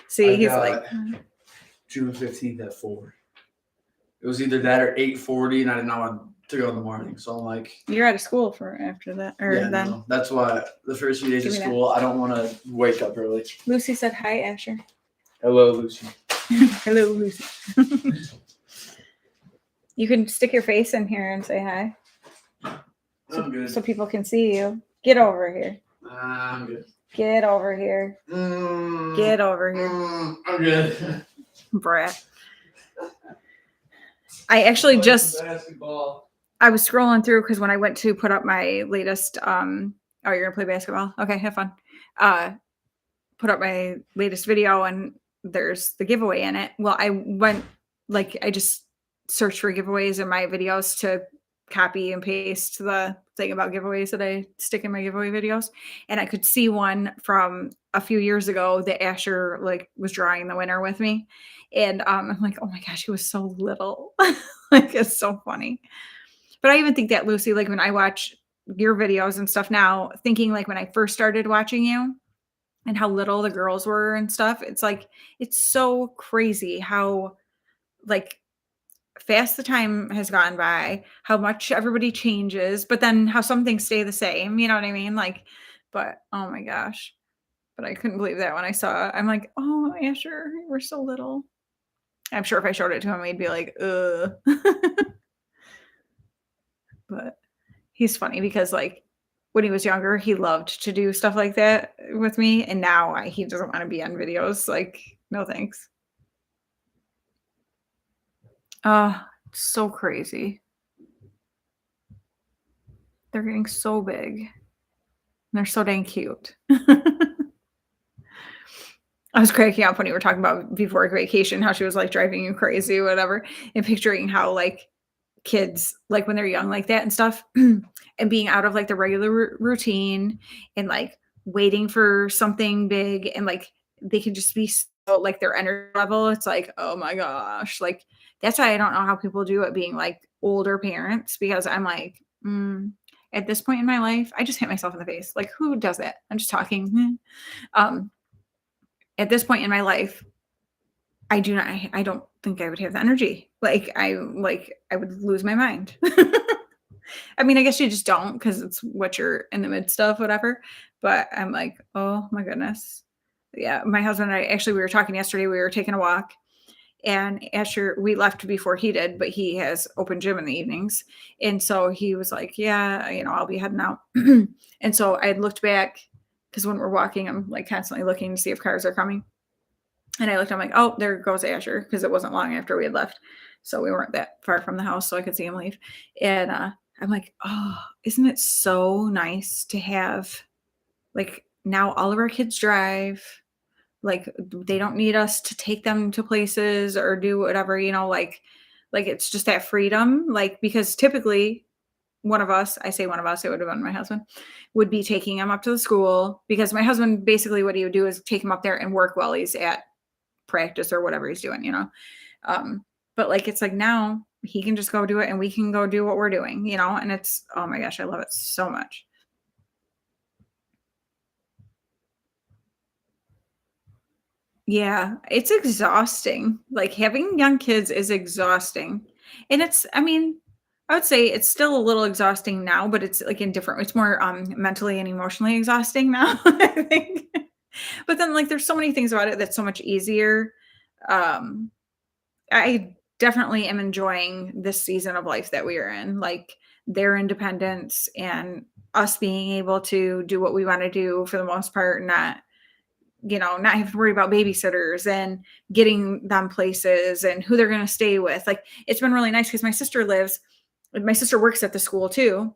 See, he's like June 15th at 4. It was either that or 8:40, and I didn't know to go in the morning. So I'm like, you're out of school for after that, or yeah, then. No, that's why the first few days of school, I don't want to wake up early. Lucy said hi, Asher. Hello, Lucy. Hello, Lucy. You can stick your face in here and say hi. I'm good. So people can see you. Get over here. I'm good. Get over here. Get over here. I'm good. Brat. I actually just basketball. I was scrolling through because when I went to put up my latest oh, you're gonna play basketball? Okay, have fun. Put up my latest video and there's the giveaway in it. Well, I just searched for giveaways in my videos to copy and paste the thing about giveaways that I stick in my giveaway videos. And I could see one from a few years ago that Asher like was drawing the winner with me. And I'm like, oh my gosh, he was so little. Like it's so funny. But I even think that Lucy, like when I watch your videos and stuff now, thinking like when I first started watching you and how little the girls were and stuff, it's like it's so crazy how like fast the time has gone by, how much everybody changes, but then how some things stay the same, you know what I mean? Like, but oh my gosh. But I couldn't believe that when I saw it. I'm like, oh, Asher, you were so little. I'm sure if I showed it to him, he'd be like, ugh. But he's funny because like when he was younger, he loved to do stuff like that with me. And now he doesn't want to be on videos. Like, no thanks. So crazy. They're getting so big. And they're so dang cute. I was cracking up when you were talking about before vacation, how she was like driving you crazy, whatever, and picturing how like kids, like when they're young like that and stuff, and being out of like the regular routine and like waiting for something big and like they can just be so like their energy level. It's like, oh my gosh. Like that's why I don't know how people do it being like older parents because I'm like, at this point in my life, I just hit myself in the face. Like who does that? I'm just talking. At this point in my life, I don't think I would have the energy. I would lose my mind. I mean, I guess you just don't because it's what you're in the midst of, whatever. But I'm like, oh my goodness. Yeah, my husband and I actually we were talking yesterday. We were taking a walk, and Asher we left before he did, but he has open gym in the evenings, and so he was like, yeah, I'll be heading out. And so I had looked back because when we're walking, I'm like constantly looking to see if cars are coming. And I looked, I'm like, oh, there goes Asher, because it wasn't long after we had left. So we weren't that far from the house, so I could see him leave. And I'm like, oh, isn't it so nice to have, like, now all of our kids drive. Like, they don't need us to take them to places or do whatever, like it's just that freedom. Like, because typically one of us, I say one of us, it would have been my husband, would be taking him up to the school because my husband, basically what he would do is take him up there and work while he's at practice or whatever he's doing, but like it's like now he can just go do it and we can go do what we're doing, and it's, oh my gosh, I love it so much. Yeah, it's exhausting. Like having young kids is exhausting. And I mean, I would say it's still a little exhausting now, but it's like it's more mentally and emotionally exhausting now, I think. But then like there's so many things about it that's so much easier. Um I definitely am enjoying this season of life that we are in, like their independence and us being able to do what we want to do for the most part, not have to worry about babysitters and getting them places and who they're going to stay with. Like it's been really nice because my sister works at the school too.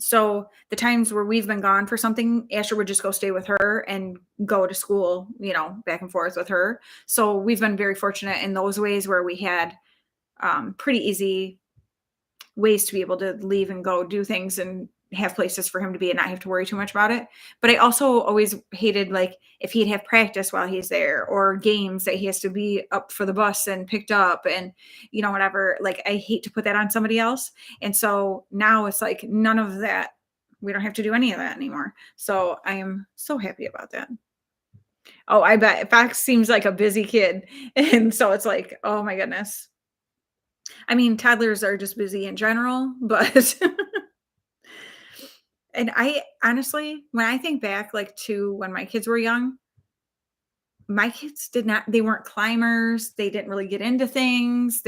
So the times where we've been gone for something, Asher would just go stay with her and go to school, back and forth with her. So we've been very fortunate in those ways where we had pretty easy ways to be able to leave and go do things and have places for him to be and not have to worry too much about it. But I also always hated like if he'd have practice while he's there or games that he has to be up for the bus and picked up and whatever. Like I hate to put that on somebody else. And so now it's like none of that. We don't have to do any of that anymore. So I am so happy about that. Oh, I bet Fox seems like a busy kid. And so it's like, oh my goodness. I mean, toddlers are just busy in general, but and I honestly, when I think back like to when my kids were young, my kids they weren't climbers. They didn't really get into things.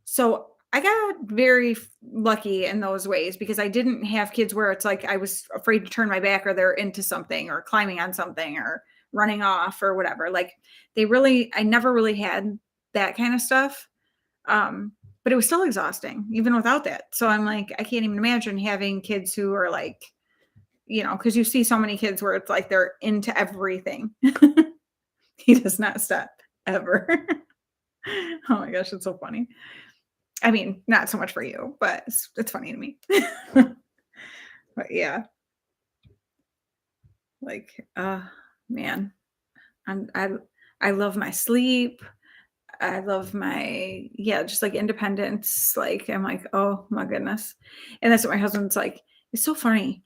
So I got very lucky in those ways because I didn't have kids where it's like I was afraid to turn my back or they're into something or climbing on something or running off or whatever. Like I never really had that kind of stuff. But it was still exhausting even without that. So I'm like, I can't even imagine having kids who are like, because you see so many kids where it's like they're into everything. He does not stop ever. Oh my gosh, it's so funny. I mean, not so much for you, but it's funny to me. But yeah, like, man, I'm I love my sleep. I love my yeah, just like independence. Like I'm like, oh my goodness. And that's what my husband's like. It's so funny.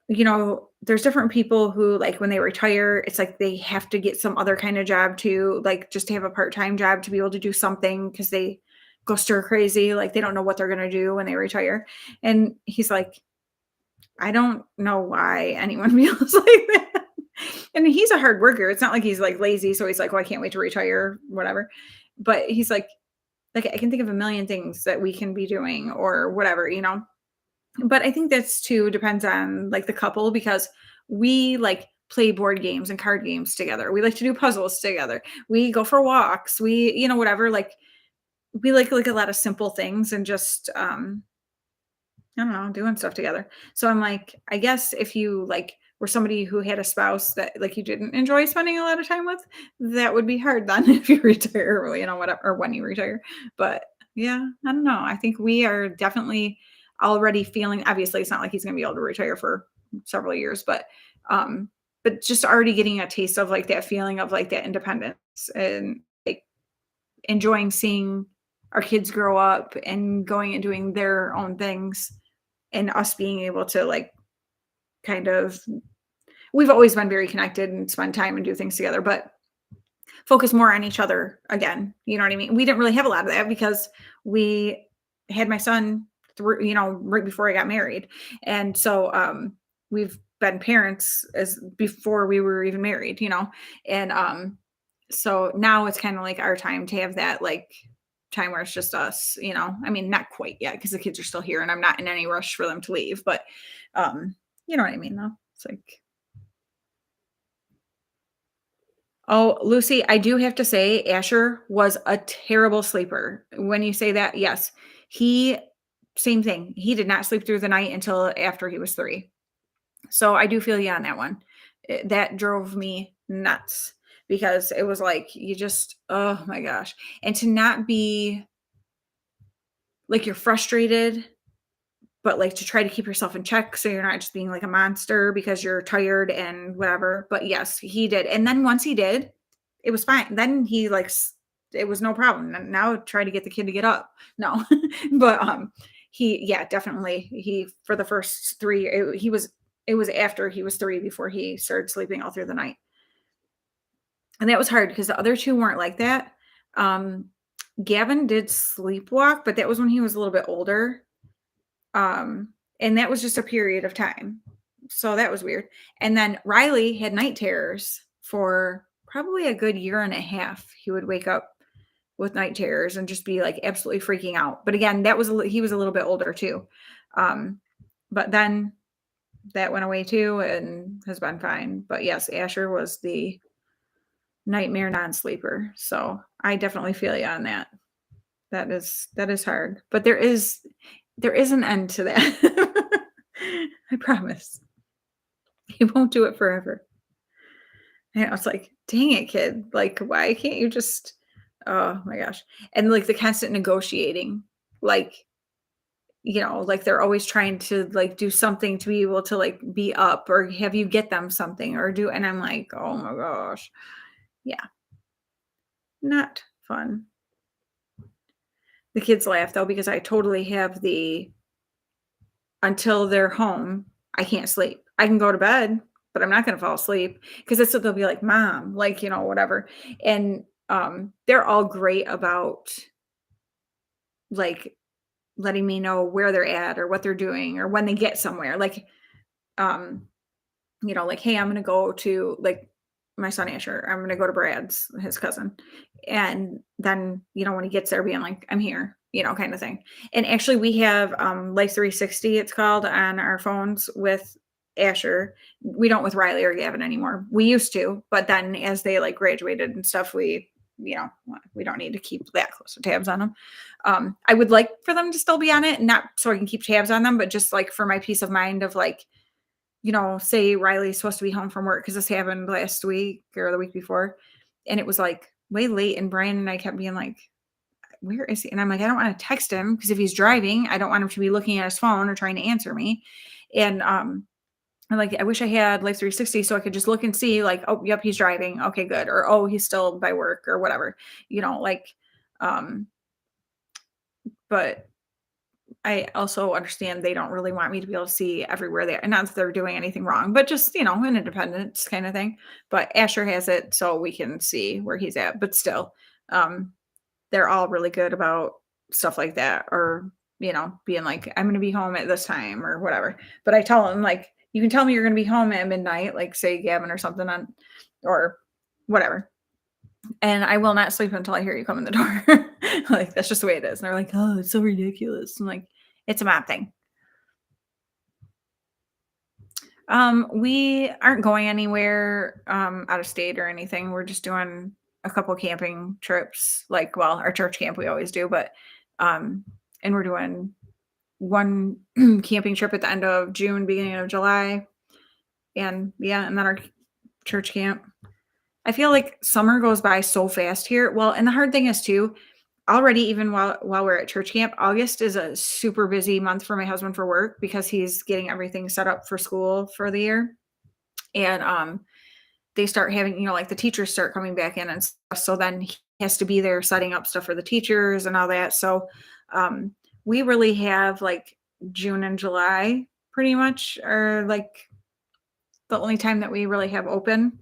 There's different people who like when they retire, it's like they have to get some other kind of job to like just to have a part-time job to be able to do something because they go stir crazy. Like they don't know what they're gonna do when they retire. And he's like, I don't know why anyone feels like that. And he's a hard worker. It's not like he's like lazy. So he's like, well, I can't wait to retire, whatever. But he's like I can think of a million things that we can be doing or whatever. But I think that's too depends on like the couple because we like play board games and card games together. We like to do puzzles together. We go for walks. Whatever. Like we like a lot of simple things and just I don't know, doing stuff together. So I'm like, I guess if you like were somebody who had a spouse that like you didn't enjoy spending a lot of time with, that would be hard then if you retire, whatever, or when you retire. But yeah, I don't know. I think we are definitely already feeling, obviously it's not like he's gonna be able to retire for several years, but just already getting a taste of like that feeling of like that independence and like enjoying seeing our kids grow up and going and doing their own things and us being able to like kind of we've always been very connected and spend time and do things together, but focus more on each other again. You know what I mean? We didn't really have a lot of that because we had my son right before I got married. And so we've been parents as before we were even married. And so now it's kind of like our time to have that like time where it's just us. I mean, not quite yet because the kids are still here and I'm not in any rush for them to leave, but you know what I mean though. It's like, oh, Lucy, I do have to say Asher was a terrible sleeper. When you say that, yes. He same thing. He did not sleep through the night until after he was 3. So I do feel you on that one. That drove me nuts because it was like you just oh my gosh. And to not be like you're frustrated, but like to try to keep yourself in check so you're not just being like a monster because you're tired and whatever. But yes, he did. And then once he did, it was fine. Then he like it was no problem. Now try to get the kid to get up. No. But he yeah, definitely he for the first 3 it was after he was 3 before he started sleeping all through the night. And that was hard because the other 2 weren't like that. Gavin did sleepwalk, but that was when he was a little bit older. And that was just a period of time. So that was weird. And then Riley had night terrors for probably a good year and a half. He would wake up with night terrors and just be like absolutely freaking out. But again, he was a little bit older too. But then that went away too and has been fine. But yes, Asher was the nightmare non-sleeper. So I definitely feel you on that. That is hard. But there is an end to that. I promise. He won't do it forever. And I was like, dang it, kid. Like, why can't you just oh my gosh. And like the constant negotiating. Like, like they're always trying to like do something to be able to like be up or have you get them something or do and I'm like, oh my gosh. Yeah. Not fun. The kids laugh though because I totally have the until they're home, I can't sleep. I can go to bed, but I'm not going to fall asleep because that's what they'll be like, mom, like, whatever. And they're all great about like letting me know where they're at or what they're doing or when they get somewhere. Like, like, hey, I'm going to go to like my son Asher. I'm going to go to Brad's, his cousin. And then, when he gets there being like, I'm here, kind of thing. And actually we have Life 360, it's called, on our phones with Asher. We don't with Riley or Gavin anymore. We used to, but then as they like graduated and stuff, we don't need to keep that close of tabs on them. I would like for them to still be on it, not so I can keep tabs on them, but just like for my peace of mind of like, say Riley's supposed to be home from work because this happened last week or the week before. and it was like way late, and Brian and I kept being like, where is he? And I'm like, I don't want to text him because if he's driving, I don't want him to be looking at his phone or trying to answer me. And I'm like, I wish I had Life 360 so I could just look and see like, oh, yep, he's driving. Okay, good. Or, oh, he's still by work or whatever, like, um, but I also understand they don't really want me to be able to see everywhere there. And not that they're doing anything wrong, but just, an independence kind of thing. But Asher has it so we can see where he's at. But still, um, they're all really good about stuff like that, or, being like, I'm going to be home at this time or whatever. But I tell them, like, you can tell me you're going to be home at midnight, like say Gavin or something or whatever. And I will not sleep until I hear you come in the door. Like, that's just the way it is. And they're like, oh, it's so ridiculous. I'm like, it's a map thing. We aren't going anywhere out of state or anything. We're just doing a couple camping trips, like, well, our church camp we always do, but and we're doing one camping trip at the end of June, beginning of July. And and then our church camp. I feel like summer goes by so fast here. Well, and the hard thing is too, already even while we're at church camp, August is a super busy month for my husband for work because he's getting everything set up for school for the year. And they start having, like the teachers start coming back in and stuff. So then he has to be there setting up stuff for the teachers and all that. So we really have like June and July pretty much are like the only time that we really have open.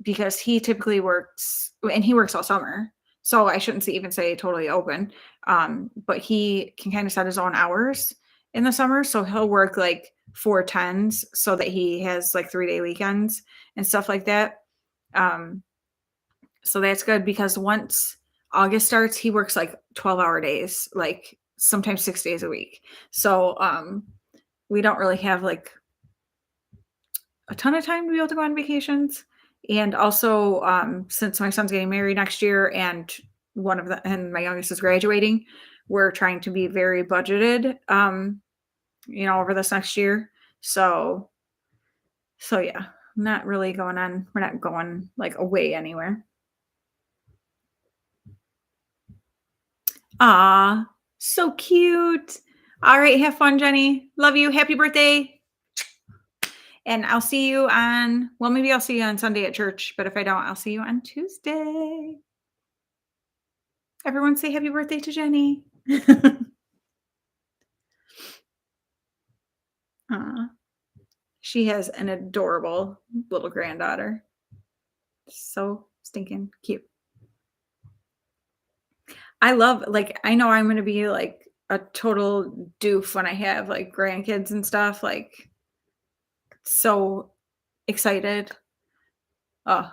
Because he typically works, and he works all summer. So I shouldn't even say totally open. But he can kind of set his own hours in the summer. So he'll work like 4 10s so that he has like 3-day weekends and stuff like that. So that's good because once August starts, he works like 12-hour days, like sometimes 6 days a week. So we don't really have like a ton of time to be able to go on vacations. And also, since my son's getting married next year and and my youngest is graduating, we're trying to be very budgeted, over this next year. So yeah, not really going on. We're not going like away anywhere. Ah, so cute. All right. Have fun, Jenny. Love you. Happy birthday. And I'll see you maybe I'll see you on Sunday at church, but if I don't, I'll see you on Tuesday. Everyone say happy birthday to Jenny. She has an adorable little granddaughter. So stinking cute. I love, like, I know I'm going to be like a total doof when I have like grandkids and stuff, like so excited. Oh,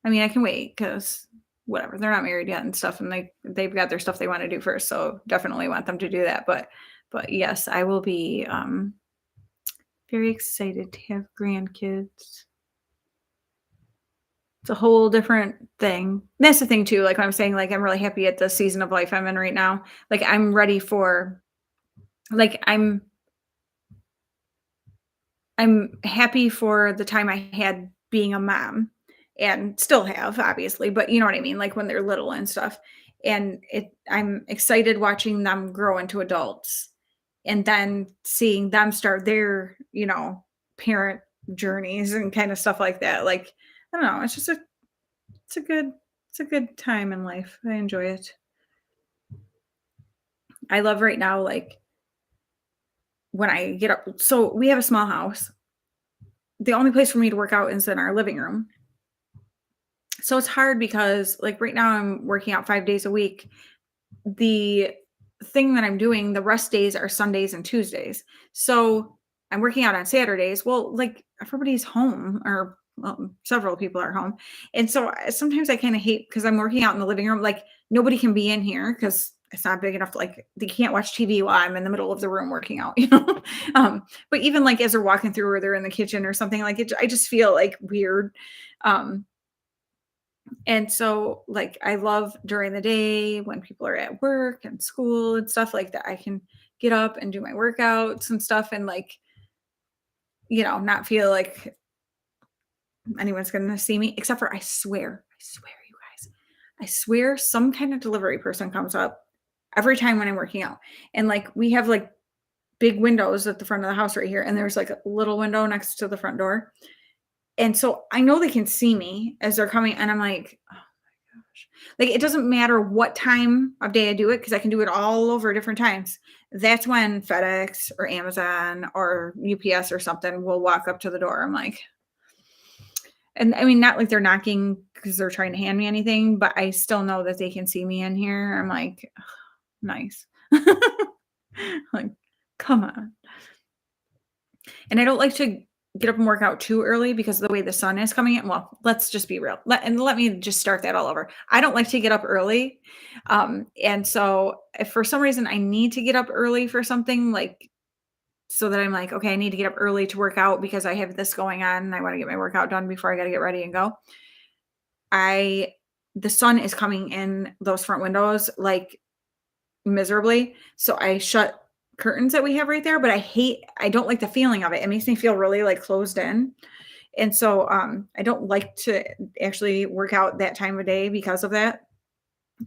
I mean, I can wait because whatever, they're not married yet and stuff, and they've got their stuff they want to do first. So definitely want them to do that. But yes, I will be very excited to have grandkids. It's a whole different thing. That's the thing too. Like I'm saying, like I'm really happy at the season of life I'm in right now. Like I'm ready for, like I'm happy for the time I had being a mom and still have, obviously, but you know what I mean? Like when they're little and stuff. And I'm excited watching them grow into adults and then seeing them start their, parent journeys and kind of stuff like that. Like, I don't know. It's a good time in life. I enjoy it. I love right now, like when I get up. So we have a small house. The only place for me to work out is in our living room. So it's hard because like right now I'm working out 5 days a week. The thing that I'm doing, the rest days are Sundays and Tuesdays. So I'm working out on Saturdays. Well, like everybody's home or several people are home. And so sometimes I kind of hate because I'm working out in the living room. Like nobody can be in here because it's not big enough. Like they can't watch TV while I'm in the middle of the room working out, but even like as they're walking through or they're in the kitchen or something like it, I just feel like weird. And so like I love during the day when people are at work and school and stuff like that, I can get up and do my workouts and stuff and like, not feel like anyone's going to see me, except for I swear swear, you guys, I swear some kind of delivery person comes up every time when I'm working out. And like we have like big windows at the front of the house right here. And there's like a little window next to the front door. And so I know they can see me as they're coming. And I'm like, oh my gosh. Like it doesn't matter what time of day I do it because I can do it all over different times. That's when FedEx or Amazon or UPS or something will walk up to the door. I'm like, and I mean, not like they're knocking because they're trying to hand me anything, but I still know that they can see me in here. I'm like, "Ugh, nice." Like, come on. And I don't like to get up and work out too early because of the way the sun is coming in. Well, let's just be real. Let me just start that all over. I don't like to get up early. And so if for some reason I need to get up early for something like so that I'm like, okay, I need to get up early to work out because I have this going on and I want to get my workout done before I got to get ready and go. The sun is coming in those front windows like miserably. So I shut curtains that we have right there, but I don't like the feeling of it. It makes me feel really like closed in. And so I don't like to actually work out that time of day because of that.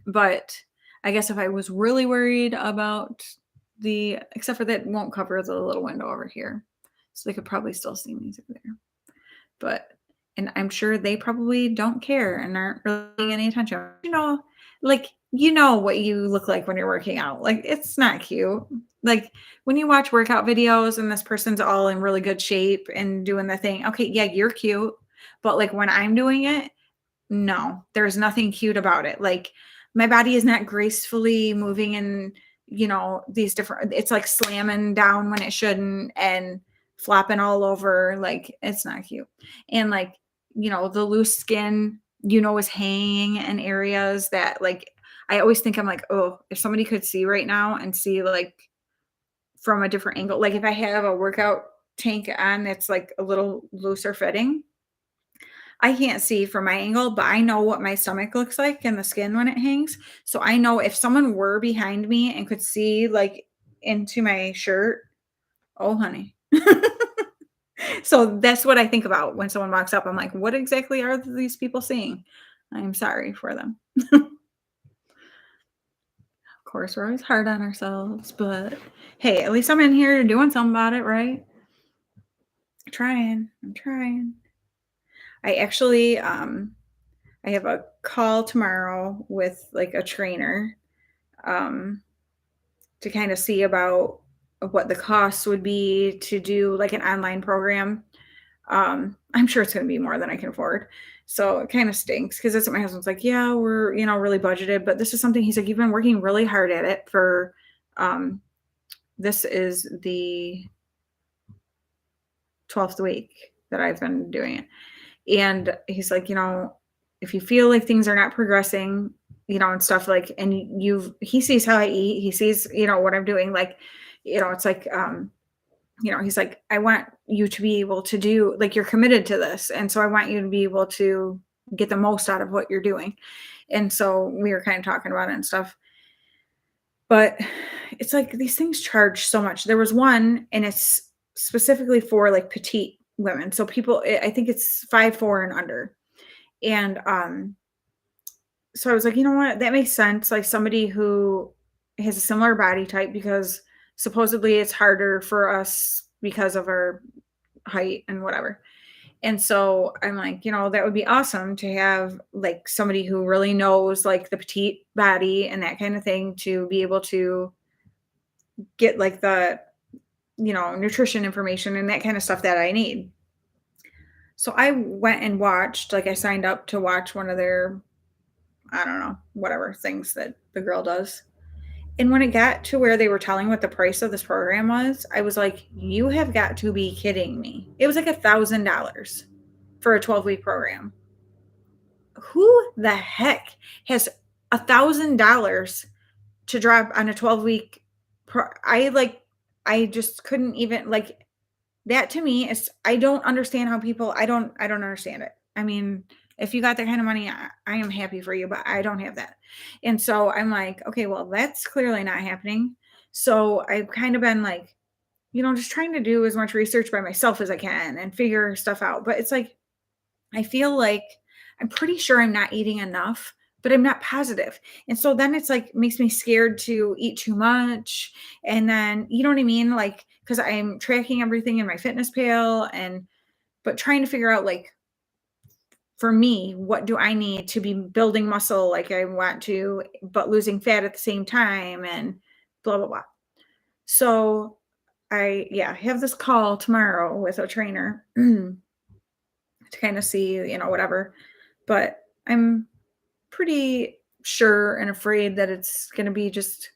But I guess if I was really worried about except for that won't cover the little window over here. So they could probably still see me through there. But and I'm sure they probably don't care and aren't really paying any attention. Like what you look like when you're working out. Like it's not cute. Like when you watch workout videos and this person's all in really good shape and doing the thing. Okay, yeah, you're cute. But like when I'm doing it, no, there's nothing cute about it. Like my body is not gracefully moving in, these different, it's like slamming down when it shouldn't and flopping all over. Like it's not cute. And like, the loose skin, is hanging in areas that like, I always think I'm like, oh, if somebody could see right now and see like from a different angle, like if I have a workout tank on that's like a little looser fitting, I can't see from my angle, but I know what my stomach looks like and the skin when it hangs. So I know if someone were behind me and could see like into my shirt, oh honey. So that's what I think about when someone walks up. I'm like, what exactly are these people seeing? I'm sorry for them. Of course, we're always hard on ourselves, but hey, at least I'm in here doing something about it, right? I'm trying. I actually, I have a call tomorrow with like a trainer to kind of see about what the costs would be to do like an online program. I'm sure it's going to be more than I can afford. So it kind of stinks because that's what my husband's like, yeah, we're, really budgeted, but this is something he's like, you've been working really hard at it for, this is the 12th week that I've been doing it. And he's like, if you feel like things are not progressing, and stuff like, and he sees how I eat, he sees, what I'm doing. Like, it's like, he's like, I want you to be able to do, like, you're committed to this. And so I want you to be able to get the most out of what you're doing. And so we were kind of talking about it and stuff. But it's like these things charge so much. There was one, and it's specifically for like petite women. So people, I think it's 5'4" and under. And so I was like, you know what? That makes sense. Like somebody who has a similar body type, because supposedly it's harder for us because of our height and whatever. And so I'm like, that would be awesome to have like somebody who really knows like the petite body and that kind of thing to be able to get like the, nutrition information and that kind of stuff that I need. So I went and watched, like I signed up to watch one of their, I don't know, whatever things that the girl does. And when it got to where they were telling what the price of this program was, I was like, you have got to be kidding me. It was like $1,000 for a 12-week program. Who the heck has $1,000 to drop on a 12-week I just couldn't even like that. To me is, I don't understand how people, I don't understand it. I mean, if you got that kind of money, I am happy for you, but I don't have that. And so I'm like, okay, well, that's clearly not happening. So I've kind of been like, just trying to do as much research by myself as I can and figure stuff out. But it's like, I feel like I'm pretty sure I'm not eating enough, but I'm not positive. And so then it's like makes me scared to eat too much. And then, you know what I mean? Like, because I'm tracking everything in my fitness pal but trying to figure out like for me, what do I need to be building muscle like I want to, but losing fat at the same time and blah, blah, blah. So I have this call tomorrow with a trainer to kind of see, whatever. But I'm pretty sure and afraid that it's going to be just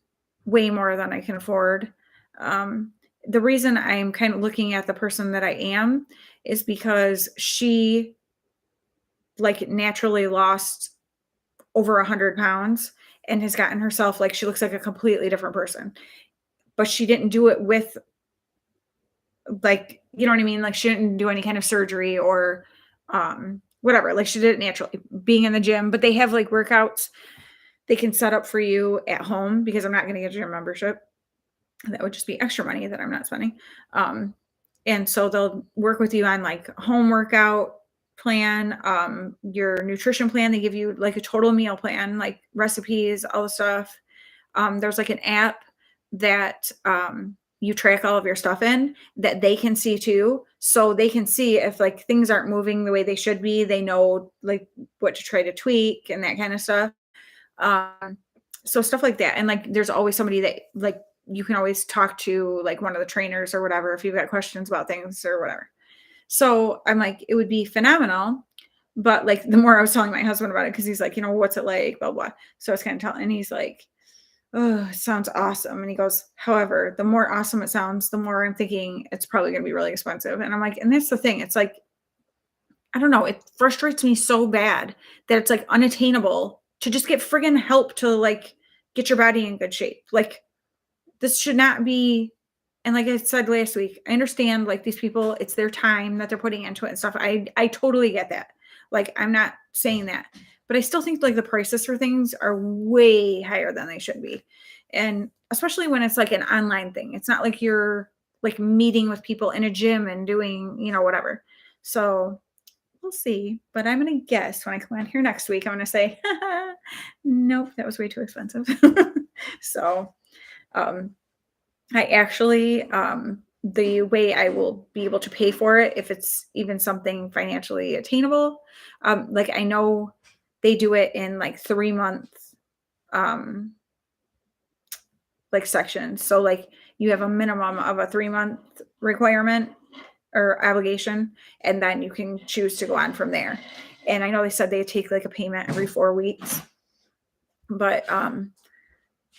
way more than I can afford. The reason I'm kind of looking at the person that I am is because she like naturally lost over 100 pounds and has gotten herself like she looks like a completely different person. But she didn't do it with like, you know what I mean? Like she didn't do any kind of surgery or whatever. Like she did it naturally being in the gym, but they have like workouts they can set up for you at home because I'm not going to get a gym membership. That would just be extra money that I'm not spending. And so they'll work with you on like home workout plan, your nutrition plan. They give you like a total meal plan, like recipes, all the stuff. There's like an app that you track all of your stuff in that they can see too. So they can see if like things aren't moving the way they should be. They know like what to try to tweak and that kind of stuff. So stuff like that. And like, there's always somebody that like, you can always talk to like one of the trainers or whatever, if you've got questions about things or whatever. So I'm like, it would be phenomenal. But like, the more I was telling my husband about it, cause he's like, what's it like, blah, blah. So I was kind of telling, and he's like, oh, it sounds awesome. And he goes, however, the more awesome it sounds, the more I'm thinking it's probably going to be really expensive. And I'm like, and that's the thing. It's like, I don't know. It frustrates me so bad that it's like unattainable to just get friggin' help to like get your body in good shape. Like this should not be. And like I said last week, I understand like these people, it's their time that they're putting into it and stuff. I totally get that. Like, I'm not saying that, but I still think like the prices for things are way higher than they should be. And especially when it's like an online thing, it's not like you're like meeting with people in a gym and doing, whatever. So we'll see, but I'm going to guess when I come on here next week, I'm going to say, nope, that was way too expensive. So, I actually, the way I will be able to pay for it, if it's even something financially attainable, like I know they do it in like 3-month, like sections. So like you have a minimum of a 3-month requirement or obligation, and then you can choose to go on from there. And I know they said they take like a payment every 4 weeks, but,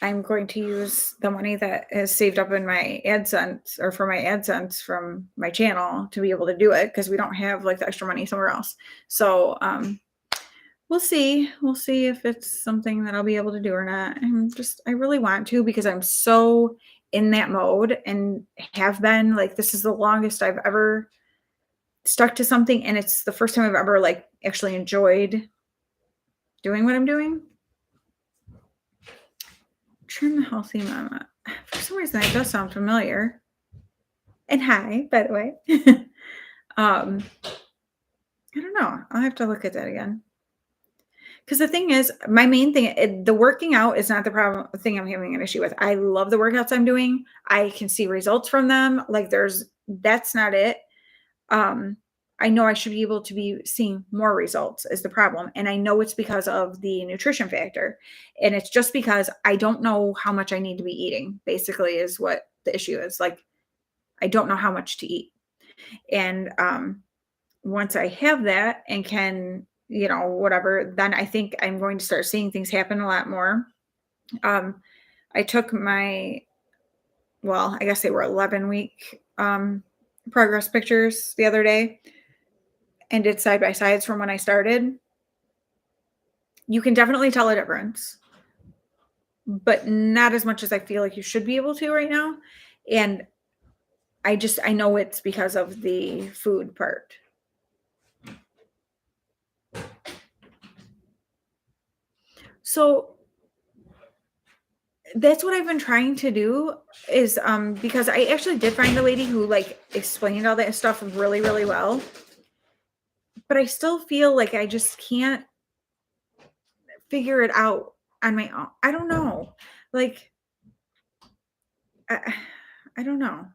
I'm going to use the money that is saved up in my AdSense or for my AdSense from my channel to be able to do it because we don't have like the extra money somewhere else. So we'll see. We'll see if it's something that I'll be able to do or not. I really want to because I'm so in that mode and have been like, this is the longest I've ever stuck to something. And it's the first time I've ever like actually enjoyed doing what I'm doing. Trim Healthy Mama. For some reason, that does sound familiar. And hi, by the way. I don't know. I'll have to look at that again. Because the thing is, my main thing, the working out is not the thing I'm having an issue with. I love the workouts I'm doing. I can see results from them. Like that's not it. I know I should be able to be seeing more results is the problem. And I know it's because of the nutrition factor. And it's just because I don't know how much I need to be eating, basically, is what the issue is. Like, I don't know how much to eat. And once I have that and can, whatever, then I think I'm going to start seeing things happen a lot more. I took I guess they were 11-week progress pictures the other day and did side by sides from when I started. You can definitely tell a difference, but not as much as I feel like you should be able to right now. And I know it's because of the food part. So that's what I've been trying to do is because I actually did find a lady who like explained all that stuff really, really well. but I still feel like I just can't figure it out on my own. I don't know. Like, I, I don't know.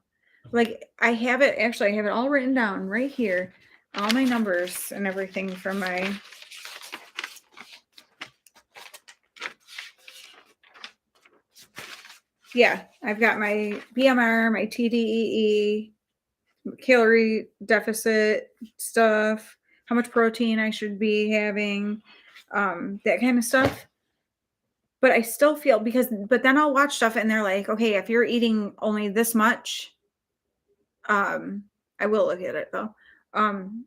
Like, I have it, actually, I have it all written down right here. All my numbers and everything from my, yeah, I've got my BMR, my TDEE, calorie deficit stuff, how much protein I should be having, that kind of stuff. But I still feel but then I'll watch stuff and they're like, okay, if you're eating only this much, um, I will look at it though. Um,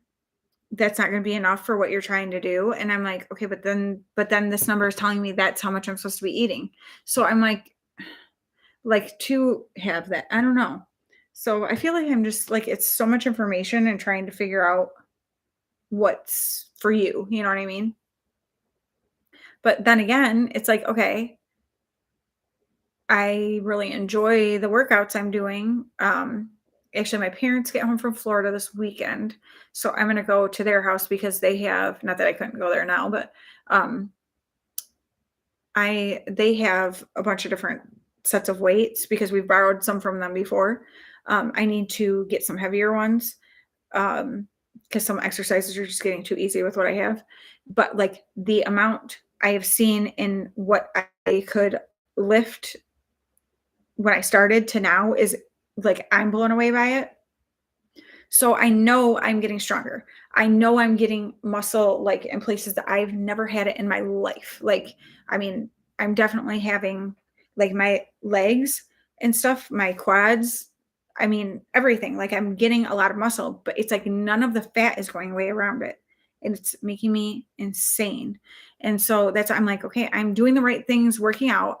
that's not going to be enough for what you're trying to do. And I'm like, okay, but then this number is telling me that's how much I'm supposed to be eating. So I'm like to have that, I don't know. So I feel like I'm just like, it's so much information and trying to figure out what's for you. You know what I mean? But then again, it's like, okay, I really enjoy the workouts I'm doing. Actually, my parents get home from Florida this weekend, so I'm gonna go to their house because they have, not that I couldn't go there now, but um, they have a bunch of different sets of weights because we've borrowed some from them before. I need to get some heavier ones because some exercises are just getting too easy with what I have. But like the amount I have seen in what I could lift when I started to now is like I'm blown away by it. So I know I'm getting stronger. I know I'm getting muscle like in places that I've never had it in my life. Like, I mean, I'm definitely having like my legs and stuff, my quads. I mean, everything. Like I'm getting a lot of muscle, but it's like none of the fat is going away around it. And it's making me insane. And so that's I'm like, okay, I'm doing the right things, working out.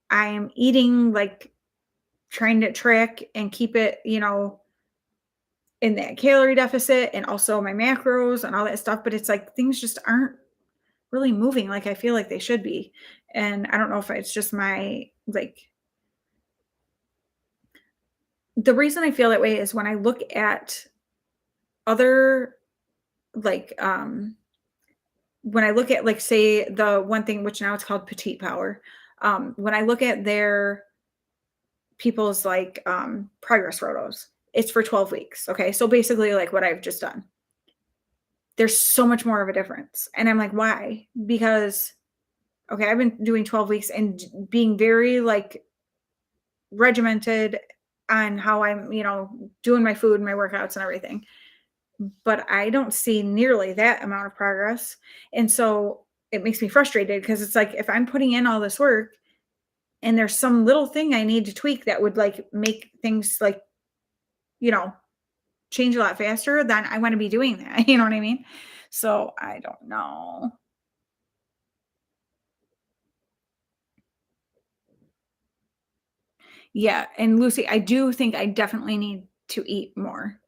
I am eating like trying to track and keep it, in that calorie deficit and also my macros and all that stuff. But it's like things just aren't really moving like I feel like they should be. And I don't know if it's just my like the reason I feel that way is when I look at other like when I look at like say the one thing which now it's called petite power. When I look at their people's like progress photos, it's for 12 weeks. Okay. So basically like what I've just done. There's so much more of a difference. And I'm like, why? Because okay, I've been doing 12 weeks and being very like regimented on how I'm, doing my food and my workouts and everything. But I don't see nearly that amount of progress. And so it makes me frustrated because it's like if I'm putting in all this work and there's some little thing I need to tweak that would like make things like, you know, change a lot faster, then I want to be doing that. You know what I mean? So I don't know. Yeah, and Lucy, I do think I definitely need to eat more,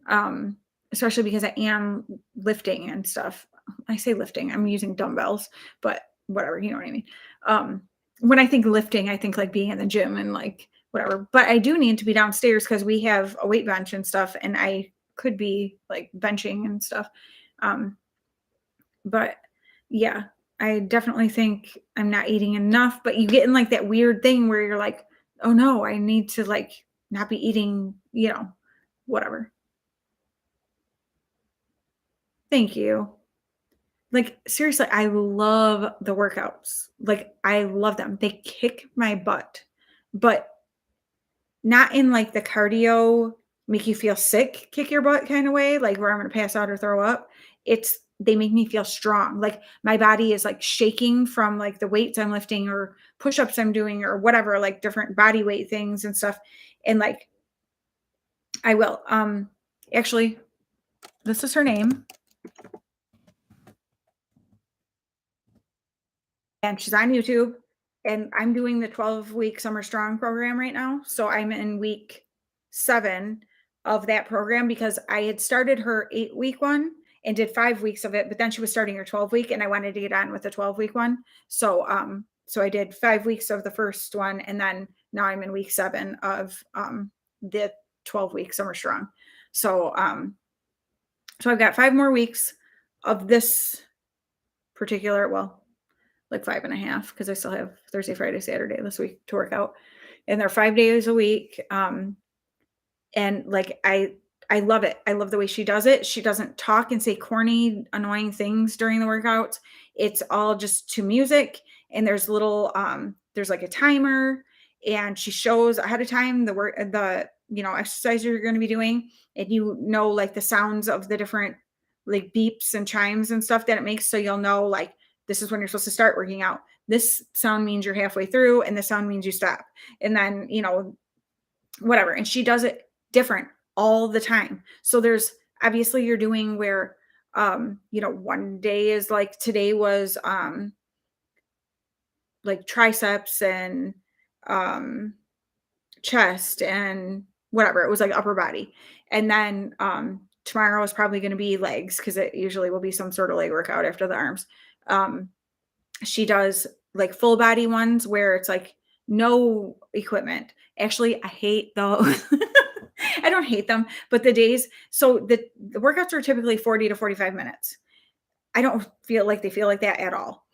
um, especially because I am lifting and stuff. I say lifting, I'm using dumbbells, but whatever, you know what I mean. Um, when I think lifting, I think like being in the gym and like whatever. But I do need to be downstairs because we have a weight bench and stuff, and I could be like benching and stuff. Um, but yeah, I definitely think I'm not eating enough, but you get in like that weird thing where you're like, "Oh no, I need to like not be eating, whatever." Thank you. Like seriously, I love the workouts. Like I love them. They kick my butt. But not in like the cardio, make you feel sick, kick your butt kind of way, like where I'm gonna pass out or throw up. It's they make me feel strong. Like my body is like shaking from like the weights I'm lifting or push-ups I'm doing or whatever, like different body weight things and stuff. And like I will. Actually, this is her name. And she's on YouTube. And I'm doing the 12-week Summer Strong program right now. So I'm in week 7 of that program because I had started her 8-week one and did 5 weeks of it, but then she was starting her 12-week and I wanted to get on with the 12-week one. So I did 5 weeks of the first one and then now I'm in week 7 of the 12-week Summer Strong. So So I've got 5 more weeks of this particular, well, like 5.5, because I still have Thursday, Friday, Saturday this week to work out. And they're 5 days a week. And like I love it. I love the way she does it. She doesn't talk and say corny, annoying things during the workouts. It's all just to music, and there's like a timer, and she shows ahead of time the exercise you're going to be doing, and like the sounds of the different like beeps and chimes and stuff that it makes, so you'll know like this is when you're supposed to start working out. This sound means you're halfway through, and this sound means you stop. And then, whatever. And she does it different all the time. So there's obviously you're doing where one day is like today was like triceps and chest and whatever. It was like upper body. And then tomorrow is probably going to be legs, because it usually will be some sort of leg workout after the arms. She does like full body ones where it's like no equipment. Actually, I hate those. I don't hate them, but so the workouts are typically 40 to 45 minutes. I don't feel like they feel like that at all,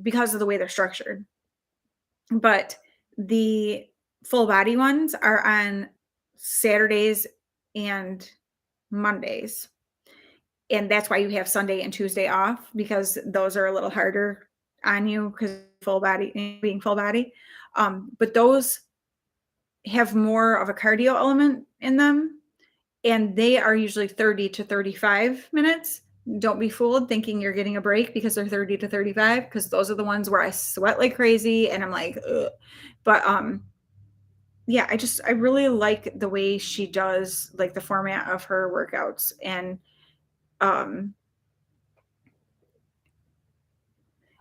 because of the way they're structured. But the full body ones are on Saturdays and Mondays. And that's why you have Sunday and Tuesday off, because those are a little harder on you because being full body. But those have more of a cardio element in them, and they are usually 30 to 35 minutes. Don't be fooled thinking you're getting a break because they're 30 to 35, because those are the ones where I sweat like crazy and I'm like, ugh. But yeah, I really like the way she does like the format of her workouts. And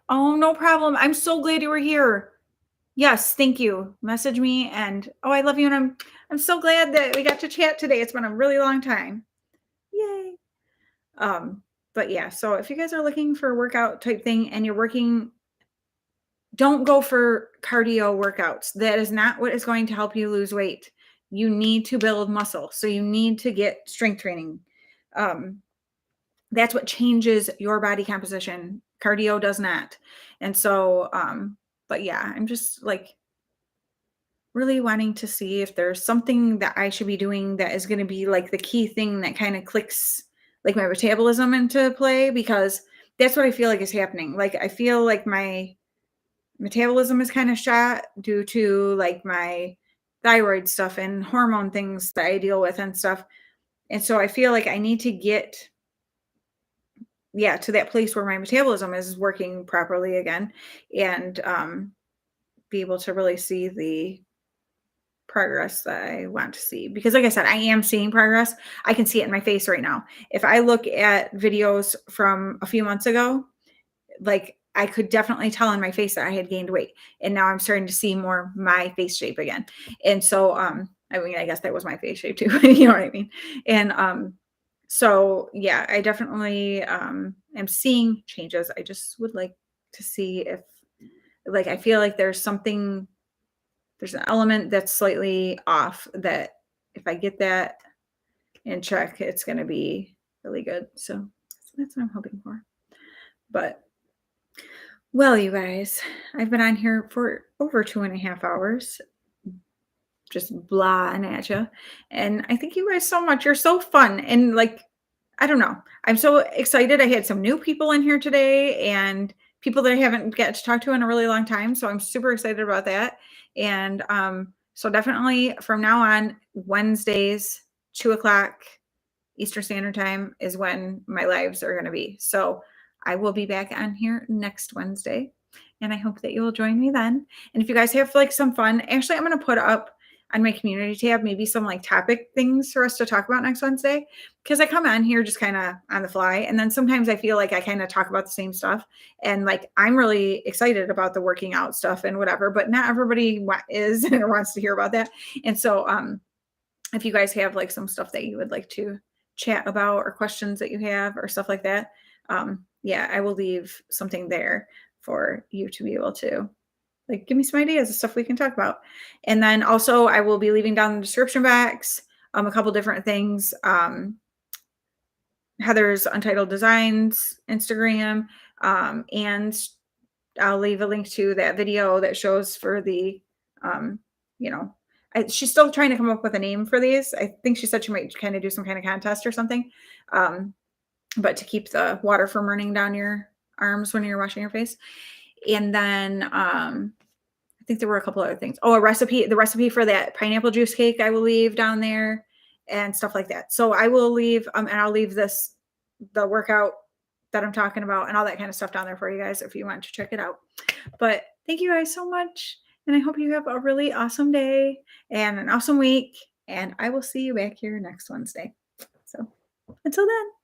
oh, no problem. I'm so glad you were here. Yes, thank you. Message me, and I love you, and I'm so glad that we got to chat today. It's been a really long time. Yay. But yeah, so if you guys are looking for a workout type thing and don't go for cardio workouts. That is not what is going to help you lose weight. You need to build muscle. So you need to get strength training. That's what changes your body composition. Cardio does not. And so, but yeah, I'm just like really wanting to see if there's something that I should be doing that is going to be like the key thing that kind of clicks like my metabolism into play, because that's what I feel like is happening. Like I feel like my metabolism is kind of shot due to like my thyroid stuff and hormone things that I deal with and stuff. And so I feel like I need to get to that place where my metabolism is working properly again, and be able to really see the progress that I want to see. Because like I said, I am seeing progress. I can see it in my face right now. If I look at videos from a few months ago, like I could definitely tell in my face that I had gained weight, and now I'm starting to see more my face shape again. And so I mean, I guess that was my face shape too. You know what I mean? And so yeah, I definitely am seeing changes. I just would like to see if, like, I feel like there's an element that's slightly off, that if I get that in check, it's going to be really good. So that's what I'm hoping for. But well, you guys, I've been on here for over 2.5 hours, just blahing at you. And I thank you guys so much. You're so fun. And like, I don't know. I'm so excited. I had some new people in here today, and people that I haven't got to talk to in a really long time. So I'm super excited about that. And so definitely from now on, Wednesdays, 2:00 Eastern Standard Time is when my lives are going to be. So I will be back on here next Wednesday, and I hope that you will join me then. And if you guys have like some fun, actually, I'm going to put up on my community tab maybe some like topic things for us to talk about next Wednesday, because I come on here just kind of on the fly, and then sometimes I feel like I kind of talk about the same stuff, and like I'm really excited about the working out stuff and whatever, but not everybody is and wants to hear about that. And so if you guys have like some stuff that you would like to chat about, or questions that you have or stuff like that, I will leave something there for you to be able to like give me some ideas of stuff we can talk about. And then also I will be leaving down the description box a couple different things Heather's Untitled Designs Instagram, and I'll leave a link to that video that shows for the, you know, she's still trying to come up with a name for these. I think she said she might kind of do some kind of contest or something, but to keep the water from running down your arms when you're washing your face. And then I think there were a couple other things. Oh, the recipe for that pineapple juice cake I will leave down there and stuff like that. So I will leave, and I'll leave the workout that I'm talking about and all that kind of stuff down there for you guys if you want to check it out. But thank you guys so much. And I hope you have a really awesome day and an awesome week. And I will see you back here next Wednesday. So until then.